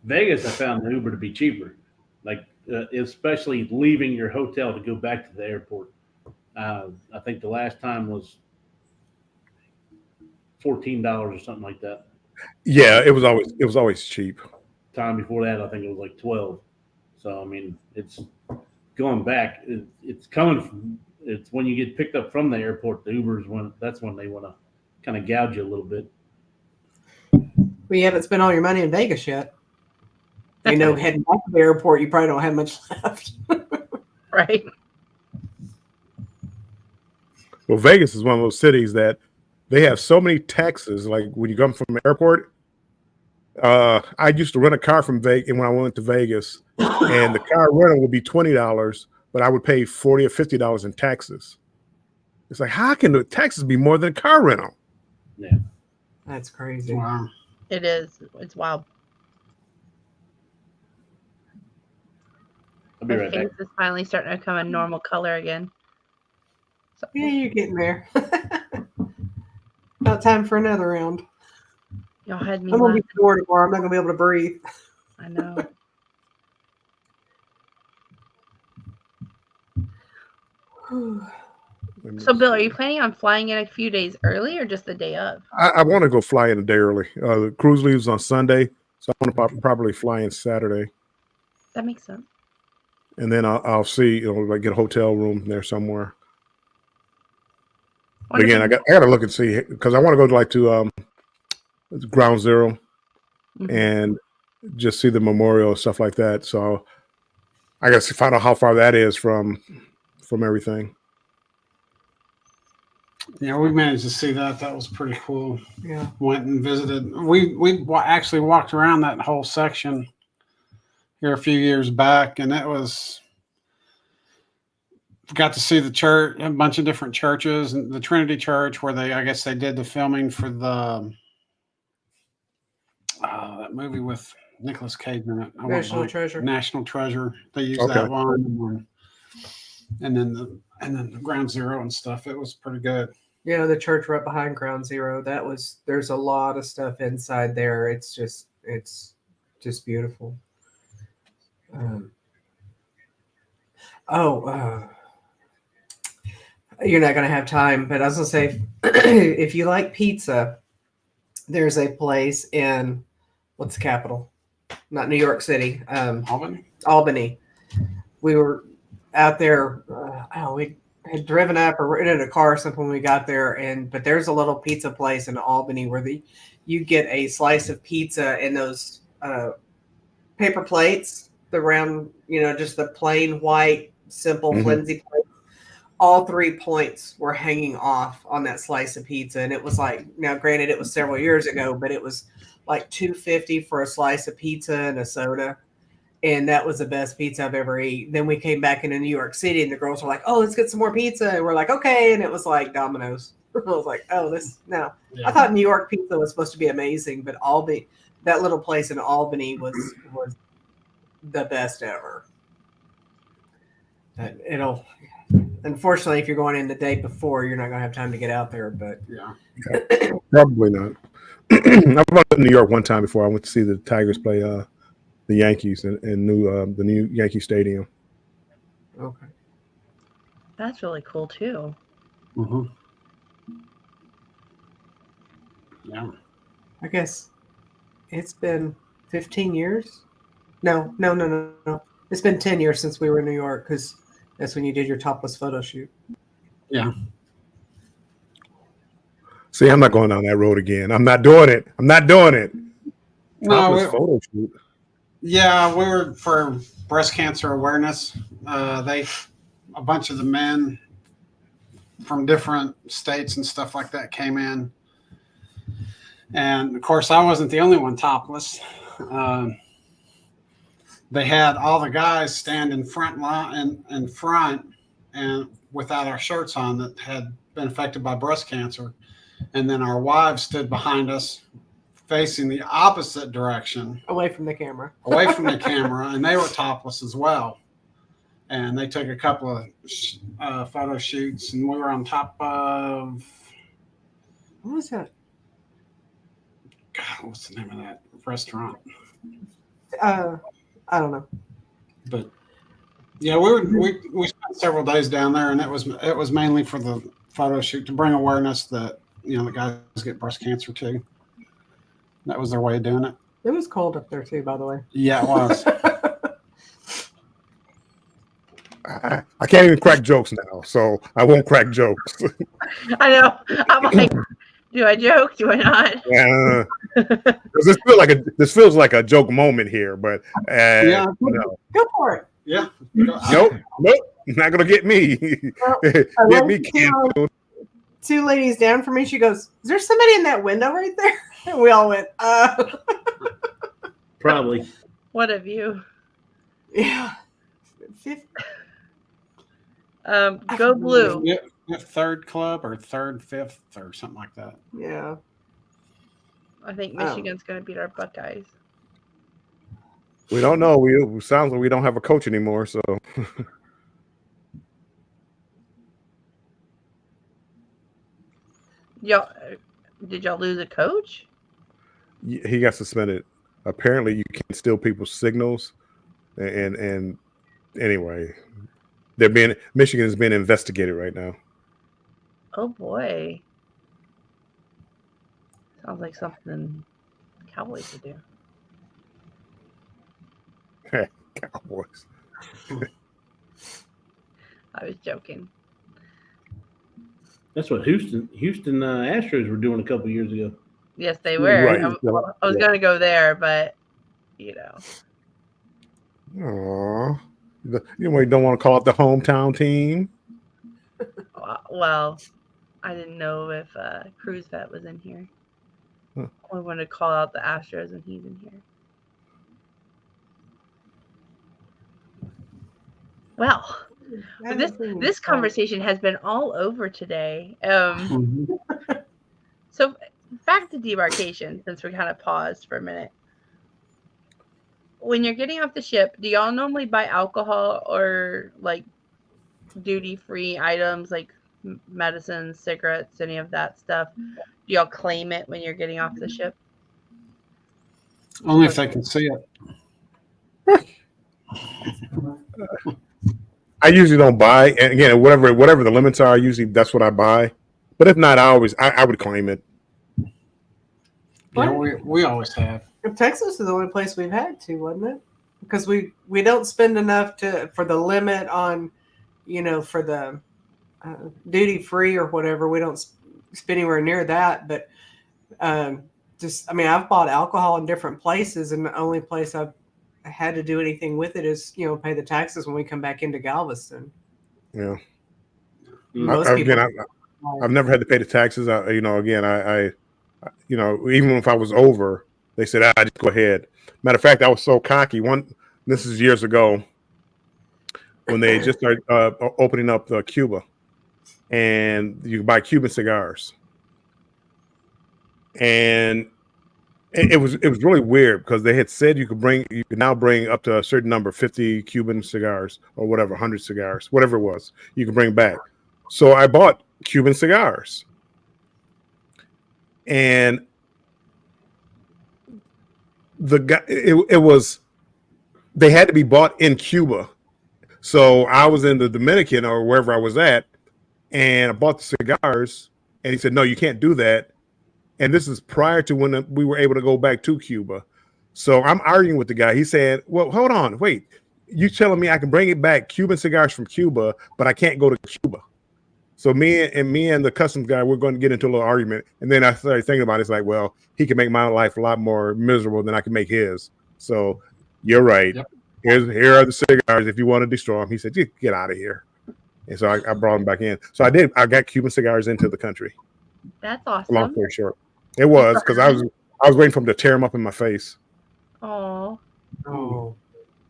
Vegas, I found the Uber to be cheaper, like especially leaving your hotel to go back to the airport. I think the last time was $14 or something like that. Yeah, it was always cheap. Time before that, I think it was like 12. So I mean, it's going back. It's coming from. It's when you get picked up from the airport. The Ubers that's when they want to kind of gouge you a little bit. Well, you haven't spent all your money in Vegas yet. You know, heading back to the airport, you probably don't have much left. Right. Well, Vegas is one of those cities that they have so many taxes. Like when you come from the airport, I used to rent a car from Vegas when I went to Vegas, and the car rental would be $20, but I would pay $40 or $50 in taxes. It's like, how can the taxes be more than a car rental? Yeah, That's crazy. Wow. It is. It's wild. I'll be My right back. face is finally starting to become a normal color again. So, Yeah, you're getting there. About time for another round. y'all had me I'm gonna be laughing. sore tomorrow. I'm not gonna be able to breathe. I know. So, Bill, are you planning on flying in a few days early or just the day of? I want to go fly in a day early. The cruise leaves on Sunday, so I want to probably fly in Saturday, That makes sense. and then I'll see, like get a hotel room there somewhere. But again, I got to look and see because I want to go to Ground Zero Mhm. and just see the memorial and stuff like that. So I got to find out how far that is from everything. Yeah, we managed to see that. That was pretty cool. Yeah. Went and visited. Actually walked around that whole section here a few years back, and it was got to see the church, a bunch of different churches, and the Trinity Church where I guess they did the filming for the that movie with Nicolas Cage in it. National Treasure. National Treasure. They used Okay. that one, and then the Ground Zero and stuff. It was pretty good. Yeah, the church right behind Ground Zero. There's a lot of stuff inside there. It's just beautiful. You're not gonna have time, but I was gonna say, if you like pizza, there's a place in what's the capital? Not New York City. Albany. We were out there. We had driven up or rented a car or something when we got there, but there's a little pizza place in Albany where you get a slice of pizza in those paper plates, the round, just the plain white, simple, flimsy plates. All 3 points were hanging off on that slice of pizza, and it was like, now granted it was several years ago, but it was like $2.50 for a slice of pizza and a soda. And that was the best pizza I've ever eaten. Then we came back into New York City, and the girls were like, "Oh, let's get some more pizza." And we're like, "Okay." And it was like Domino's. I was like, "Oh, no." Yeah. I thought New York pizza was supposed to be amazing, but that little place in Albany was the best ever. Unfortunately, if you're going in the day before, you're not going to have time to get out there. But yeah. Probably not. I've been to New York one time before. I went to see the Tigers play the Yankees in the new Yankee Stadium. Okay, that's really cool too. Mm-hmm. Yeah, I guess it's been 15 years. No. It's been 10 years since we were in New York because that's when you did your topless photo shoot. Yeah. See, I'm not going down that road again. I'm not doing it. Topless photo shoot. Yeah, we were for breast cancer awareness. A bunch of the men from different states and stuff like that came in, and of course, I wasn't the only one topless. They had all the guys stand in front and without our shirts on that had been affected by breast cancer, and then our wives stood behind us, facing the opposite direction, away from the camera, and they were topless as well. and they took a couple of photo shoots, and we were on top of What was that? God, what's the name of that restaurant? I don't know. But yeah, we spent several days down there, and it was mainly for the photo shoot to bring awareness that the guys get breast cancer too. That was their way of doing it. It was cold up there too, by the way. Yeah, it was. I can't even crack jokes now, so I won't crack jokes. I know. I'm like, do I joke? Do I not? Yeah. This feels like a joke moment here, but Yeah. no. Go for it. Yeah. Nope, not gonna get me. Well, I Get love me to canceled. Two ladies down from me. She goes, "Is there somebody in that window right there?" And we all went, Probably. What have you? Yeah. Go blue. Yeah, third club or fifth or something like that. Yeah. I think Michigan's going to beat our Buckeyes. We don't know. We sounds like we don't have a coach anymore. So Did y'all lose a coach? he got suspended. Apparently, you can't steal people's signals, and anyway, Michigan is being investigated right now. Oh boy. Sounds like something Cowboys would do. Cowboys. I was joking. That's what Houston Astros were doing a couple years ago. Yes, they were. Right. I was going to go there, but Aww. You don't want to call it the hometown team? Well, I didn't know if Cruz Vet was in here. Huh. I wanted to call out the Astros when he's in here. Well, this conversation has been all over today. So back to debarkation, since we kind of paused for a minute. When you're getting off the ship, do y'all normally buy alcohol or like duty-free items like medicines, cigarettes, any of that stuff? Do y'all claim it when you're getting off the ship? Only if they can see it. I usually don't buy, and again, whatever the limits are, usually that's what I buy. But if not, I would claim it. Yeah, we always have. Texas is the only place we've had to, wasn't it? Because we don't spend enough for the limit on, for the duty free or whatever. We don't spend anywhere near that. But I've bought alcohol in different places, and the only place I've had to do anything with it is pay the taxes when we come back into Galveston. Yeah. I've never had to pay the taxes. I even if I was over, they said, just go ahead. Matter of fact, I was so cocky. This is years ago when they just started opening up Cuba, and you could buy Cuban cigars, and it was really weird because they had said you could now bring up to a certain number, 50 Cuban cigars or whatever, 100 cigars, whatever it was, you could bring back. So I bought Cuban cigars, and the guy, they had to be bought in Cuba. So I was in the Dominican or wherever I was at, and I bought the cigars, and he said, no, you can't do that. And this is prior to when we were able to go back to Cuba. So I'm arguing with the guy. He said, well, hold on, wait. You telling me I can bring it back, Cuban cigars from Cuba, but I can't go to Cuba. So me and the customs guy, we're going to get into a little argument. And then I started thinking about it. It's like, well, he can make my life a lot more miserable than I can make his. So you're right. Yep. Here are the cigars. If you want to destroy them, he said, get out of here. And so I brought them back in. So I did. I got Cuban cigars into the country. That's awesome. Long story short, it was because I was waiting for him to tear them up in my face. Oh. Well,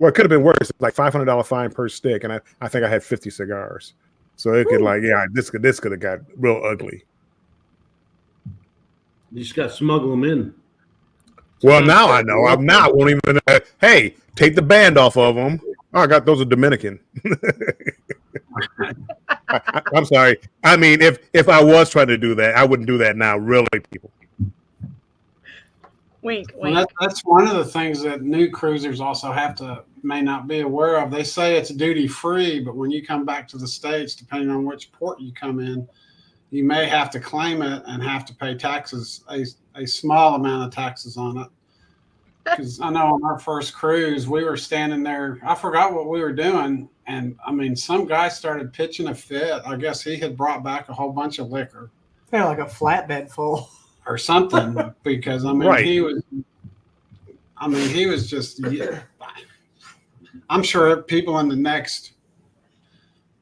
it could have been worse. It's like $500 fine per stick, and I think I had 50 cigars. So it could this could have got real ugly. You just got to smuggle them in. Well, now I know. I won't even. Hey, take the band off of them. Oh, I got those are Dominican. I'm sorry. I mean, if I was trying to do that, I wouldn't do that now. Really, people. Wink, Well, wink. that's one of the things that new cruisers also may not be aware of. They say it's duty free, but when you come back to the States, depending on which port you come in, you may have to claim it and have to pay taxes, a small amount of taxes on it. Because I know on our first cruise, we were standing there. I forgot what we were doing. And I mean, some guy started pitching a fit. I guess he had brought back a whole bunch of liquor. They're like a flatbed full. Or something, because I mean, Right. he was just, I'm sure people in the next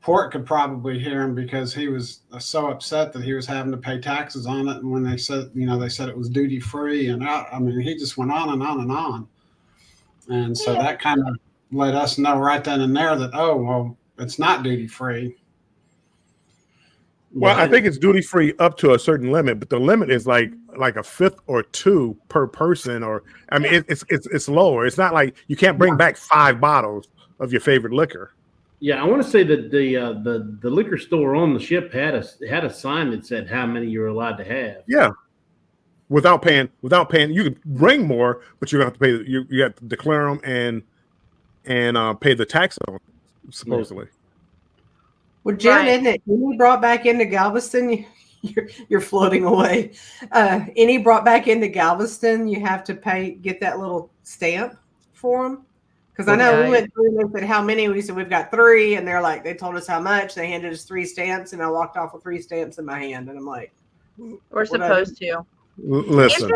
port could probably hear him because he was so upset that he was having to pay taxes on it. And when they said it was duty free, and I mean, he just went on and on and on. And so that kind of let us know right then and there that, oh, well, it's not duty free. Well, I think it's duty free up to a certain limit, but the limit is like a fifth or two per person, or I mean, it's lower. It's not like you can't bring back 5 bottles of your favorite liquor. Yeah, I want to say that the liquor store on the ship had a sign that said how many you're allowed to have. Yeah, without paying, you can bring more, but you have to pay. You have to declare them and pay the tax on them, supposedly. Yeah. Well, Jen, isn't it? Any brought back into Galveston, you're floating away. Any brought back into Galveston, you have to get that little stamp for them. Because I know we went through and they said how many. We said we've got 3, and they're like, they told us how much. They handed us 3 stamps, and I walked off with 3 stamps in my hand, and I'm like, we're supposed to. Listen,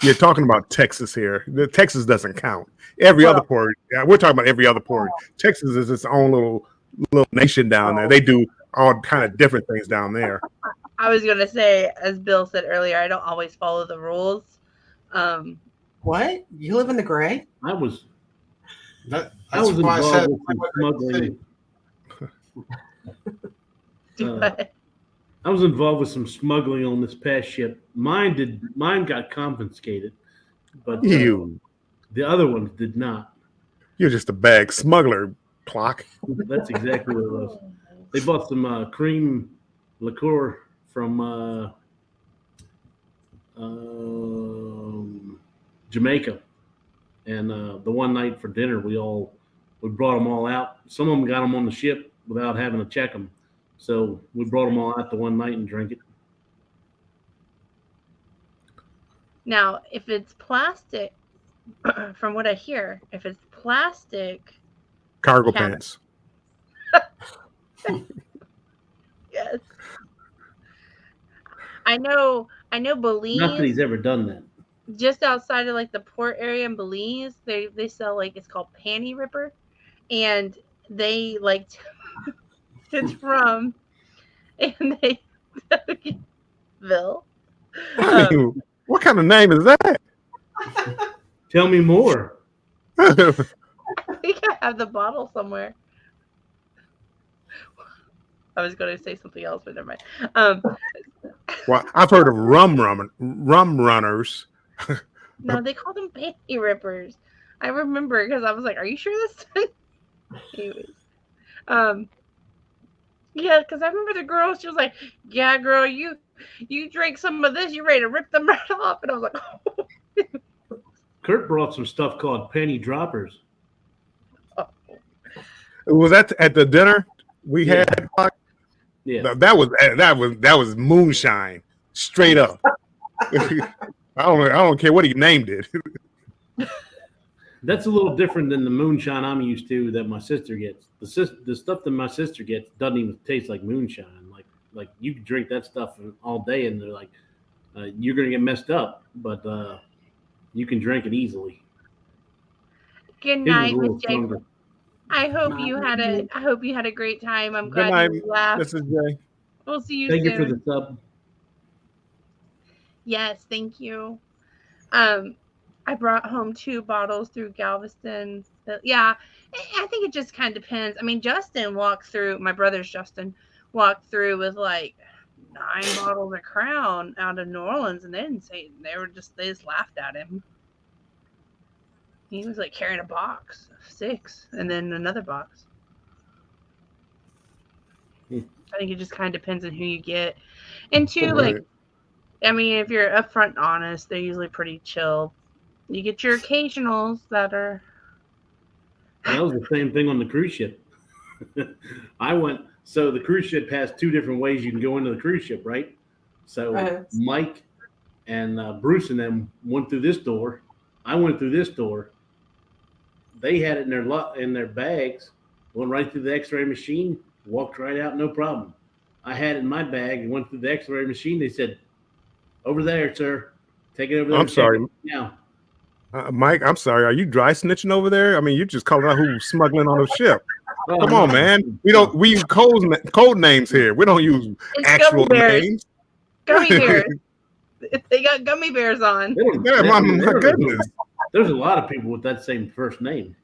you're talking about Texas here. Texas doesn't count. Every other port, we're talking about every other port. Texas is its own little nation down there. They do all kind of different things down there. I was gonna say, as Bill said earlier, I don't always follow the rules. What? You live in the gray? I was That's why I said smuggling. But I was involved with some smuggling on this past ship. Mine got confiscated, but You, the other ones did not. you're just a bag smuggler, Clock. That's exactly what it was. They bought some cream liqueur from Jamaica, and the one night for dinner we brought them all out. Some of them got them on the ship without having to check them, so we brought them all out the one night and drank it. now, if it's plastic, from what I hear, if it's plastic, Cargo Yeah. pants. yes. I know Belize. Not that he's ever done that. Just outside of like the port area in Belize, they sell like it's called panty ripper, and they like it's from, and they Bill. What kind of name is that? Tell me more. We can have the bottle somewhere. I was going to say something else, but never mind. Well, I've heard of rum runners. No, they call them panty rippers. I remember because I was like, "Are you sure this?" Anyways, yeah, because I remember the girl. She was like, "Yeah, girl, you drink some of this, you ready to rip them right off?" And I was like, "Oh." Kurt brought some stuff called penny droppers. Was that at the dinner we had? Yeah, That was moonshine, straight up. I don't care what he named it. that's a little different than the moonshine I'm used to that my sister gets. The stuff that my sister gets doesn't even taste like moonshine. Like you can drink that stuff all day, and they're like, you're gonna get messed up, but you can drink it easily. Good His is a night, little Miss Jake. stronger. I hope you had a great time. I'm Good glad night, you laughed. Mrs. J. We'll see you Thank soon. you for the sub. Yes, thank you. I brought home 2 bottles through Galveston. Yeah, I think it just kind of depends. I mean, my brother's Justin walked through with like 9 bottles of Crown out of New Orleans, and they just laughed at him. He was like carrying a box of 6 and then another box. I think it just kind of depends on who you get. And two, like, I mean, if you're upfront honest, they're usually pretty chill. You get your occasionals that are. That was the same thing on the cruise ship. So the cruise ship has 2 different ways you can go into the cruise ship, right? So Mike and Bruce and them went through this door. I went through this door. They had it in their bags, went right through the X-ray machine, walked right out, no problem. I had it in my bag and went through the X-ray machine. They said, "Over there, sir. Take it over there." I'm sorry. Now, Mike, I'm sorry. Are you dry snitching over there? I mean, you're just calling out who's smuggling on the ship. Come on, man. We use code names here. We don't use actual names. Gummy bears. They got gummy bears on. Yeah, my goodness. There's a lot of people with that same first name.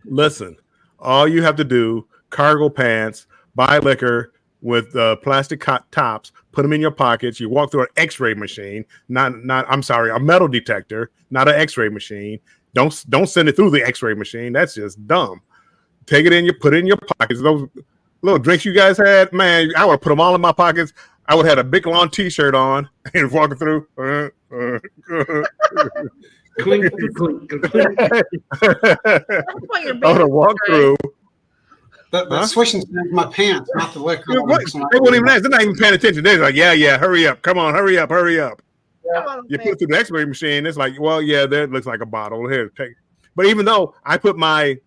Listen, all you have to do, cargo pants, buy liquor with plastic tops, put them in your pockets. You walk through an X-ray machine, a metal detector, not an X-ray machine. Don't send it through the X-ray machine. That's just dumb. Take it in, you put it in your pockets. Those little drinks you guys had, man, I would have put them all in my pockets. I would have had a big long T-shirt on and walking through. Clink, clink, clink. I would have walked through. But swishing my pants, not the liquor. They won't even ask. They're not even paying attention. They're like, yeah, hurry up. Come on, hurry up. Yeah. You put it through the X-ray machine. It's like, well, yeah, that looks like a bottle. Here, take. But even though I put my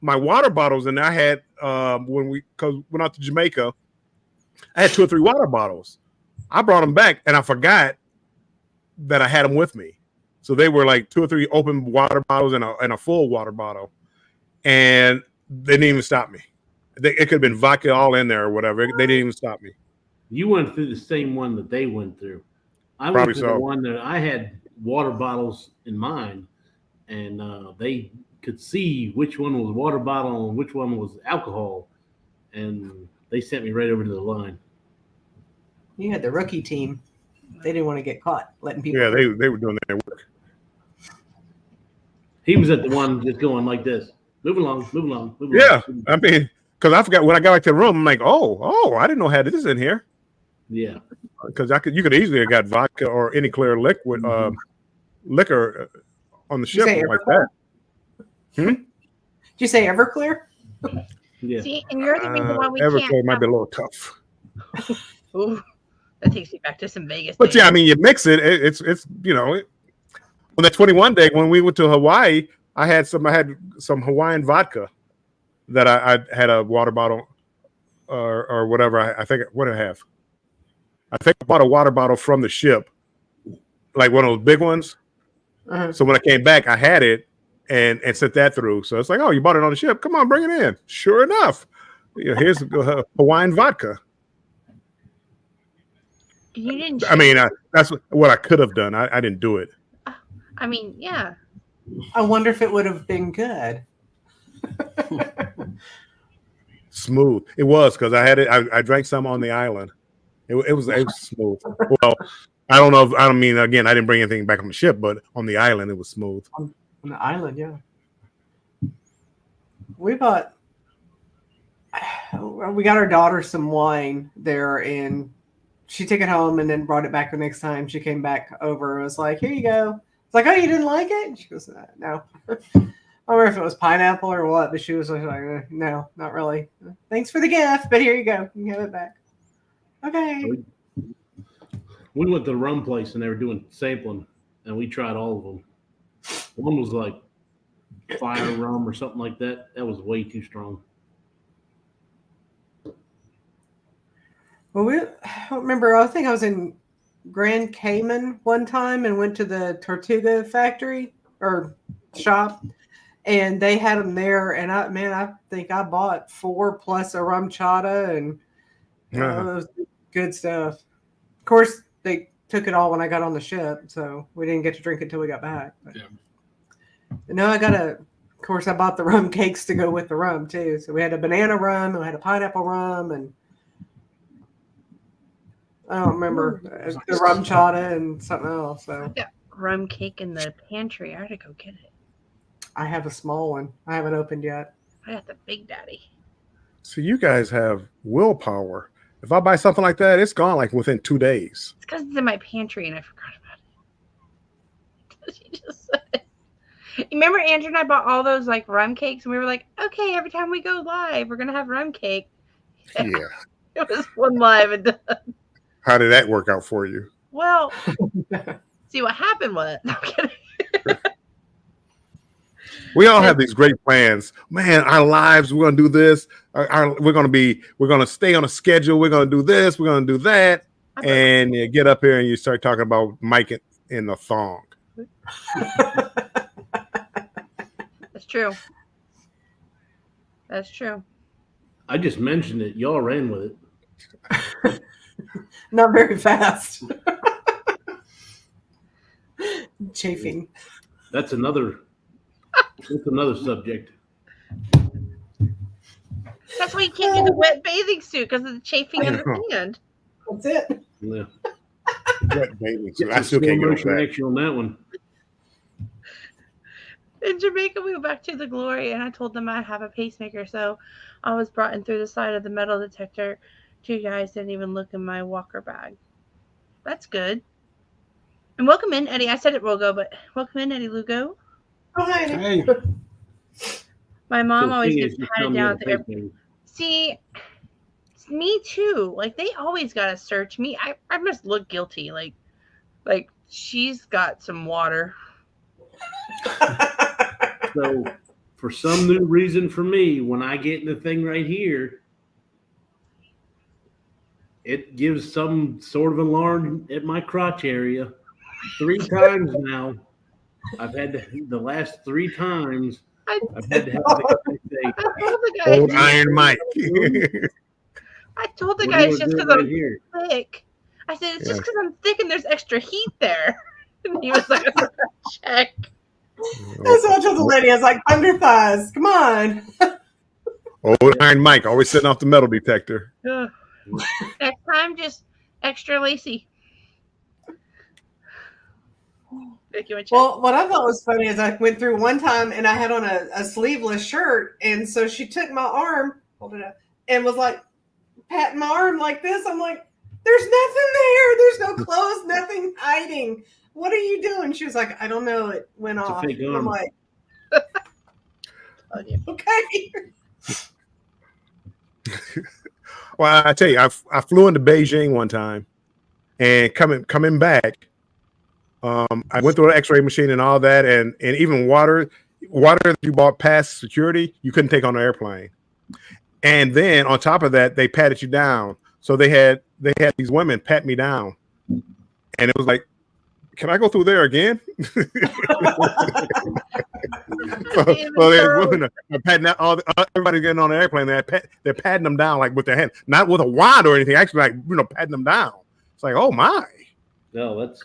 water bottles in there, I had when we went out to Jamaica, I had 2 or 3 water bottles. I brought them back, and I forgot that I had them with me. So they were like 2 or 3 open water bottles and a full water bottle, and they didn't even stop me. It could have been vodka all in there or whatever. They didn't even stop me. You went through the same one that they went through. I Probably went through so. the one that I had water bottles in mine, and they could see which one was water bottle and which one was alcohol, and they sent me right over to the line. You had the rookie team. They didn't want to get caught letting people. Yeah, they were doing their work. He was at the one just going like this. Move along. Yeah, I mean, because I forgot when I got back to the room, I'm like, oh, I didn't know I had this in here. Yeah, because you could easily have got vodka or any clear liquid liquor on the ship like that. Did you say Everclear? Yeah. See, and you're the reason why we Everclear can't. might be a little tough. Ooh, that takes me back to some Vegas. But yeah, I mean, you mix it. It's on that 21 day when we went to Hawaii, I had some Hawaiian vodka that I had a water bottle or whatever. I think what did I have? I think I bought a water bottle from the ship, like one of those big ones. Uh-huh. So when I came back, I had it and sent that through. So it's like, oh, you bought it on the ship? Come on, bring it in. Sure enough, here's Hawaiian vodka. You didn't. I mean, that's what I could have done. I didn't do it. I mean, yeah. I wonder if it would have been good. Smooth. It was because I had it. I drank some on the island. It was smooth. Well, I don't know. I don't mean, again, I didn't bring anything back on the ship, but on the island, it was smooth. On the island, yeah. We got our daughter some wine there, and she took it home and then brought it back the next time she came back over. It was like, here you go. It's like, oh, you didn't like it? And she goes, no. I don't remember if it was pineapple or what, but she was like, no, not really. Thanks for the gift, but here you go. You can have it back. Okay. We went to the rum place and they were doing sampling, and we tried all of them. One was like fire rum or something like that. That was way too strong. Well, I don't remember. I think I was in Grand Cayman one time and went to the Tortuga factory or shop, and they had them there. And I think I bought 4 plus a rum chata, and it was good stuff. Of course, they took it all when I got on the ship, so we didn't get to drink it until we got back. But, no, of course, I bought the rum cakes to go with the rum too. So we had a banana rum, and we had a pineapple rum, and I don't remember the rum chata and something else. So I've got rum cake in the pantry. I had to go get it. I have a small one. I haven't opened yet. I got the Big Daddy. So you guys have willpower. If I buy something like that, it's gone like within 2 days. It's because it's in my pantry and I forgot about it. She just said it. You remember Andrew and I bought all those like rum cakes and we were like, okay, every time we go live, we're gonna have rum cake. Yeah. It was one live and done. How did that work out for you? Well, see what happened was no, I'm kidding. We all have these great plans. Man, our lives, we're going to do this. We're going to stay on a schedule. We're going to do this. We're going to do that. And you get up here and you start talking about Mike in the thong. That's true. That's true. I just mentioned it. Y'all ran with it. Not very fast. Chafing. That's another subject. That's why you can't do the wet bathing suit because of the chafing in the sand. That's it. Yeah. Wet bathing suit. I still can't get over that. Action on that one. In Jamaica, we went back to the Glory, and I told them I have a pacemaker, so I was brought in through the side of the metal detector. 2 guys didn't even look in my walker bag. That's good. And welcome in, Eddie. I said it will go, but welcome in, Eddie Lugo. Oh, hi. Hey, My mom So always thing gets is, you patted tell me down the at the airport. pacemaker. See, me too. Like, they always got to search me. I must look guilty. Like she's got some water. So, for some new reason for me, when I get in the thing right here, it gives some sort of alarm at my crotch area. 3 times now. I've had the last 3 times. I've had to have the guy say, I told the guy. Old Iron Mike. I told the "What guy do you it's just wanna because do I'm right here?" thick. I said it's just Yeah. because I'm thick and there's extra heat there. And he was like, check. That's what I told the lady. I was like, under thighs. Come on. Old Iron Mike, always setting off the metal detector. Ugh. Next time, just extra lacy. Vicky, want to check? Well, what I thought was funny is I went through one time and I had on a sleeveless shirt. And so she took my arm, hold it up, and was like patting my arm like this. I'm like, there's nothing there. There's no clothes, nothing hiding. What are you doing? She was like, I don't know. It went It's a off. fake And I'm arm. like, Oh, yeah. okay. Well, I tell you, I flew into Beijing one time, and coming back, I went through an X-ray machine and all that, and even water that you bought past security, you couldn't take on an airplane. And then on top of that, they patted you down. So they had these women pat me down, and it was like, can I go through there again? So there's women are patting out everybody getting on the airplane. They're patting them down like with their hand, not with a wand or anything. Actually, like patting them down. It's like, oh my. No, that's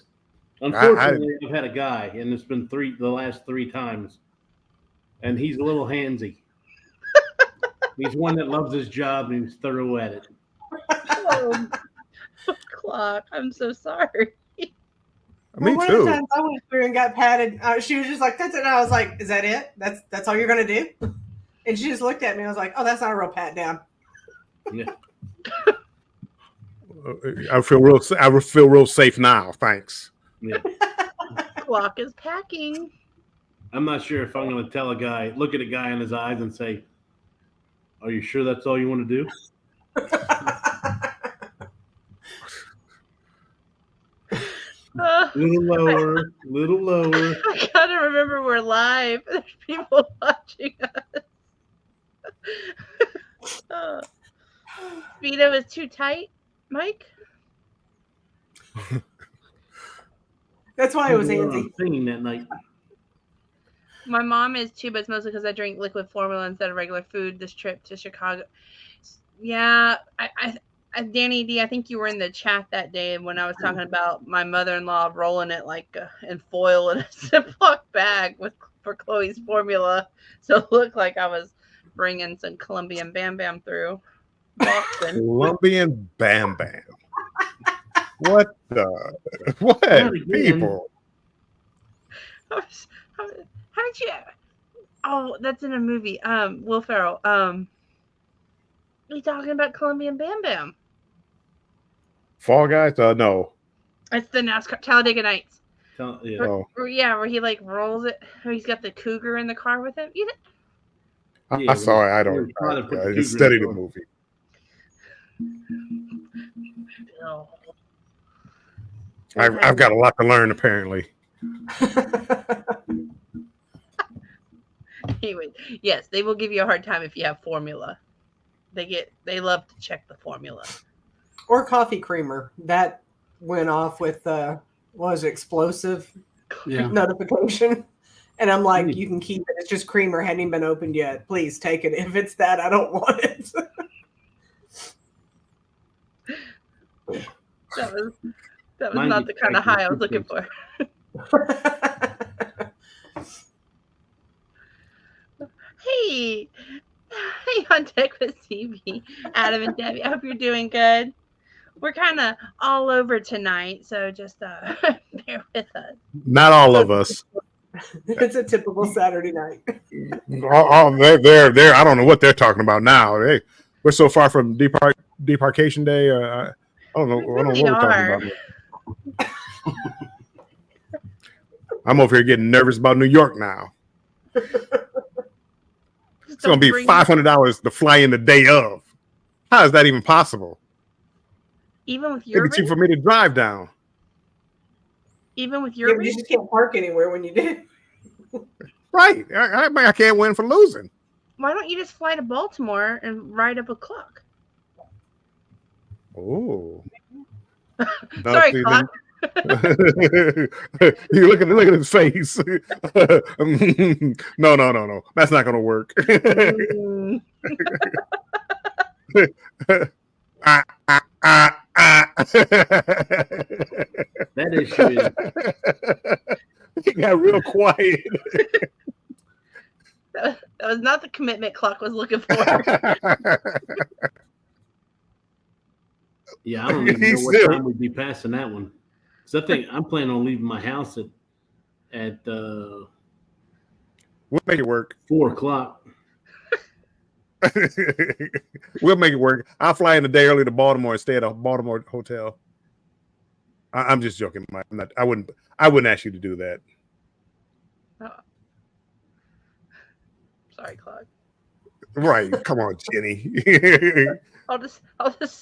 unfortunately I've had a guy, and it's been the last 3 times, and he's a little handsy. He's one that loves his job and he's thorough at it. Oh, clock. I'm so sorry. Me One too. of the times I went through and got patted, she was just like, that's it. And I was like, is that it? That's all you're going to do? And she just looked at me. I was like, oh, that's not a real pat down. Yeah. I feel real safe now. Thanks. Yeah. Clock is packing. I'm not sure if I'm going to look at a guy in his eyes and say, are you sure that's all you want to do? Little lower. I gotta remember we're live. There's people watching us. Speedo is too tight, Mike. That's why it was People handsy. singing that night. My mom is too, but it's mostly because I drink liquid formula instead of regular food this trip to Chicago. Yeah, Danny D, I think you were in the chat that day when I was talking about my mother-in-law rolling it like in foil in a Ziploc bag for Chloe's formula, so it looked like I was bringing some Colombian Bam Bam through Boston. Colombian Bam Bam. What the? What Not again. people? Haven't you? Oh, that's in a movie. Will Ferrell. You talking about Colombian Bam Bam? Fall Guys? No. It's the NASCAR Talladega Nights. Yeah. Oh. Where he like rolls it. Where he's got the cougar in the car with him. I saw it. I don't. I just studied the movie. Bill. I've got a lot to learn, apparently. Anyway, yes, they will give you a hard time if you have formula. They love to check the formula. Or coffee creamer. That went off with was explosive notification. And I'm like, you can keep it. It's just creamer, hadn't even been opened yet. Please take it. If it's that, I don't want it. That was not the kind of high I was looking for. Hey, on Deck with CB, Adam and Debbie. I hope you're doing good. We're kind of all over tonight, so just bear with us. Not all of us. It's a typical Saturday night. They're I don't know what they're talking about now. We're so far from Debarkation Day. I don't know. I don't know what we're talking about. I'm over here getting nervous about New York now. It's going to be $500 to fly in the day of. How is that even possible? Even with your It'd be cheap for me to drive down. Even with your you just can't park anywhere when you do. Right. I can't win for losing. Why don't you just fly to Baltimore and ride up a clock? Oh. Sorry, clock. You look at his face. No. That's not gonna work. That issue is. He got real quiet. That was not the commitment clock was looking for. Yeah, I don't even know what time we'd be passing that one. So I think I'm planning on leaving my house at we'll make it work. 4:00. We'll make it work. I'll fly in the day early to Baltimore and stay at a Baltimore hotel. I'm just joking, Mike. I wouldn't ask you to do that. Oh. Sorry, Claude. Right. Come on, Jenny. I'll just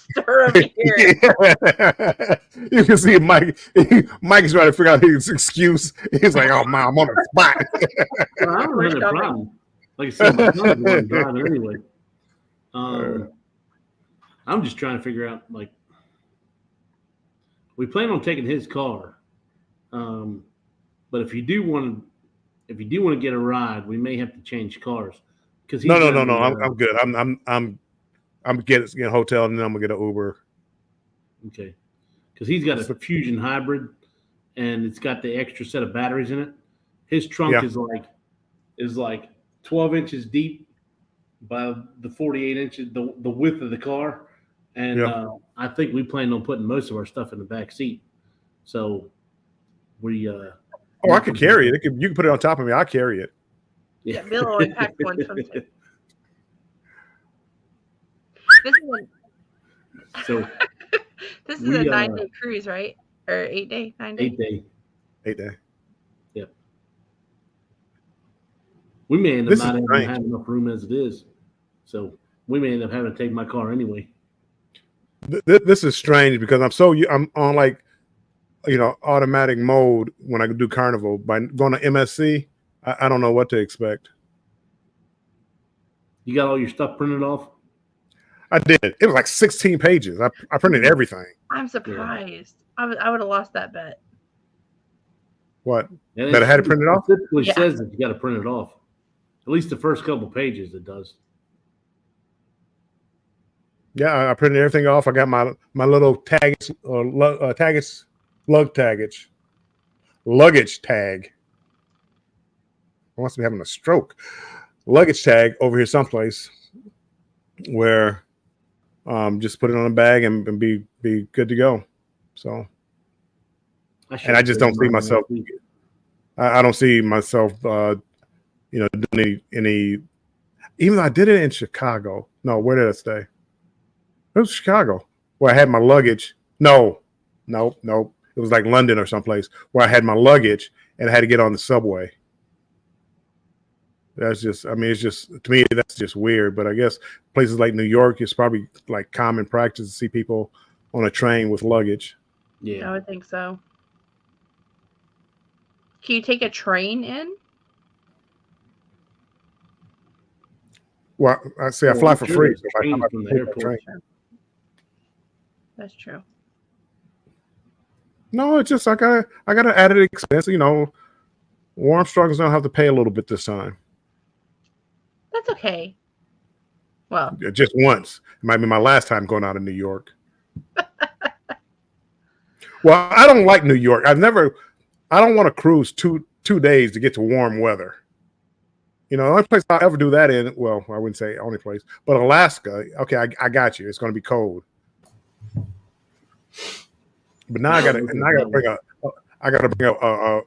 stir over here. You can see Mike. Mike is trying to figure out his excuse. He's like, "Oh, man, I'm on the spot." Well, I don't have a problem. Like I said, my son's the one driving anyway. I'm just trying to figure out, like, we plan on taking his car, but if you do want to get a ride, we may have to change cars. No. I'm good. I'm getting a hotel and then I'm gonna get an Uber. Okay, because he's got a Fusion hybrid, and it's got the extra set of batteries in it. His trunk is like 12 inches deep by the 48 inches, the width of the car, and I think we plan on putting most of our stuff in the back seat. So we. I can carry it. You can put it on top of me. I'll carry it. Yeah, Bill always packed one sometime. This is a 9-day cruise, right? Or 8-day, 9-day? 8-day. Yep. We may end up not having enough room as it is, so we may end up having to take my car anyway. This is strange because I'm on like, automatic mode when I do Carnival. By going to MSC, I don't know what to expect. You got all your stuff printed off? I did. It was like 16 pages. I printed everything. I'm surprised. Yeah. I would have lost that bet. What? That I had to print it off? It typically says that you got to print it off. At least the first couple pages it does. Yeah, I printed everything off. I got my little luggage tag. I must be having a stroke. Luggage tag over here someplace where just put it on a bag and be good to go. So, should and I just have don't see mine myself. last week. I don't see myself, doing any. Even though I did it in Chicago. No, where did I stay? It was Chicago where I had my luggage. No. It was like London or someplace where I had my luggage and I had to get on the subway. That's just, it's just, to me, that's just weird. But I guess places like New York, it's probably like common practice to see people on a train with luggage. Yeah. I would think so. Can you take a train in? Well, I say I fly for free. So Train from the airport. That's true. No, it's just I got an added expense. Warm struggles don't have to pay a little bit this time. That's okay. Well, Just once. It might be my last time going out of New York. Well, I don't like New York. I don't want to cruise two days to get to warm weather. The only place I'll ever do that in, well, I wouldn't say only place, but Alaska. Okay, I got you. It's going to be cold. But now I got to bring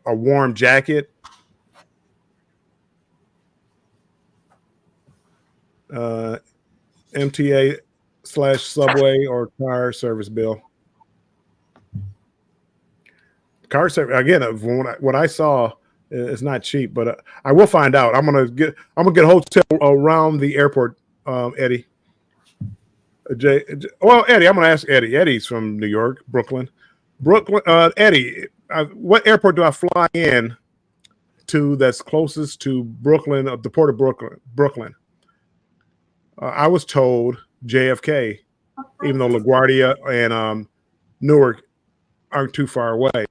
a warm jacket. MTA/subway or car service bill. Car service again. What I saw is not cheap, but I will find out. I'm gonna get a hotel around the airport. Eddie. Eddie, I'm gonna ask Eddie. Eddie's from New York, Brooklyn. Eddie, what airport do I fly in to that's closest to Brooklyn, the port of Brooklyn? I was told JFK, even though LaGuardia and Newark aren't too far away.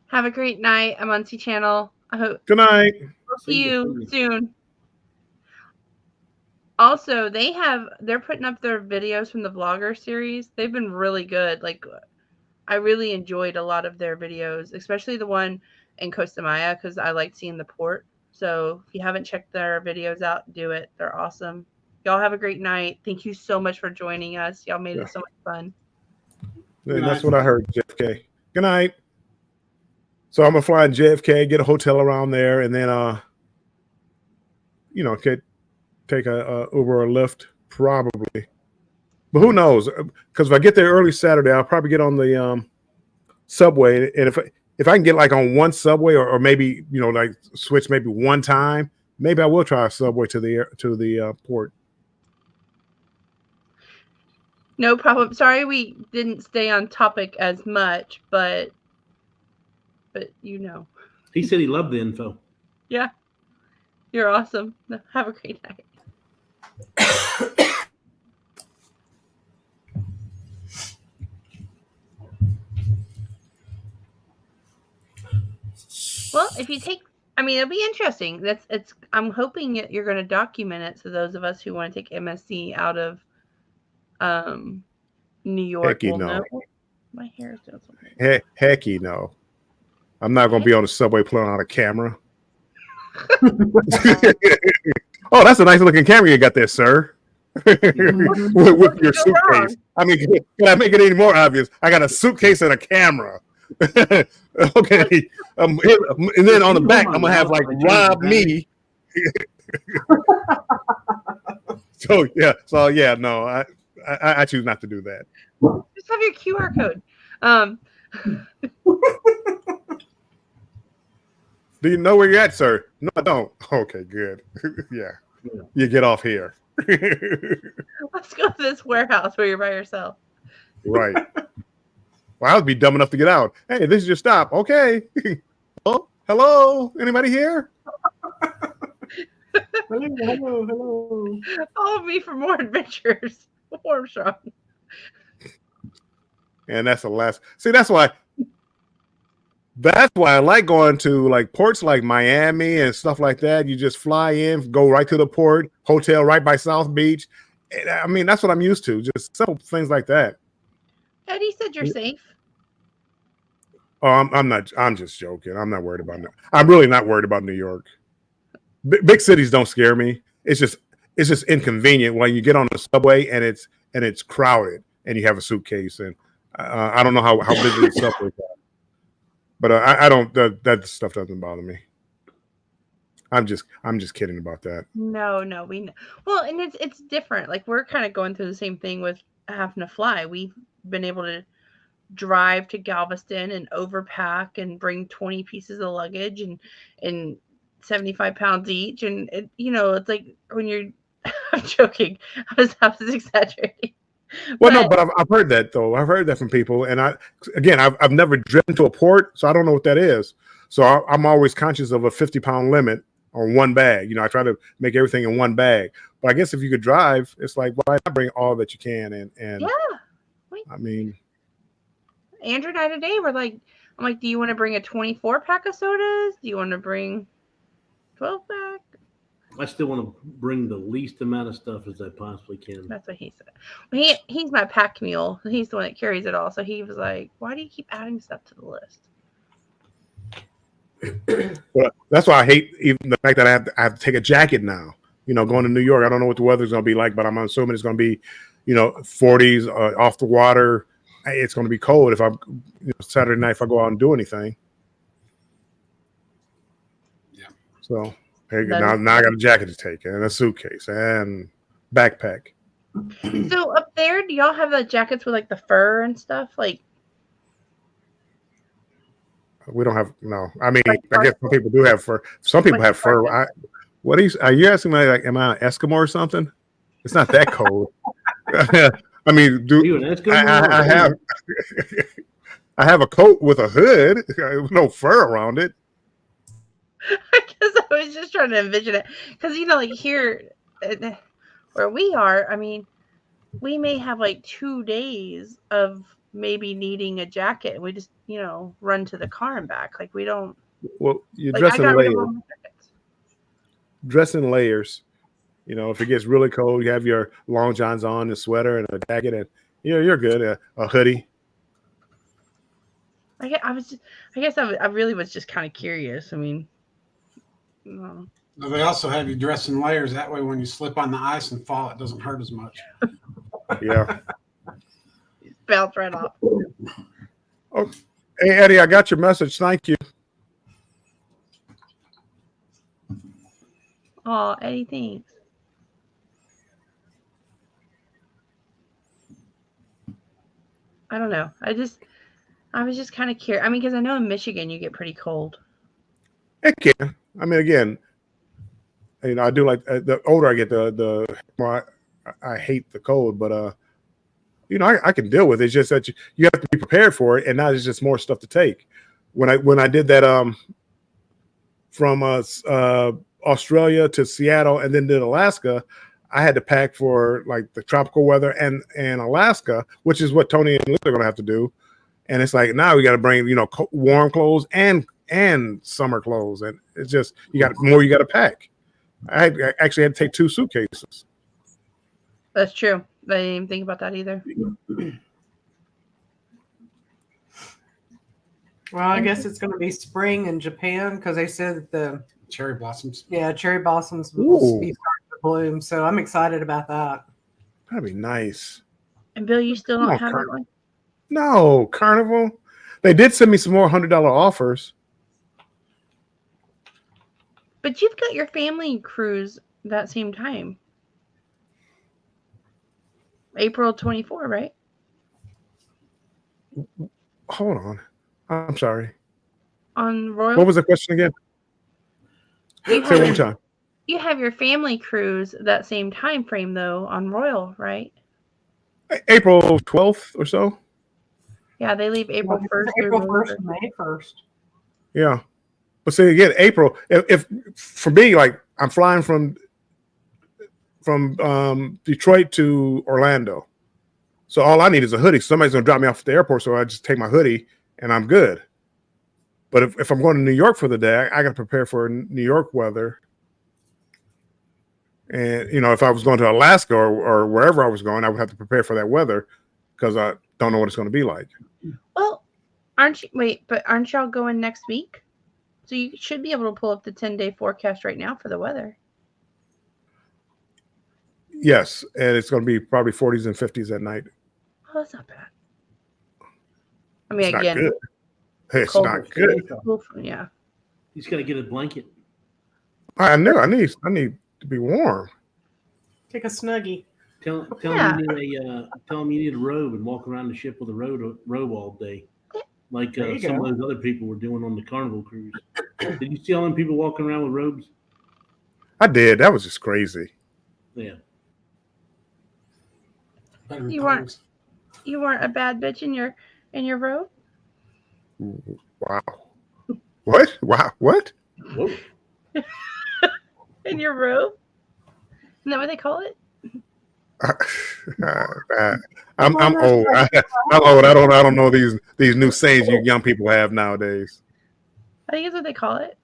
have a great night. I'm on C Channel. I hope. Good night. We'll see you soon. Also, they're putting up their videos from the vlogger series. They've been really good. Like, I really enjoyed a lot of their videos, especially the one in Costa Maya, because I like seeing the port. So if you haven't checked their videos out, do it. They're awesome. Y'all have a great night. Thank you so much for joining us. Y'all made it so much fun. And that's what I heard, JFK. Good night. So I'm gonna fly in JFK, get a hotel around there, and then take a Uber or Lyft probably. But who knows? Because if I get there early Saturday, I'll probably get on the subway, and if I can get like on one subway or maybe like switch maybe one time, maybe I will try a subway to the port. No problem. Sorry we didn't stay on topic as much, but He said he loved the info. Yeah. You're awesome. Have a great night. Well, if you take, it'll be interesting. I'm hoping you're going to document it. So those of us who want to take MSC out of New York will know. My hair is doing something. Hecky no. I'm not going to be on the subway pulling out a camera. Oh, that's a nice looking camera you got there, sir. with your suitcase. Can I make it any more obvious? I got a suitcase and a camera. Okay. And then on the back, I'm gonna have like rob me. So yeah, no, I choose not to do that. Just have your QR code. Do you know where you're at, sir? No, I don't. Okay, good. Yeah. You get off here. Let's go to this warehouse where you're by yourself. Right. Well, I would be dumb enough to get out. Hey, this is your stop. Okay. Oh, hello. Anybody here? Hello. Follow me for more adventures. Armstrong. And that's the last. See, that's why I like going to like ports like Miami and stuff like that. You just fly in, go right to the port, hotel right by South Beach. And, that's what I'm used to. Just simple things like that. Eddie said you're safe. Oh, I'm not. I'm just joking. I'm not worried about it. I'm really not worried about New York. Big cities don't scare me. It's just inconvenient when you get on the subway and it's crowded and you have a suitcase and I don't know how busy the subways are, but I don't. That stuff doesn't bother me. I'm just kidding about that. No, we know. Well, and it's different. Like we're kind of going through the same thing with having to fly. We've been able to drive to Galveston and overpack and bring 20 pieces of luggage and 75 pounds each, and it's like when you're I'm joking. I was exaggerating. Well, no, but I've heard that though. I've heard that from people, and I've never driven to a port, so I don't know what that is. So I'm always conscious of a 50-pound limit on one bag. I try to make everything in one bag. But I guess if you could drive, it's like, why not bring all that you can? And yeah, I mean, Andrew and I today were like, I'm like, do you want to bring a 24 pack of sodas? Do you want to bring 12 pack? I still want to bring the least amount of stuff as I possibly can. That's what he said. Well, he's my pack mule. He's the one that carries it all. So he was like, why do you keep adding stuff to the list? Well, that's why I hate even the fact that I have to take a jacket now. Going to New York, I don't know what the weather's going to be like, but I'm assuming it's going to be, 40s off the water. It's going to be cold if I'm Saturday night if I go out and do anything. Yeah. So now I got a jacket to take and a suitcase and backpack. So up there, do y'all have the jackets with like the fur and stuff? Like we don't have no. I mean, I guess some people do have fur. Some people have fur. Are you asking me like, am I an Eskimo or something? It's not that cold. I mean, I have I have a coat with a hood, no fur around it. I guess I was just trying to envision it because like here where we are, I mean, we may have like 2 days of maybe needing a jacket, and we just run to the car and back. Like we don't. Well, you dress in layers. Dress in layers. If it gets really cold, you have your long johns on, a sweater, and a jacket, and you're good. A hoodie. I guess I really was just kind of curious. I mean, They also have you dress in layers. That way, when you slip on the ice and fall, it doesn't hurt as much. Yeah. Bounce right off. Oh, hey, Eddie, I got your message. Thank you. Oh, Eddie, thanks. I don't know. I was just kind of curious. I mean, because I know in Michigan you get pretty cold. It can. I mean, again, I do like the older I get, the more I hate the cold. But I can deal with it. It's just that you have to be prepared for it, and now there's just more stuff to take. When I did that from Australia to Seattle and then did Alaska, I had to pack for like the tropical weather and Alaska, which is what Tony and Liz are going to have to do. And it's like now we got to bring warm clothes and summer clothes, and it's just you got to pack. I actually had to take 2 suitcases. That's true. I didn't even think about that either. Well, I guess it's going to be spring in Japan because they said that the cherry blossoms. Yeah, cherry blossoms will be starting to bloom. So I'm excited about that. That'd be nice. And Bill, you still don't have that one? No, Carnival. They did send me some more $100 offers. But you've got your family cruise that same time. April 24, right? Hold on. I'm sorry. On Royal. What was the question again? Say it one time. You have your family cruise that same time frame though on Royal, right? April 12th or so. Yeah, they leave April 1st. April 1st and May 1st. Yeah. But see again, April, if for me, like I'm flying from Detroit to Orlando. So all I need is a hoodie. Somebody's gonna drop me off at the airport, so I just take my hoodie and I'm good. But if I'm going to New York for the day, I got to prepare for New York weather. And if I was going to Alaska or wherever I was going, I would have to prepare for that weather because I don't know what it's going to be like. Well, aren't y'all going next week? So you should be able to pull up the 10-day forecast right now for the weather. Yes, and it's going to be probably 40s and 50s at night. Oh, that's not bad. I mean, It's not again, good. It's cold not is good. cool for- yeah. He's got to get a blanket. I knew. I need to be warm. Take a snuggie. Tell Yeah. him you need a robe and walk around the ship with a robe all day, like There you some go. of those other people were doing on the Carnival cruise. Did you see all them people walking around with robes? I did. That was just crazy. Yeah. Better You weren't- times. You weren't a bad bitch in your robe. Wow. What? Wow. What? Whoa. In your robe. Isn't that what they call it? I'm old. I'm old. I don't know these new sayings you young people have nowadays. I think that's what they call it.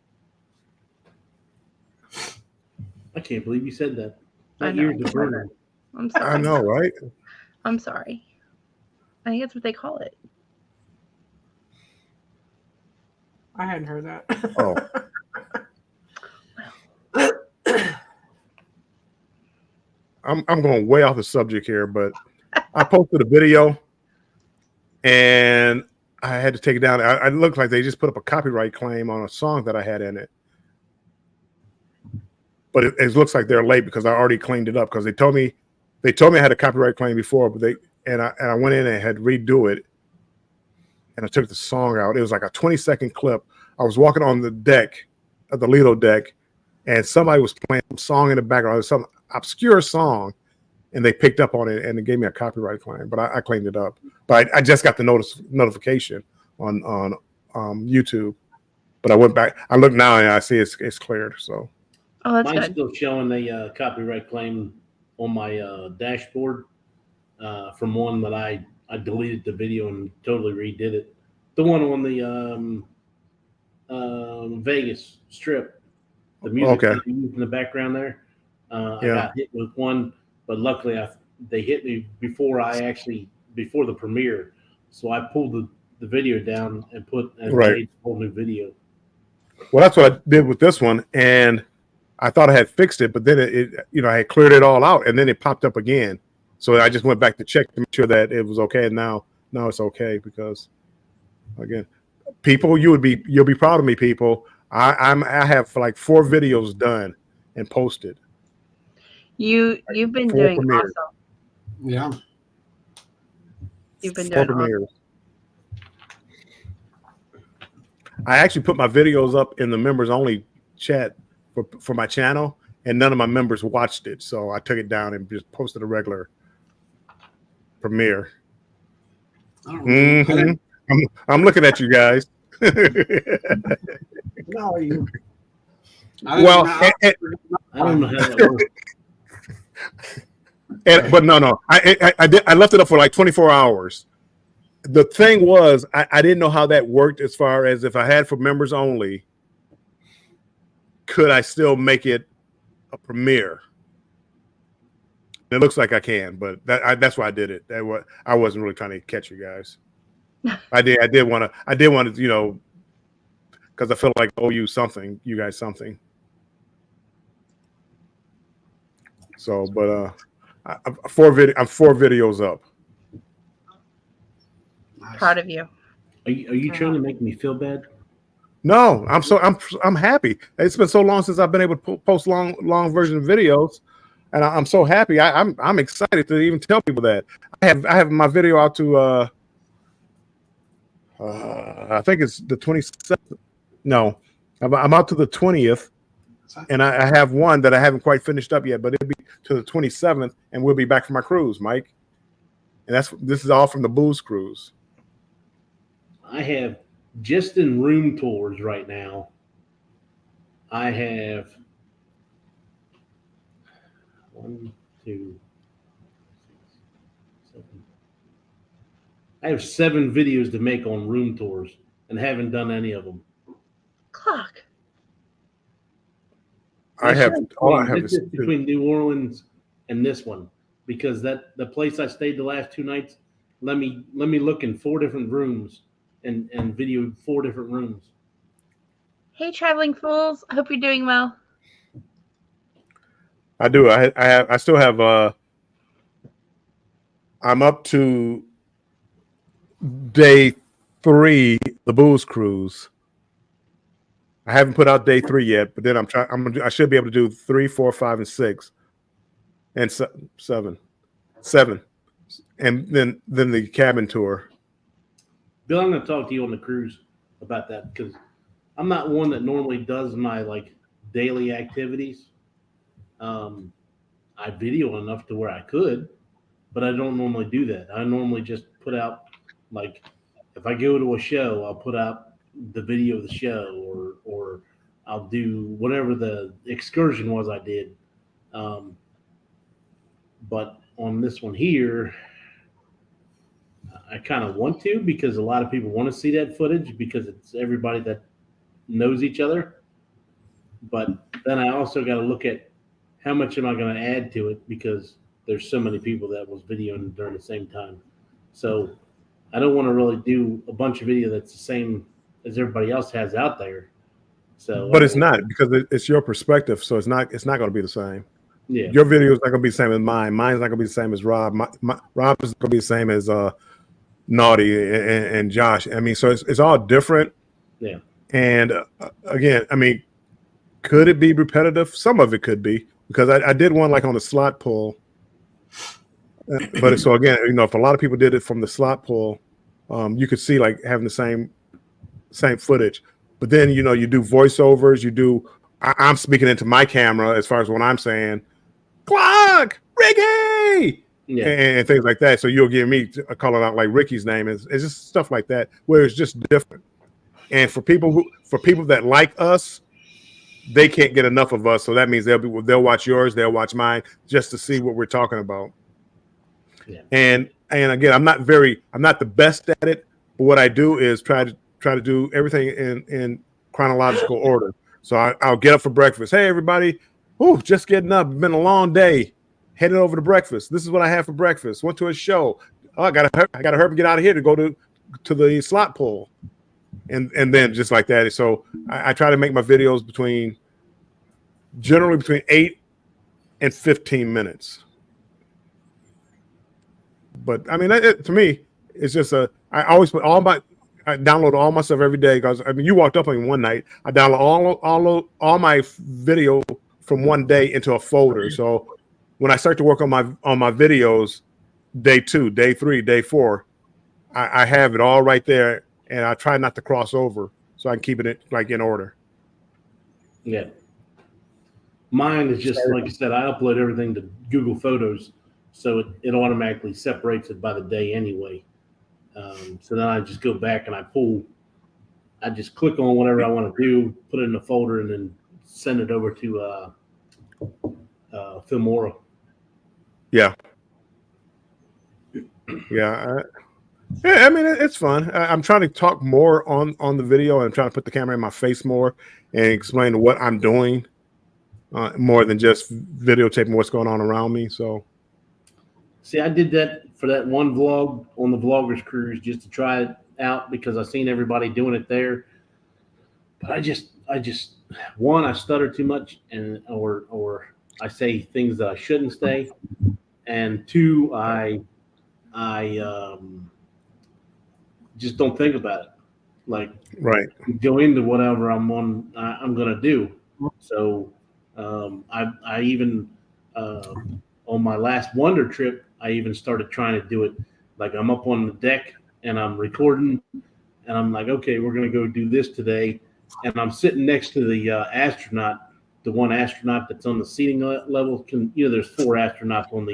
I can't believe you said that. I That know. year's a burner. I'm sorry. I know, right? I'm sorry. I think that's what they call it. I hadn't heard that. Oh. I'm going way off the subject here, but I posted a video and I had to take it down. I looked like they just put up a copyright claim on a song that I had in it. But it looks like they're late because I already cleaned it up because they told me I had a copyright claim before, but I went in and had redo it and I took the song out. It was like a 20-second clip. I was walking on the deck of the Lido deck and somebody was playing some song in the background. It was some obscure song, and they picked up on it and it gave me a copyright claim. But I cleaned it up. But I just got the notification on YouTube. But I went back. I look now and I see it's cleared. So Oh, that's Mine's good. still showing a copyright claim on my dashboard from one that I deleted the video and totally redid it. The one on the Vegas Strip, the music okay, that you use in the background there. I Yeah. got hit with one, but luckily they hit me before the premiere, so I pulled the video down and Right. made a whole new video. well that's what I did with this one, and I thought I had fixed it, but then it I had cleared it all out, and then it popped up again. So I just went back to check to make sure that it was okay, and now it's okay because again, people, you'll be proud of me, people. I have like 4 videos done and posted. You've been 4 doing premieres. awesome. Yeah. You've been 4 doing awesome. premieres. I actually put my videos up in the members only chat for my channel, and none of my members watched it, so I took it down and just posted a regular premiere. I don't remember. I'm looking at you guys. No, you. Well, I don't know how that works. but no, I left it up for like 24 hours. The thing was, I didn't know how that worked as far as if I had for members only, could I still make it a premiere? It looks like I can, but that's why I did it. I wasn't really trying to catch you guys. I did want to, because I felt like I owe you guys something. So, but I'm 4 videos up. Nice. Proud of you. Are you trying to make me feel bad? No, I'm happy. It's been so long since I've been able to post long version videos, and I'm so happy. I'm excited to even tell people that I have my video out to I think it's the 27th. No, I'm out to the 20th, and I have one that I haven't quite finished up yet, but it'll be to the 27th, and we'll be back for my cruise, Mike. And this is all from the booze cruise. I have just in room tours right now. I have 1, 2, 6, 7. I have 7 videos to make on room tours and haven't done any of them. Clock. All I have This is is between New Orleans and this one, because the place I stayed the last 2 nights, let me look in 4 different rooms and video 4 different rooms. Hey, traveling fools. I hope you're doing well. I do. I still have. I'm up to day 3, the booze cruise. I haven't put out day 3 yet, but then I should be able to do 3, 4, 5, and 6, and 7, and then the cabin tour. Bill, I'm going to talk to you on the cruise about that because I'm not one that normally does my like daily activities. I video enough to where I could, but I don't normally do that. I normally just put out, like, if I go to a show, I'll put out the video of the show, or I'll do whatever the excursion was I did. But on this one here, I kind of want to because a lot of people want to see that footage because it's everybody that knows each other. But then I also got to look at how much am I going to add to it because there's so many people that was videoing during the same time. So I don't want to really do a bunch of video that's the same as everybody else has out there. So, but it's not because it's your perspective, so it's not going to be the same. Yeah, your video is not going to be the same as mine. Mine's not going to be the same as Rob. Rob is going to be the same as Naughty and Josh. I mean, so it's all different. Yeah. And again, I mean, could it be repetitive? Some of it could be because I did one like on the slot pull. But so again, if a lot of people did it from the slot pull, you could see like having the same footage. But then you do voiceovers. I'm speaking into my camera as far as what I'm saying. Clock, Ricky, and things like that. So you'll give me calling out like Ricky's name. It's just stuff like that where it's just different. And for people that like us, they can't get enough of us. So that means they'll watch yours, they'll watch mine, just to see what we're talking about. Yeah. And again, I'm not the best at it, but what I do is try to do everything in chronological order. So I'll get up for breakfast. Hey, everybody. Ooh, just getting up. It's been a long day. Headed over to breakfast. This is what I had for breakfast. Went to a show. Oh, I gotta hurry and get out of here to go to the slot pull. And then just like that. So I try to make my videos generally between 8 and 15 minutes. But I mean, to me, it's just I always put I download all my stuff every day because I mean, you walked up on me one night. I download all my video from one day into a folder. So when I start to work on my videos, day 2, day 3, day 4, I have it all right there, and I try not to cross over so I can keep it like in order. Yeah. Mine is just like I said. I upload everything to Google Photos, so it automatically separates it by the day anyway. So then I just go back and I just click on whatever I want to do, put it in a folder, and then send it over to Filmora. Yeah. Yeah. I mean, it's fun. I'm trying to talk more on the video, and I'm trying to put the camera in my face more and explain what I'm doing more than just videotaping what's going on around me. So, see, I did that for that one vlog on the Vloggers Cruise just to try it out because I seen everybody doing it there. But I just one, I stutter too much, and or I say things that I shouldn't say, and 2, I just don't think about it. Like, right, go into whatever I'm gonna do. So I even on my last Wonder trip, I even started trying to do it. Like, I'm up on the deck and I'm recording, and I'm like, okay, we're gonna go do this today, and I'm sitting next to the astronaut, the one astronaut that's on the seating level. There's 4 astronauts on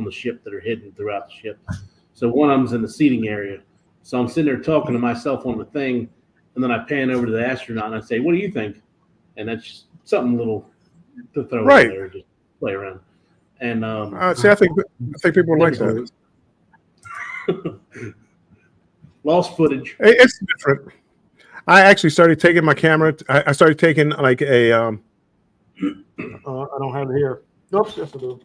the ship that are hidden throughout the ship. So one of them's in the seating area. So I'm sitting there talking to myself on the thing, and then I pan over to the astronaut and I say, "What do you think?" And that's just something little to throw in there, just play around. And see, I think people like that. Lost footage. It's different. I actually started taking my camera. I started taking like a. I don't have it here. Oops, yes I do.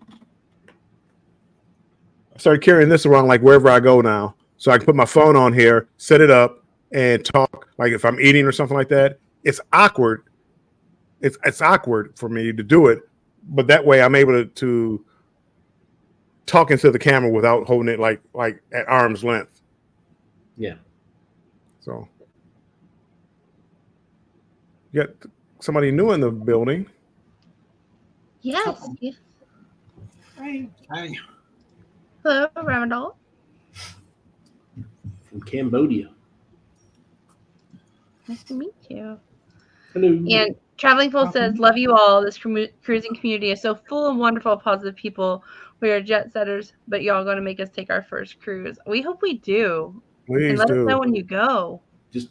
I started carrying this around like wherever I go now, so I can put my phone on here, set it up, and talk. Like if I'm eating or something like that, it's awkward. It's awkward for me to do it, but that way I'm able to talk into the camera without holding it like at arm's length. Yeah. So, you got somebody new in the building. Yes. Right. Hey, Hello, Ramadan. From Cambodia. Nice to meet you. Hello. And Traveling Fool says, love you all. This cruising community is so full of wonderful, positive people. We are jet setters, but y'all going to make us take our first cruise. We hope we do. Please And let do. us know when you go. Just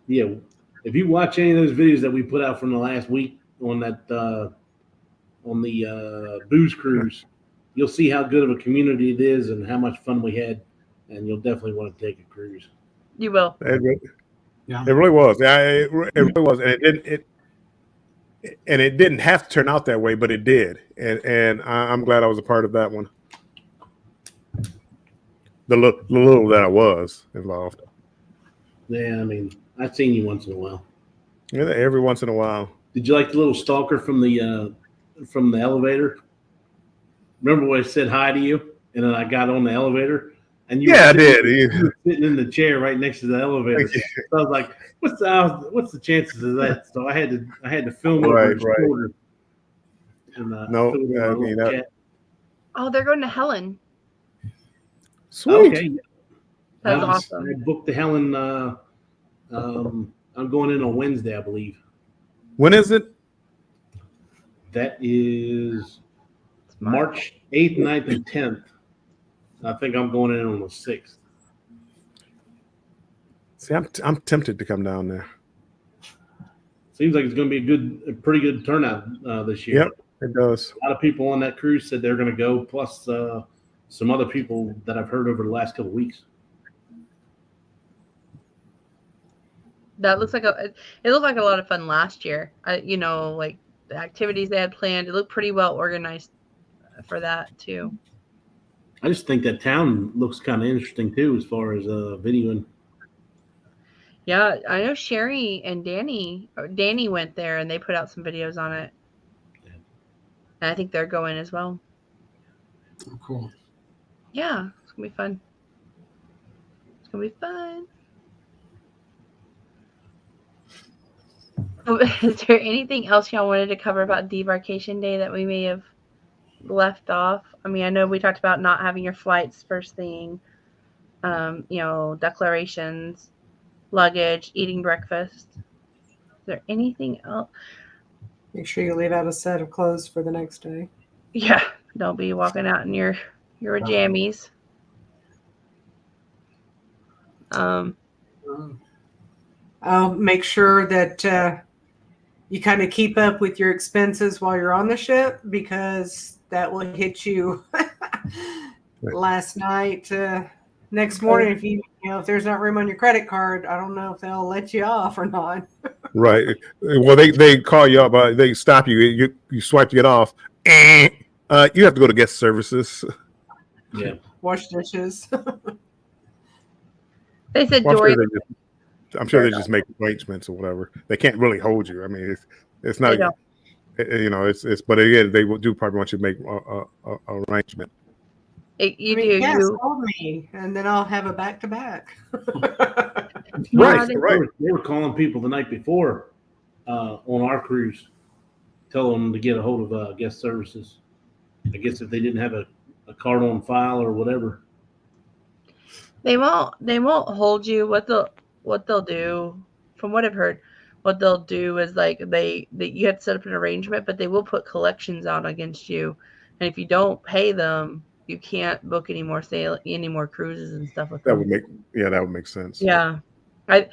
if you watch any of those videos that we put out from the last week on that on the booze cruise, you'll see how good of a community it is and how much fun we had, and you'll definitely want to take a cruise. You will. yeah. It really was. Yeah, it really was, and it didn't have to turn out that way, but it did, and I'm glad I was a part of that one. The little that I was involved. Yeah, I mean, I've seen you once in a while. Yeah, every once in a while. Did you like the little stalker from the elevator? Remember when I said hi to you, and then I got on the elevator, and you I were did. you were sitting in the chair right next to the elevator. So I was like, "What's the chances of that?" So I had to film over his shoulder. And, No, film I mean that. Oh, they're going to Helen. Sweet. Okay, That's I awesome. booked the Helen. I'm going in on Wednesday, I believe. When is it? That is March 8th, 9th, and 10th. I think I'm going in on the 6th. See, I'm tempted to come down there. Seems like it's going to be a pretty good turnout this year. Yep, it does. A lot of people on that cruise said they're going to go, plus some other people that I've heard over the last couple of weeks. That looks like it looked like a lot of fun last year. You know, like the activities they had planned. It looked pretty well organized for that too. I just think that town looks kind of interesting too, as far as videoing. Yeah, I know Sherry and Danny went there and they put out some videos on it. Yeah. And I think they're going as well. Oh, cool. Yeah, it's gonna be fun. It's gonna be fun. Is there anything else y'all wanted to cover about Debarkation Day that we may have left off? I mean, I know we talked about not having your flights first thing, declarations, luggage, eating breakfast. Is there anything else? Make sure you leave out a set of clothes for the next day. Yeah, don't be walking out in your jammies. Make sure that you kind of keep up with your expenses while you're on the ship, because that will hit you last night. Next morning, if there's not room on your credit card, I don't know if they'll let you off or not. Right. Well, they call you up. They stop you. You swipe to get off. You have to go to guest services. Yeah. Wash dishes. They said Well, Dory. I'm sure they just make arrangements or whatever. They can't really hold you. I mean, it's not. It's but again, they do probably want you to make a arrangement. Yes, call me, and then I'll have a back-to-back. Right. They were calling people the night before on our cruise, telling them to get a hold of guest services. I guess if they didn't have a card on file or whatever. They won't hold you. What they'll do, from what I've heard, what they'll do is like you have to set up an arrangement, but they will put collections out against you, and if you don't pay them, you can't book any more cruises and stuff with them. That would make sense. Yeah, I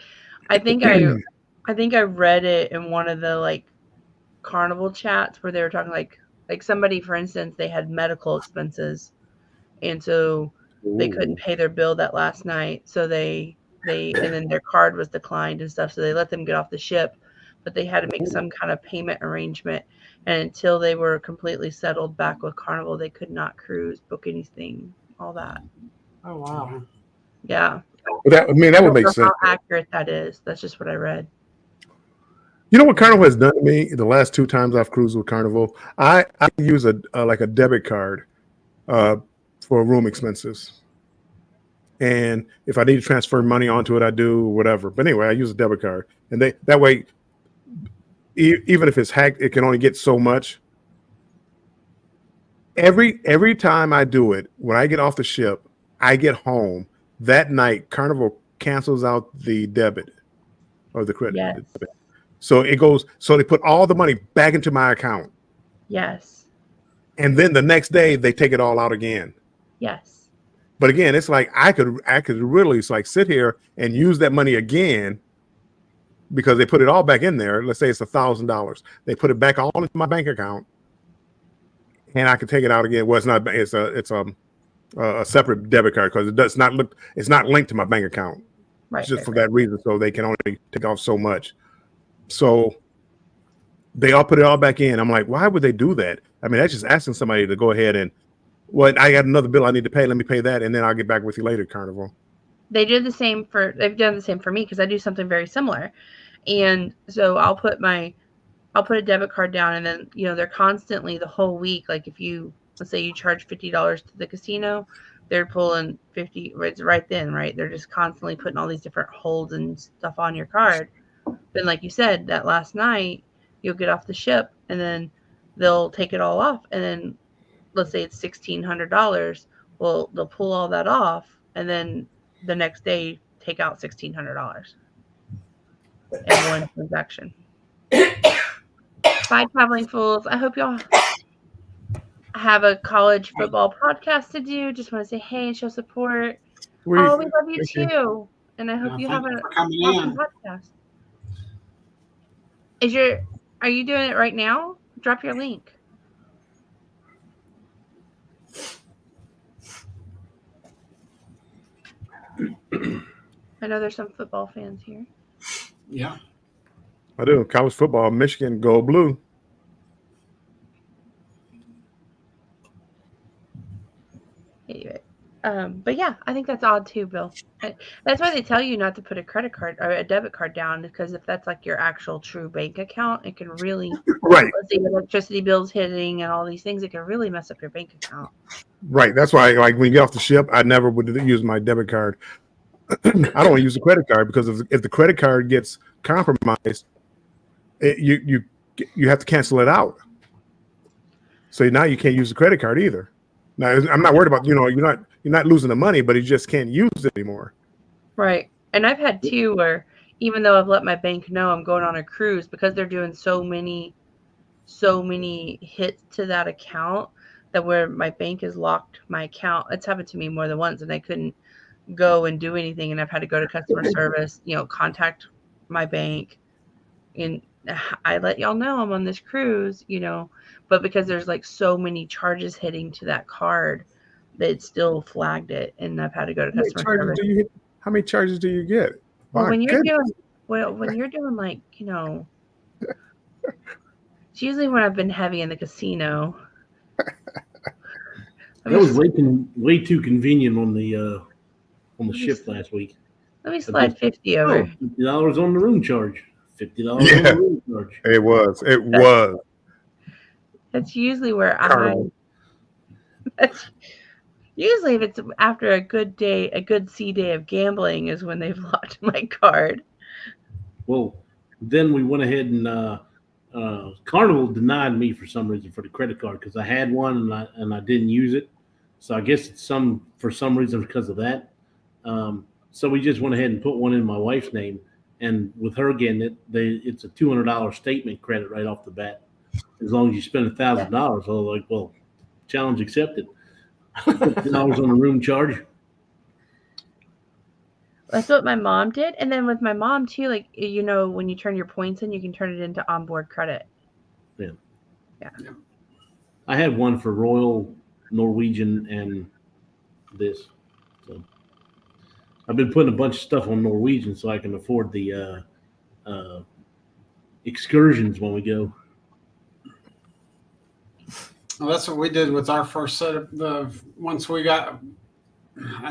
think I read it in one of the like Carnival chats where they were talking like somebody, for instance, they had medical expenses, and so they couldn't pay their bill that last night, so and then their card was declined and stuff, so they let them get off the ship, but they had to make some kind of payment arrangement, and until they were completely settled back with Carnival, they could not cruise, book anything, all that. Oh wow. Yeah. That would make sense. How accurate that is. That's just what I read. You know what Carnival has done to me the last 2 times I've cruised with Carnival? I use a debit card for room expenses. And if I need to transfer money onto it, I do, whatever. But anyway, I use a debit card, and that way, even if it's hacked, it can only get so much. Every time I do it, when I get off the ship, I get home that night. Carnival cancels out the debit or the credit. Yes. So it goes. So they put all the money back into my account, Yes. and then the next day they take it all out again. Yes. But again, it's like I could really sit here and use that money again because they put it all back in there. Let's say it's $1,000. They put it back all into my bank account, and I can take it out again. Well, it's not. It's a separate debit card because it does not look. It's not linked to my bank account. Right. Just for that reason, so they can only take off so much. So they all put it all back in. I'm like, why would they do that? I mean, that's just asking somebody to go ahead and. Well, I got another bill I need to pay. Let me pay that, and then I'll get back with you later, Carnival. They've done the same for me because I do something very similar. And so I'll put a debit card down, and then, they're constantly the whole week. Like if let's say you charge $50 to the casino, they're pulling 50 right then, right? They're just constantly putting all these different holds and stuff on your card. Then, like you said, that last night, you'll get off the ship, and then they'll take it all off, and then let's say it's $1,600. Well, they'll pull all that off, and then the next day take out $1,600 in one transaction. Bye, traveling fools. I hope y'all have a college football podcast to do. Just want to say hey and show support. We love you too. And I hope you have an awesome podcast. Are you doing it right now? Drop your link. I know there's some football fans here. Yeah. I do. College football, Michigan, go blue. Anyway, but yeah, I think that's odd too, Bill. That's why they tell you not to put a credit card or a debit card down, because if that's like your actual true bank account, it can really right. Let's see, electricity bills hitting and all these things, it can really mess up your bank account. Right. That's why, like, when you get off the ship, I never would use my debit card. I don't want to use the credit card because if the credit card gets compromised, you have to cancel it out. So now you can't use the credit card either. Now I'm not worried about you're not losing the money, but you just can't use it anymore. Right. And I've had two where even though I've let my bank know I'm going on a cruise, because they're doing so many hits to that account that where my bank has locked my account. It's happened to me more than once, and I couldn't go and do anything, and I've had to go to customer service, contact my bank, and I let y'all know I'm on this cruise, but because there's like so many charges hitting to that card, that it still flagged it, and I've had to go to customer service. How many charges do you get? Well, when you're doing like, it's usually when I've been heavy in the casino. That was way too convenient on the ship last week. Let me slide 50 over. $50 on the room charge. $50 on the room charge. It was. That's usually where usually if it's after a good sea day of gambling is when they've locked my card. Well, then we went ahead and Carnival denied me for some reason for the credit card because I had one and I didn't use it. So I guess it's for some reason because of that. So we just went ahead and put one in my wife's name, and with her getting it, it's a $200 statement credit right off the bat. As long as you spend $1,000, I was like, well, challenge accepted. $50 on the room charge. That's what my mom did, and then with my mom too, like when you turn your points in, you can turn it into onboard credit. Yeah. Yeah. I had one for Royal, Norwegian, and this. So I've been putting a bunch of stuff on Norwegian so I can afford the excursions when we go. Well, that's what we did with our first set of once we got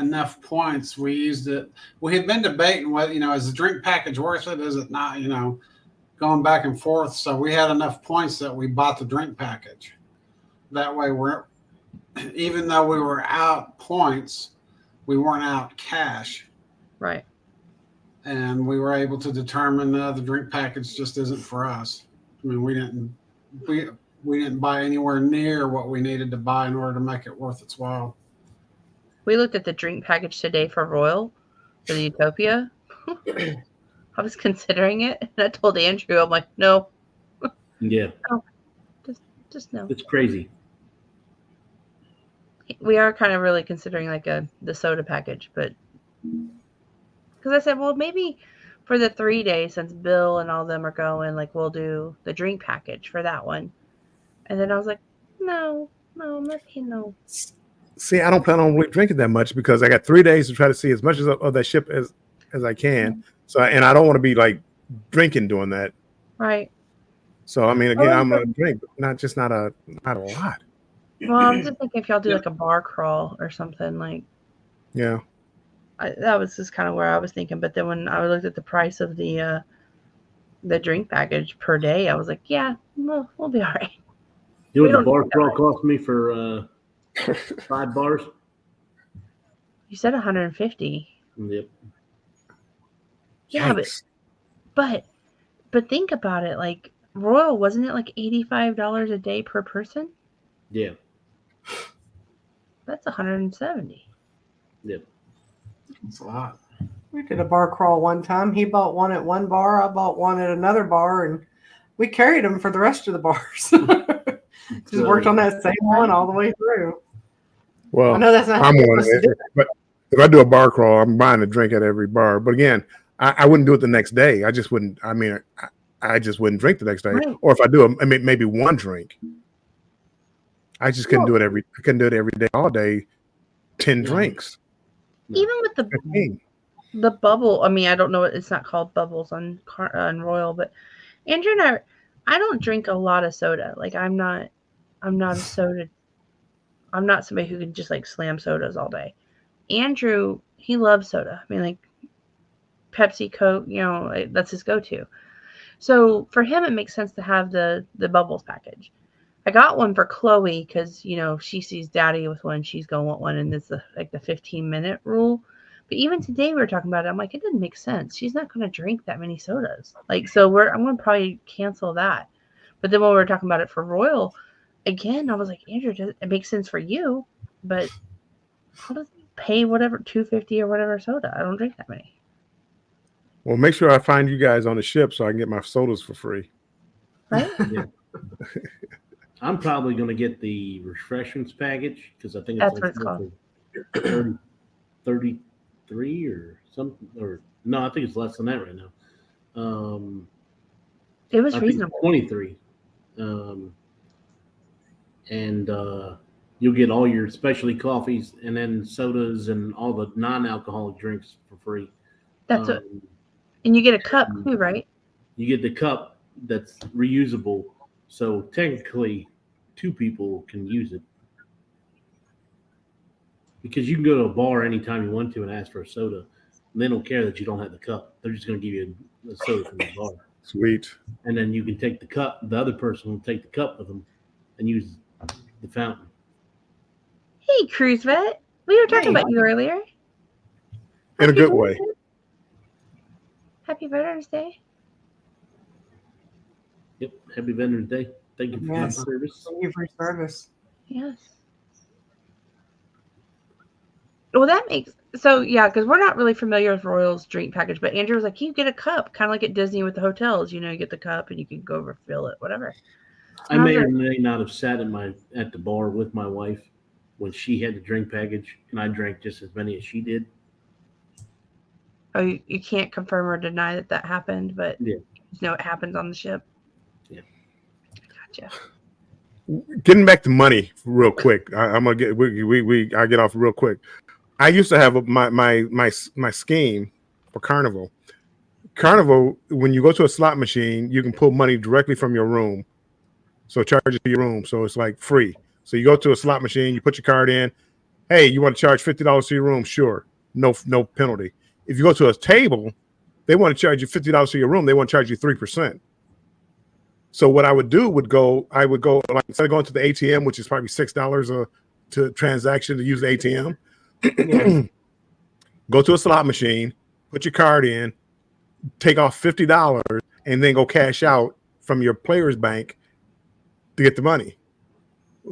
enough points, we used it. We had been debating whether, is the drink package worth it? Is it not, going back and forth. So we had enough points that we bought the drink package. That way even though we were out points, we weren't out cash, Right. and we were able to determine the drink package just isn't for us. I mean, we didn't buy anywhere near what we needed to buy in order to make it worth its while. We looked at the drink package today for Royal, for the Utopia. I was considering it, and I told Andrew, I'm like, no, Yeah, just no. it's crazy. We are kind of really considering like the soda package, but because I said, well, maybe for the 3 days, since Bill and all them are going, like we'll do the drink package for that one. And then I was like, no, I'm not paying no. See, I don't plan on really drinking that much because I got 3 days to try to see as much of that ship as I can. So, and I don't want to be like drinking doing that. Right. So, I mean, again, I'm gonna drink, but not a lot. Well, I'm just thinking if y'all do like a bar crawl or something, like Yeah. that was just kind of where I was thinking. But then when I looked at the price of the drink package per day, I was like, yeah, we'll be all right. You know We what the don't bar need crawl that. cost me for 5 bars? You said 150. Yep. Yeah, Yikes. but think about it. Like Royal, wasn't it like $85 a day per person? Yeah. That's 170. Yep. It's a lot. We did a bar crawl one time. He bought one at one bar. I bought one at another bar, and we carried them for the rest of the bars. Just worked on that same one all the way through. Well, I know that's not I'm how one. you're supposed to do it. But if I do a bar crawl, I'm buying a drink at every bar. But again, I wouldn't do it the next day. I just wouldn't. I mean, I just wouldn't drink the next day. Right. Or if I do, I mean, maybe one drink. I just couldn't do it every. I couldn't do it every day, all day. 10 drinks. Even with 15. the bubble, I mean, I don't know. It's not called bubbles on Royal, but Andrew and I don't drink a lot of soda. Like I'm not a soda. I'm not somebody who can just like slam sodas all day. Andrew, he loves soda. I mean, like Pepsi, Coke, that's his go-to. So for him, it makes sense to have the bubbles package. I got one for Chloe because she sees Daddy with one, she's gonna want one, and it's like the 15-minute rule. But even today we were talking about it. I'm like, it didn't make sense. She's not gonna drink that many sodas. Like, so I'm gonna probably cancel that. But then when we were talking about it for Royal, again, I was like, Andrew, it makes sense for you, but how does pay whatever $2.50 or whatever soda? I don't drink that many. Well, make sure I find you guys on the ship so I can get my sodas for free. Right? Yeah. I'm probably going to get the refreshments package because I think That's it's what it's called. 33 or something. Or no, I think it's less than that right now. It was I think reasonable. 23. And you'll get all your specialty coffees and then sodas and all the non-alcoholic drinks for free. That's what, and you get a cup too, right? You get the cup that's reusable. So technically, 2 people can use it. Because you can go to a bar anytime you want to and ask for a soda. And they don't care that you don't have the cup. They're just going to give you a soda from the bar. Sweet. And then you can take the cup. The other person will take the cup with them and use the fountain. Hey, Cruise Vet. We were talking about you earlier. In a Happy good way. Veterans- Happy Veterans Day. Yep. Happy Veterans Day. Thank you for your Yes. service. Thank you for your service. Yes. Well, that makes so yeah, because we're not really familiar with Royal's drink package, but Andrew was like, you get a cup, kind of like at Disney with the hotels. You get the cup and you can go refill it, whatever. I may or may not have sat at the bar with my wife when she had the drink package, and I drank just as many as she did. Oh, you can't confirm or deny that happened, but Yeah. it happens on the ship. Yeah. Gotcha. Getting back to money real quick. I'm gonna get I get off real quick. I used to have my scheme for Carnival. Carnival, when you go to a slot machine, you can pull money directly from your room. So charge it to your room. So it's like free. So you go to a slot machine, you put your card in. Hey, you want to charge $50 to your room? Sure. No penalty. If you go to a table, they want to charge you $50 to your room. They want to charge you 3%. So what I would do I would go like instead of going to the ATM, which is probably $6 to transaction to use the ATM. Yes. go to a slot machine, put your card in, take off $50, and then go cash out from your player's bank to get the money.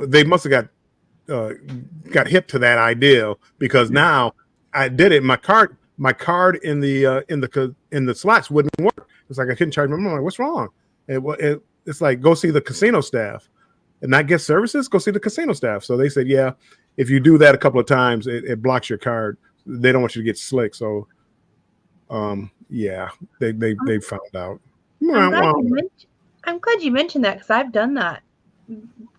They must have got hip to that idea, because now I did it. My card in the slots wouldn't work. It's like I couldn't charge my money. I'm like, what's wrong? It's like, go see the casino staff and not get services. Go see the casino staff. So they said, yeah, if you do that a couple of times, it blocks your card. They don't want you to get slick. So, yeah, they found out. I'm glad you mentioned that, because I've done that.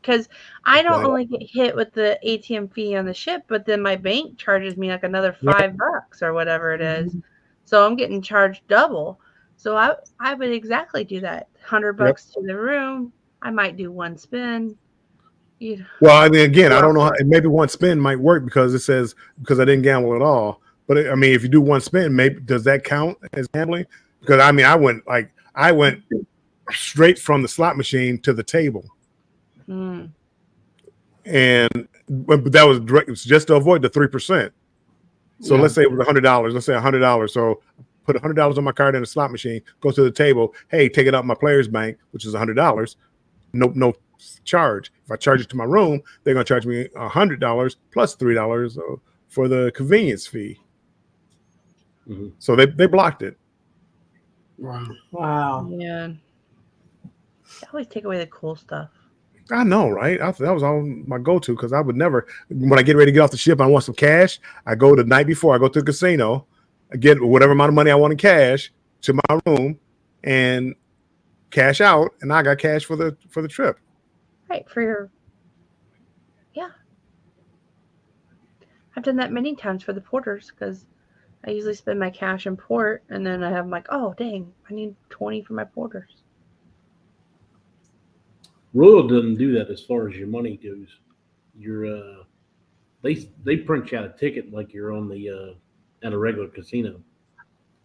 Because I don't only get hit with the ATM fee on the ship, but then my bank charges me like another $5 or whatever it is. So I'm getting charged double. So I would exactly do that. $100 to the room. I might do one spin. Well, I mean, again, I don't know. Maybe one spin might work because it says, because I didn't gamble at all. But I mean, if you do one spin, maybe does that count as gambling? Because I mean, I went straight from the slot machine to the table. And but that was direct, just to avoid the 3%. So let's say it was $100. Let's say $100. So put $100 on my card in a slot machine, go to the table. Hey, take it out my player's bank, which is $100. No charge. If I charge it to my room, they're gonna charge me $100 plus $3 for the convenience fee. So they blocked it. Wow. Yeah. They always take away the cool stuff. I know, right? That was all my go-to, because I would never, when I get ready to get off the ship, I want some cash. I go the night before, I go to the casino, I get whatever amount of money I want in cash to my room and cash out, and I got cash for the trip. Right, I've done that many times for the porters, because I usually spend my cash in port, and then I have like, oh dang, I need 20 for my porters. Royal doesn't do that as far as your money goes. You're they print you out a ticket like you're on the at a regular casino.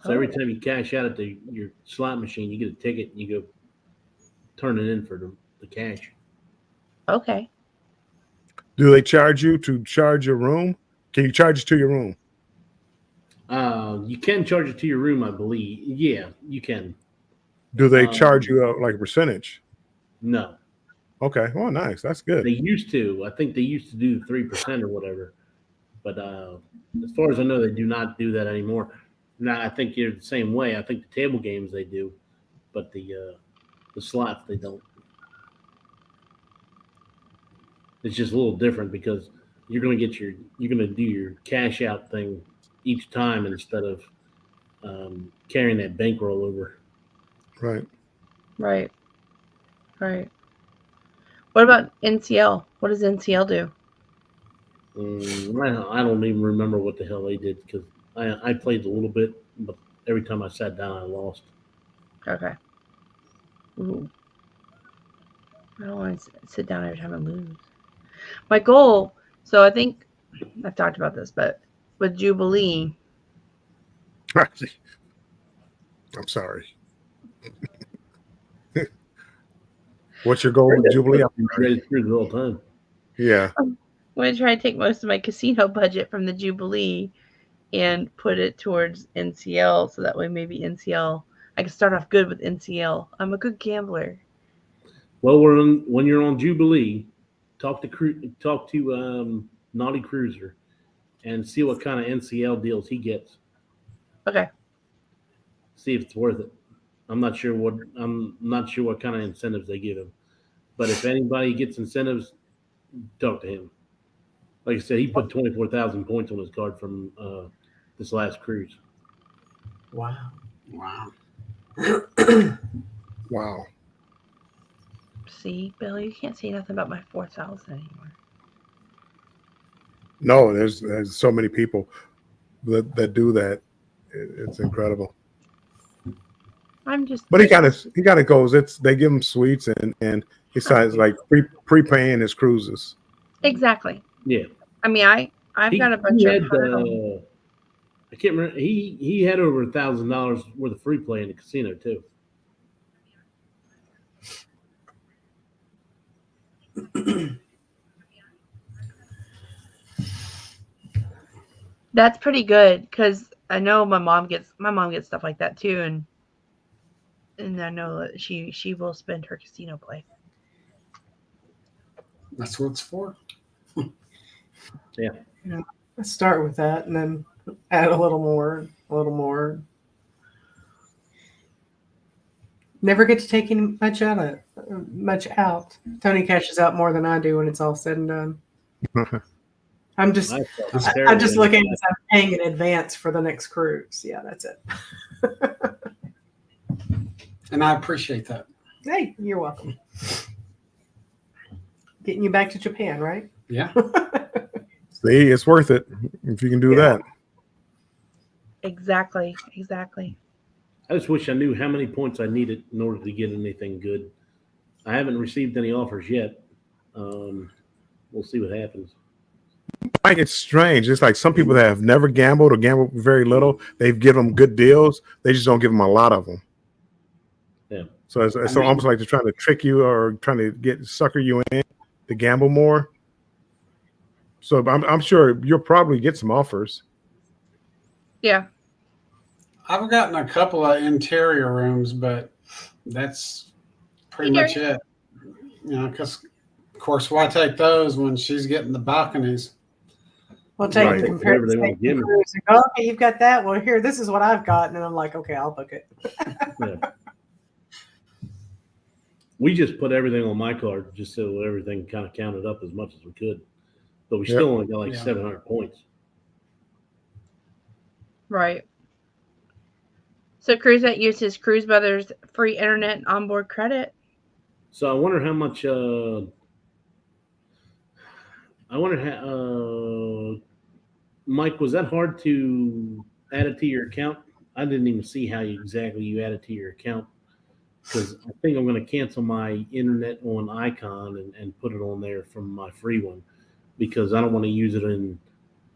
So every time you cash out at your slot machine, you get a ticket and you go turn it in for the cash. Okay. Do they charge you to charge your room? Can you charge it to your room? You can charge it to your room, I believe. Yeah, you can. Do they charge you like a percentage? No. Okay. Oh, nice. That's good. They used to. I think they used to do 3% or whatever. But as far as I know, they do not do that anymore. Now, I think you're the same way. I think the table games they do, but the slots they don't. It's just a little different because you're going to do your cash out thing each time instead of carrying that bankroll over. Right. What about NCL? What does NCL do? I don't even remember what the hell they did, because I played a little bit, but every time I sat down, I lost. Okay. Ooh. I don't want to sit down every time I lose. My goal, so I think I've talked about this, but with Jubilee. I'm sorry. What's your goal with Jubilee? I'm ready to screw the whole time. Yeah. I'm going to try to take most of my casino budget from the Jubilee and put it towards NCL, so that way maybe NCL, I can start off good with NCL. I'm a good gambler. Well, when you're on Jubilee, talk to Naughty Cruiser and see what kind of NCL deals he gets. Okay. See if it's worth it. I'm not sure what kind of incentives they give him, but if anybody gets incentives, talk to him. Like I said, he put 24,000 points on his card from this last cruise. Wow. Wow. See, Bill, you can't say nothing about my 4,000 anymore. No, there's so many people that do that. It's incredible. But he kind of goes. They give him suites and he starts like prepaying his cruises. Exactly. Yeah. I mean, I've got a bunch of. I can't remember. He had over $1,000 worth of free play in the casino too. That's pretty good because I know my mom gets stuff like that too, and I know that she will spend her casino play. That's what it's for. Let's start with that and then add a little more, a little more. Never get to take much out. Tony cashes out more than I do when it's all said and done. I'm just looking at I'm paying in advance for the next cruise. Yeah, that's it. And I appreciate that. Hey, you're welcome. Getting you back to Japan, right? Yeah. See, it's worth it if you can do that. Exactly. I just wish I knew how many points I needed in order to get anything good. I haven't received any offers yet. We'll see what happens. Like, it's strange. It's like some people that have never gambled or gambled very little, they've given them good deals. They just don't give them a lot of them. Yeah. So it's almost like they're trying to trick you or trying to sucker you in to gamble more. So I'm sure you'll probably get some offers. Yeah. I've gotten a couple of interior rooms, but that's pretty much it. You know, because of course, why take those when she's getting the balconies? We'll take the comparison. Okay, you've got that. Well, here, this is what I've got, and I'm like, okay, I'll book it. Yeah. We just put everything on my card just so everything kind of counted up as much as we could, but we still only got like 700 points. Right. So Cruisette uses Cruise Brothers free internet and onboard credit. So I wonder how much. Mike, was that hard to add it to your account? I didn't even see how exactly you add it to your account because I think I'm going to cancel my internet on Icon and put it on there from my free one because I don't want to use it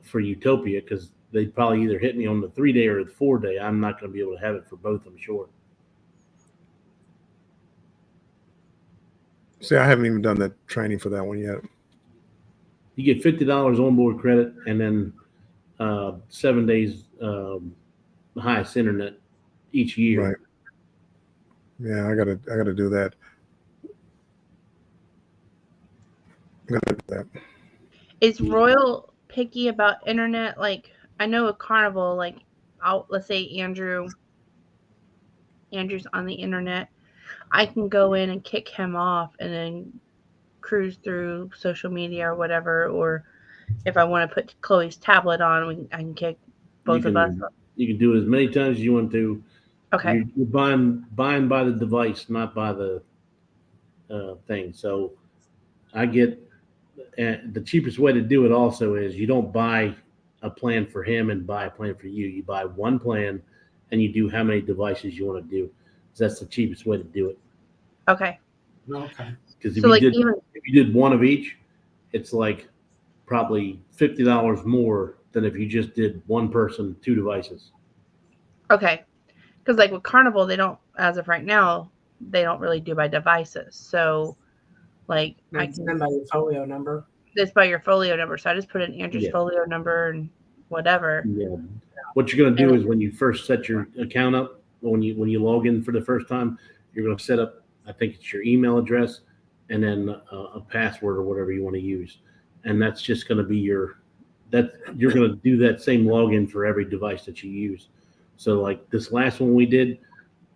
for Utopia because they'd probably either hit me on the 3-day or the 4-day. I'm not going to be able to have it for both, I'm sure. See, I haven't even done that training for that one yet. You get $50 onboard credit and then 7 days highest internet each year. Right. Yeah, I gotta do that. Is Royal picky about internet? Like, I know with Carnival, like, let's say Andrew's on the internet. I can go in and kick him off and then cruise through social media or whatever. Or if I want to put Chloe's tablet on, I can kick both of us. You can do it as many times as you want to. Okay. You're buying by the device, not by the thing. So I get the cheapest way to do it also is you don't buy a plan for him and buy a plan for you. You buy one plan and you do how many devices you want to do. That's the cheapest way to do it. Okay. Okay. Because if you did one of each, it's like probably $50 more than if you just did one person, 2 devices. Okay. Because like with Carnival, they don't, as of right now, they don't really do by devices. So like I can by your folio number. It's by your folio number. So I just put in Andrew's folio number and whatever. Yeah. What you're going to do is when you first set your account up, when you log in for the first time, you're going to set up, I think it's your email address and then a password or whatever you want to use. And that's just going to be you're going to do that same login for every device that you use. So like this last one we did,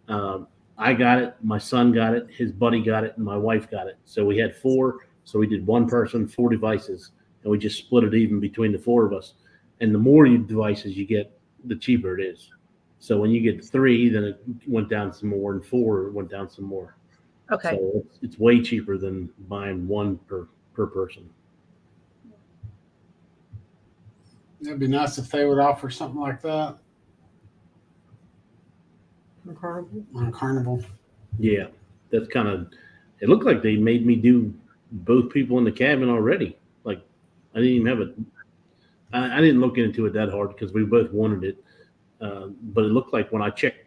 I got it, my son got it, his buddy got it, and my wife got it. So we had 4. So we did one person, 4 devices, and we just split it even between the 4 of us. And the more devices you get, the cheaper it is. So when you get 3, then it went down some more, and 4 it went down some more. Okay. So it's way cheaper than buying one per person. It'd be nice if they would offer something like that on Carnival. Yeah, that's kind of. It looked like they made me do both people in the cabin already. Like I didn't even have it. I didn't look into it that hard because we both wanted it. But it looked like when I checked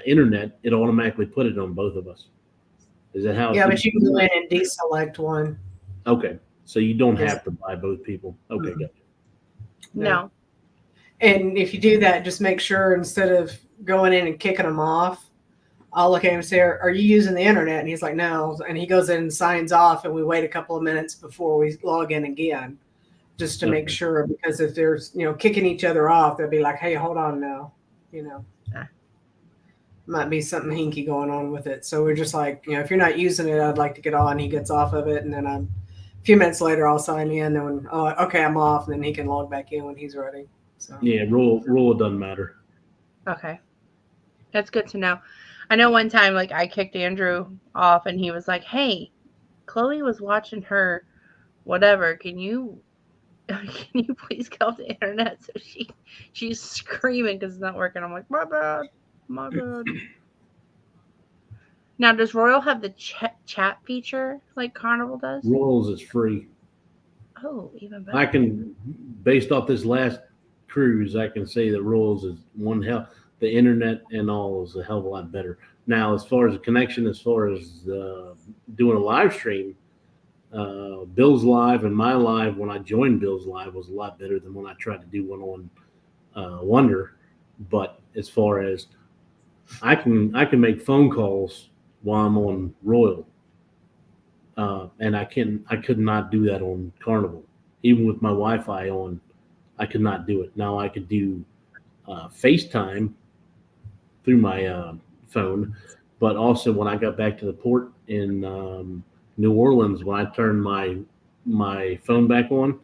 internet, it automatically put it on both of us. Is that how? Yeah, but you can go in and deselect one. Okay, so you don't have to buy both people. Okay, gotcha. No. And if you do that, just make sure instead of going in and kicking them off, I'll look at him and say, are you using the internet? And he's like, no. And he goes in and signs off, and we wait a couple of minutes before we log in again, just to make sure. Because if there's, kicking each other off, they'll be like, hey, hold on now. Might be something hinky going on with it. So we're just like, if you're not using it, I'd like to get on. He gets off of it, and then a few minutes later, I'll sign in. Then when, okay, I'm off, and then he can log back in when he's ready. So yeah, rule doesn't matter. Okay, that's good to know. I know one time, like, I kicked Andrew off, and he was like, "Hey, Chloe was watching her, whatever. Can you please get off the internet?" So she's screaming because it's not working. I'm like, my bad. Now, does Royal have the chat feature like Carnival does? Royals is free. Oh, even better. I can, based off this last cruise, I can say that Royals is one hell. The internet and all is a hell of a lot better. Now, as far as the connection, as far as doing a live stream, Bill's Live and my live when I joined Bill's Live was a lot better than when I tried to do one on Wonder. But as far as I can make phone calls while I'm on Royal, and I could not do that on Carnival. Even with my Wi-Fi on, I could not do it. Now I could do FaceTime through my phone, but also when I got back to the port in New Orleans, when I turned my phone back on,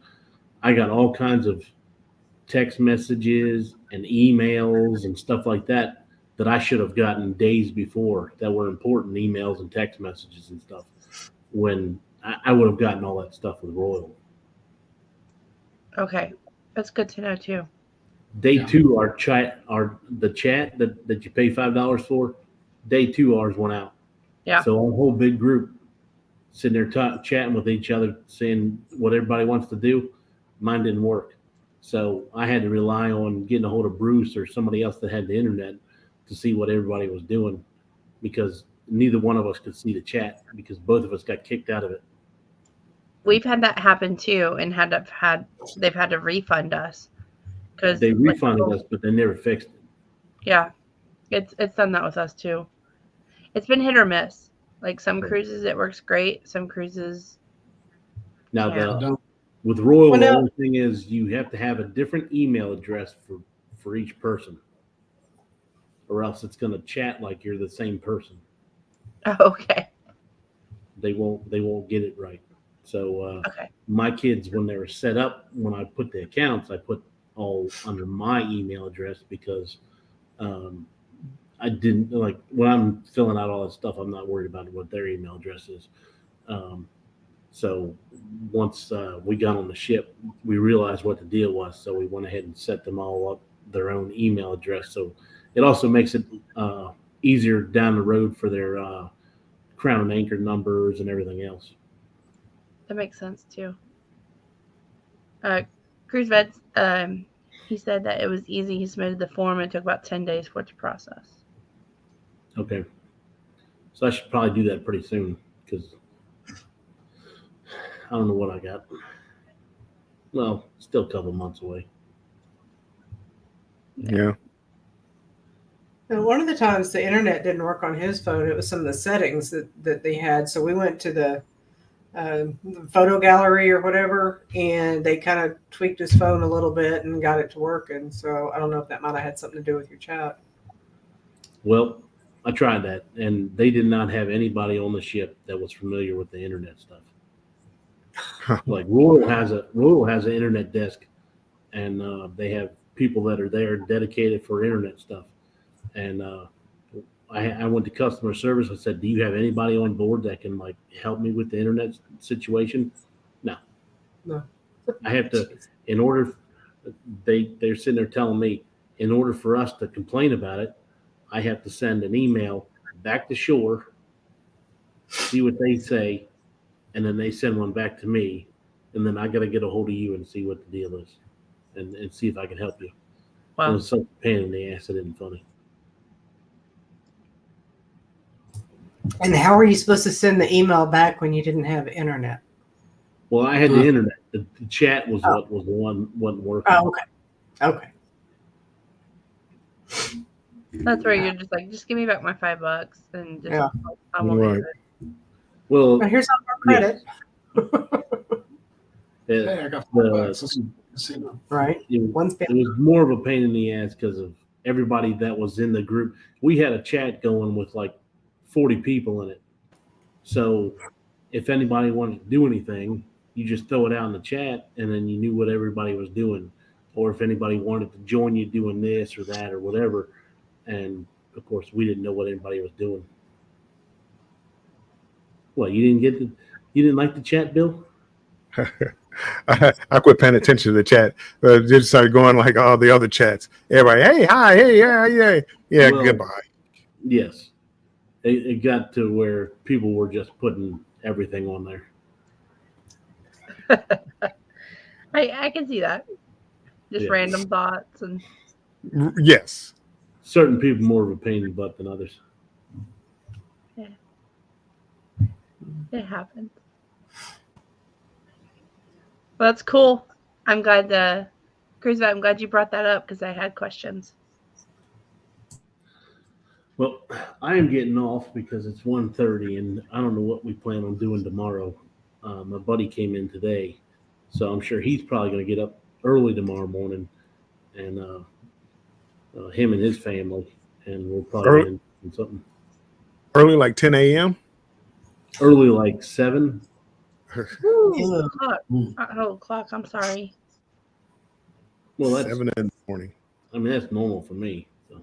I got all kinds of text messages and emails and stuff like that I should have gotten days before that were important, emails and text messages and stuff, when I would have gotten all that stuff with Royal. Okay, that's good to know too. Day two, the chat that you pay $5 for. Day two, ours went out. Yeah. So our whole big group sitting there chatting with each other, saying what everybody wants to do. Mine didn't work, so I had to rely on getting a hold of Bruce or somebody else that had the internet to see what everybody was doing, because neither one of us could see the chat because both of us got kicked out of it. We've had that happen too, and they've had to refund us because they refunded us, but they never fixed it. Yeah, it's done that with us too. It's been hit or miss. Like some cruises it works great, some cruises. Now with Royal, the only thing is you have to have a different email address for each person, or else it's going to chat like you're the same person. Okay. They won't get it right. So my kids, when they were set up, when I put the accounts, I put all under my email address because I didn't like when I'm filling out all that stuff. I'm not worried about what their email address is. So once we got on the ship, we realized what the deal was. So we went ahead and set them all up their own email address. So it also makes it easier down the road for their Crown and Anchor numbers and everything else. That makes sense too. Cruise Vets, he said that it was easy. He submitted the form and it took about 10 days for it to process. Okay. So I should probably do that pretty soon because I don't know what I got. Well, still a couple months away. Yeah. And one of the times the internet didn't work on his phone, it was some of the settings that they had. So we went to the photo gallery or whatever, and they kind of tweaked his phone a little bit and got it to work. And so I don't know if that might have had something to do with your chat. Well, I tried that, and they did not have anybody on the ship that was familiar with the internet stuff. Like Royal has an internet desk, and they have people that are there dedicated for internet stuff. And I went to customer service. I said, "Do you have anybody on board that can like help me with the internet situation?" No. I have to. In order, they're sitting there telling me, in order for us to complain about it, I have to send an email back to shore, see what they say, and then they send one back to me, and then I got to get a hold of you and see what the deal is, and see if I can help you. Wow. It was such a pain in the ass. It isn't funny. And how were you supposed to send the email back when you didn't have internet? Well, I had the internet. The chat was what was the one wasn't working. Oh, okay. That's where you're just like, just give me back my $5 and just Yeah. I won't Right. do it. Well, But here's our credit, Hey, I got the, casino. right? One's it was more of a pain in the ass because of everybody that was in the group. We had a chat going with like 40 people in it. So if anybody wanted to do anything, you just throw it out in the chat and then you knew what everybody was doing. Or if anybody wanted to join you doing this or that or whatever. And of course, we didn't know what anybody was doing. What, you didn't like the chat, Bill? I quit paying attention to the chat. Just started going like all the other chats. Everybody, hey, hi, hey, yeah. Well, Goodbye. Yes. It got to where people were just putting everything on there. I can see that. Just Yeah. random thoughts and Yes. Certain people more of a pain in the butt than others. it happens. Well, that's cool. I'm glad I'm glad you brought that up because I had questions. Well, I am getting off because it's 1:30 and I don't know what we plan on doing tomorrow. My buddy came in today, so I'm sure he's probably going to get up early tomorrow morning, and him and his family, and we'll probably do something Early, like 10 a.m. early, like 7. Ooh, clock. I'm sorry. Well, that's 7 in the morning. I mean that's normal for me. So.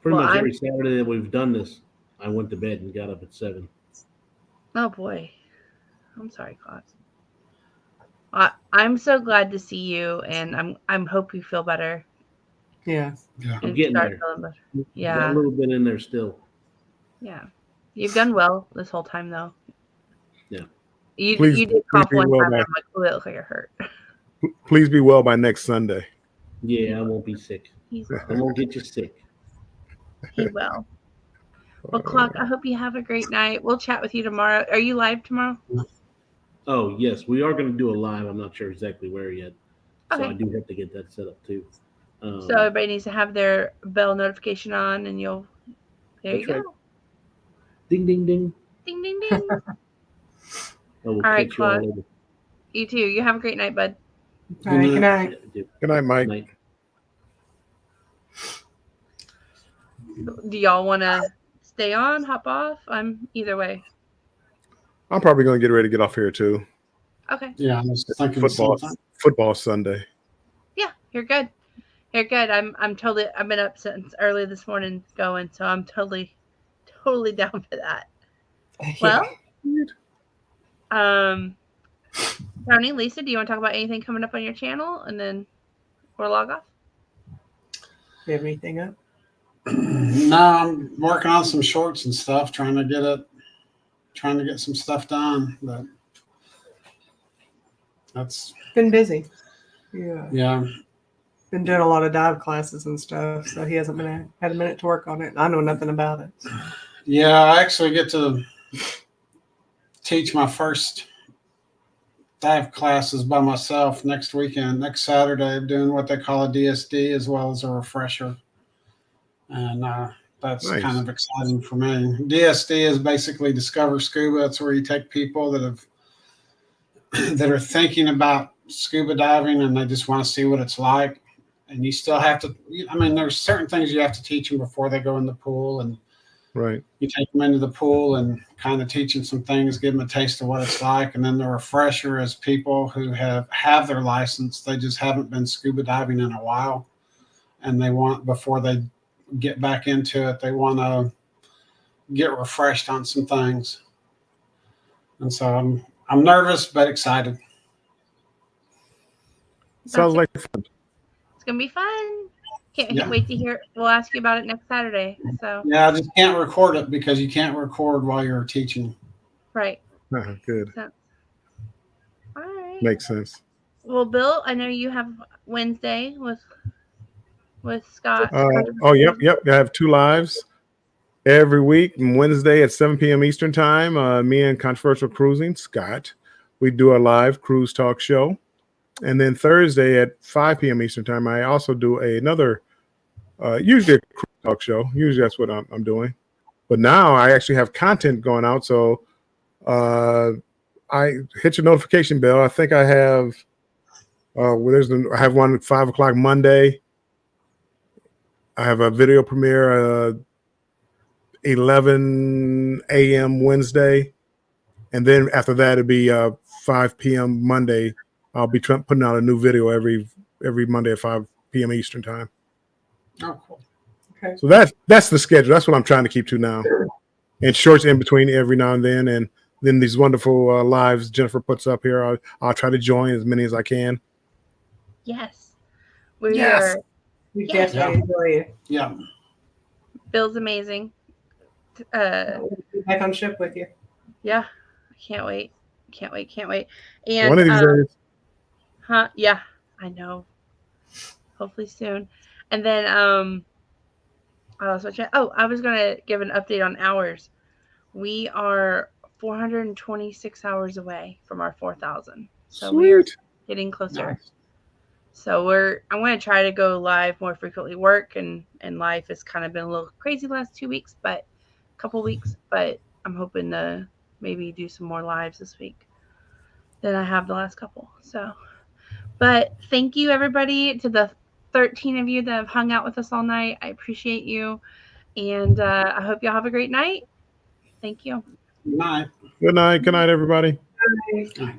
Pretty Well, much every Saturday that we've done this, I went to bed and got up at 7. Oh boy, I'm sorry, clock. I'm so glad to see you, and I'm hope you feel better. Yeah. I'm getting there. Feeling better. Got Yeah. a little bit in there still. Yeah. You've done well this whole time, though. Yeah. You Please did cough be one well time, by- and I'm like, oh, it looks like it hurt. Please be well by next Sunday. Yeah, I won't be sick. I won't get you sick. He will. Well, Clock, I hope you have a great night. We'll chat with you tomorrow. Are you live tomorrow? Oh, yes. We are going to do a live. I'm not sure exactly where yet. So Okay. I do have to get that set up too. So everybody needs to have their bell notification on, and there you go. Right. Ding, ding, ding. Ding, ding, ding. All right, Clock. You too. You have a great night, bud. All right, good night. Good night, Mike. Night. Do y'all want to stay on, hop off? I'm either way. I'm probably going to get ready to get off here too. Okay. Yeah, I was thinking Football Sunday. Yeah, you're good. You're good. I've been up since early this morning going, so I'm totally down for that. Well, Tony, Lisa, do you want to talk about anything coming up on your channel, and then we'll log off? You have anything up? No, I'm working on some shorts and stuff, trying to get some stuff done, but that's been busy. Yeah. Yeah. Been doing a lot of dive classes and stuff, so he hasn't had a minute to work on it. I know nothing about it. Yeah, I actually get to teach my first dive classes by myself next Saturday. I'm doing what they call a DSD as well as a refresher. And that's Nice. kind of exciting for me. DSD is basically Discover Scuba. It's where you take people that are thinking about scuba diving and they just want to see what it's like. And you still have to, there's certain things you have to teach them before they go in the pool. And right. You take them into the pool and kind of teach them some things, give them a taste of what it's like. And then the refresher is people who have their license. They just haven't been scuba diving in a while. And they want, before they get back into it, they want to get refreshed on some things. And so I'm nervous, but excited. Sounds like fun. It's going to be fun. Can't wait to hear. We'll ask you about it next Saturday. So yeah, I just can't record it because you can't record while you're teaching. Right. Good. So, all right. Makes sense. Well, Bill, I know you have Wednesday with Scott. Yep. I have 2 lives every week. Wednesday at 7 p.m. Eastern time. Me and Controversial Cruising, Scott, we do a live cruise talk show. And then Thursday at 5 p.m. Eastern time, I also do another usually a crew talk show. Usually that's what I'm doing. But now I actually have content going out, so I hit your notification bell. I think I have. I have one at 5 o'clock Monday. I have a video premiere 11 a.m. Wednesday, and then after that it'll be 5 p.m. Monday. I'll be putting out a new video every Monday at 5 p.m. Eastern time. Oh, cool. Okay. So that's the schedule. That's what I'm trying to keep to now, and shorts in between every now and then these wonderful lives Jennifer puts up here. I'll try to join as many as I can. Yes. We Yes. are. We Yeah. definitely enjoy you. Yeah. Bill's amazing. We'll be back on ship with you. Yeah. I can't wait. Can't wait. And One of these days. Huh? Yeah, I know. Hopefully soon. And then I was gonna give an update on hours. We are 426 hours away from our 4,000. So we are Sweet. getting closer. Nice. So I'm gonna try to go live more frequently. Work and life has kind of been a little crazy the last 2 weeks, but couple weeks. But I'm hoping to maybe do some more lives this week than I have the last couple. So, but thank you everybody to the 13 of you that have hung out with us all night. I appreciate you, and I hope y'all have a great night. Thank you. Good night. Good night, everybody. Bye.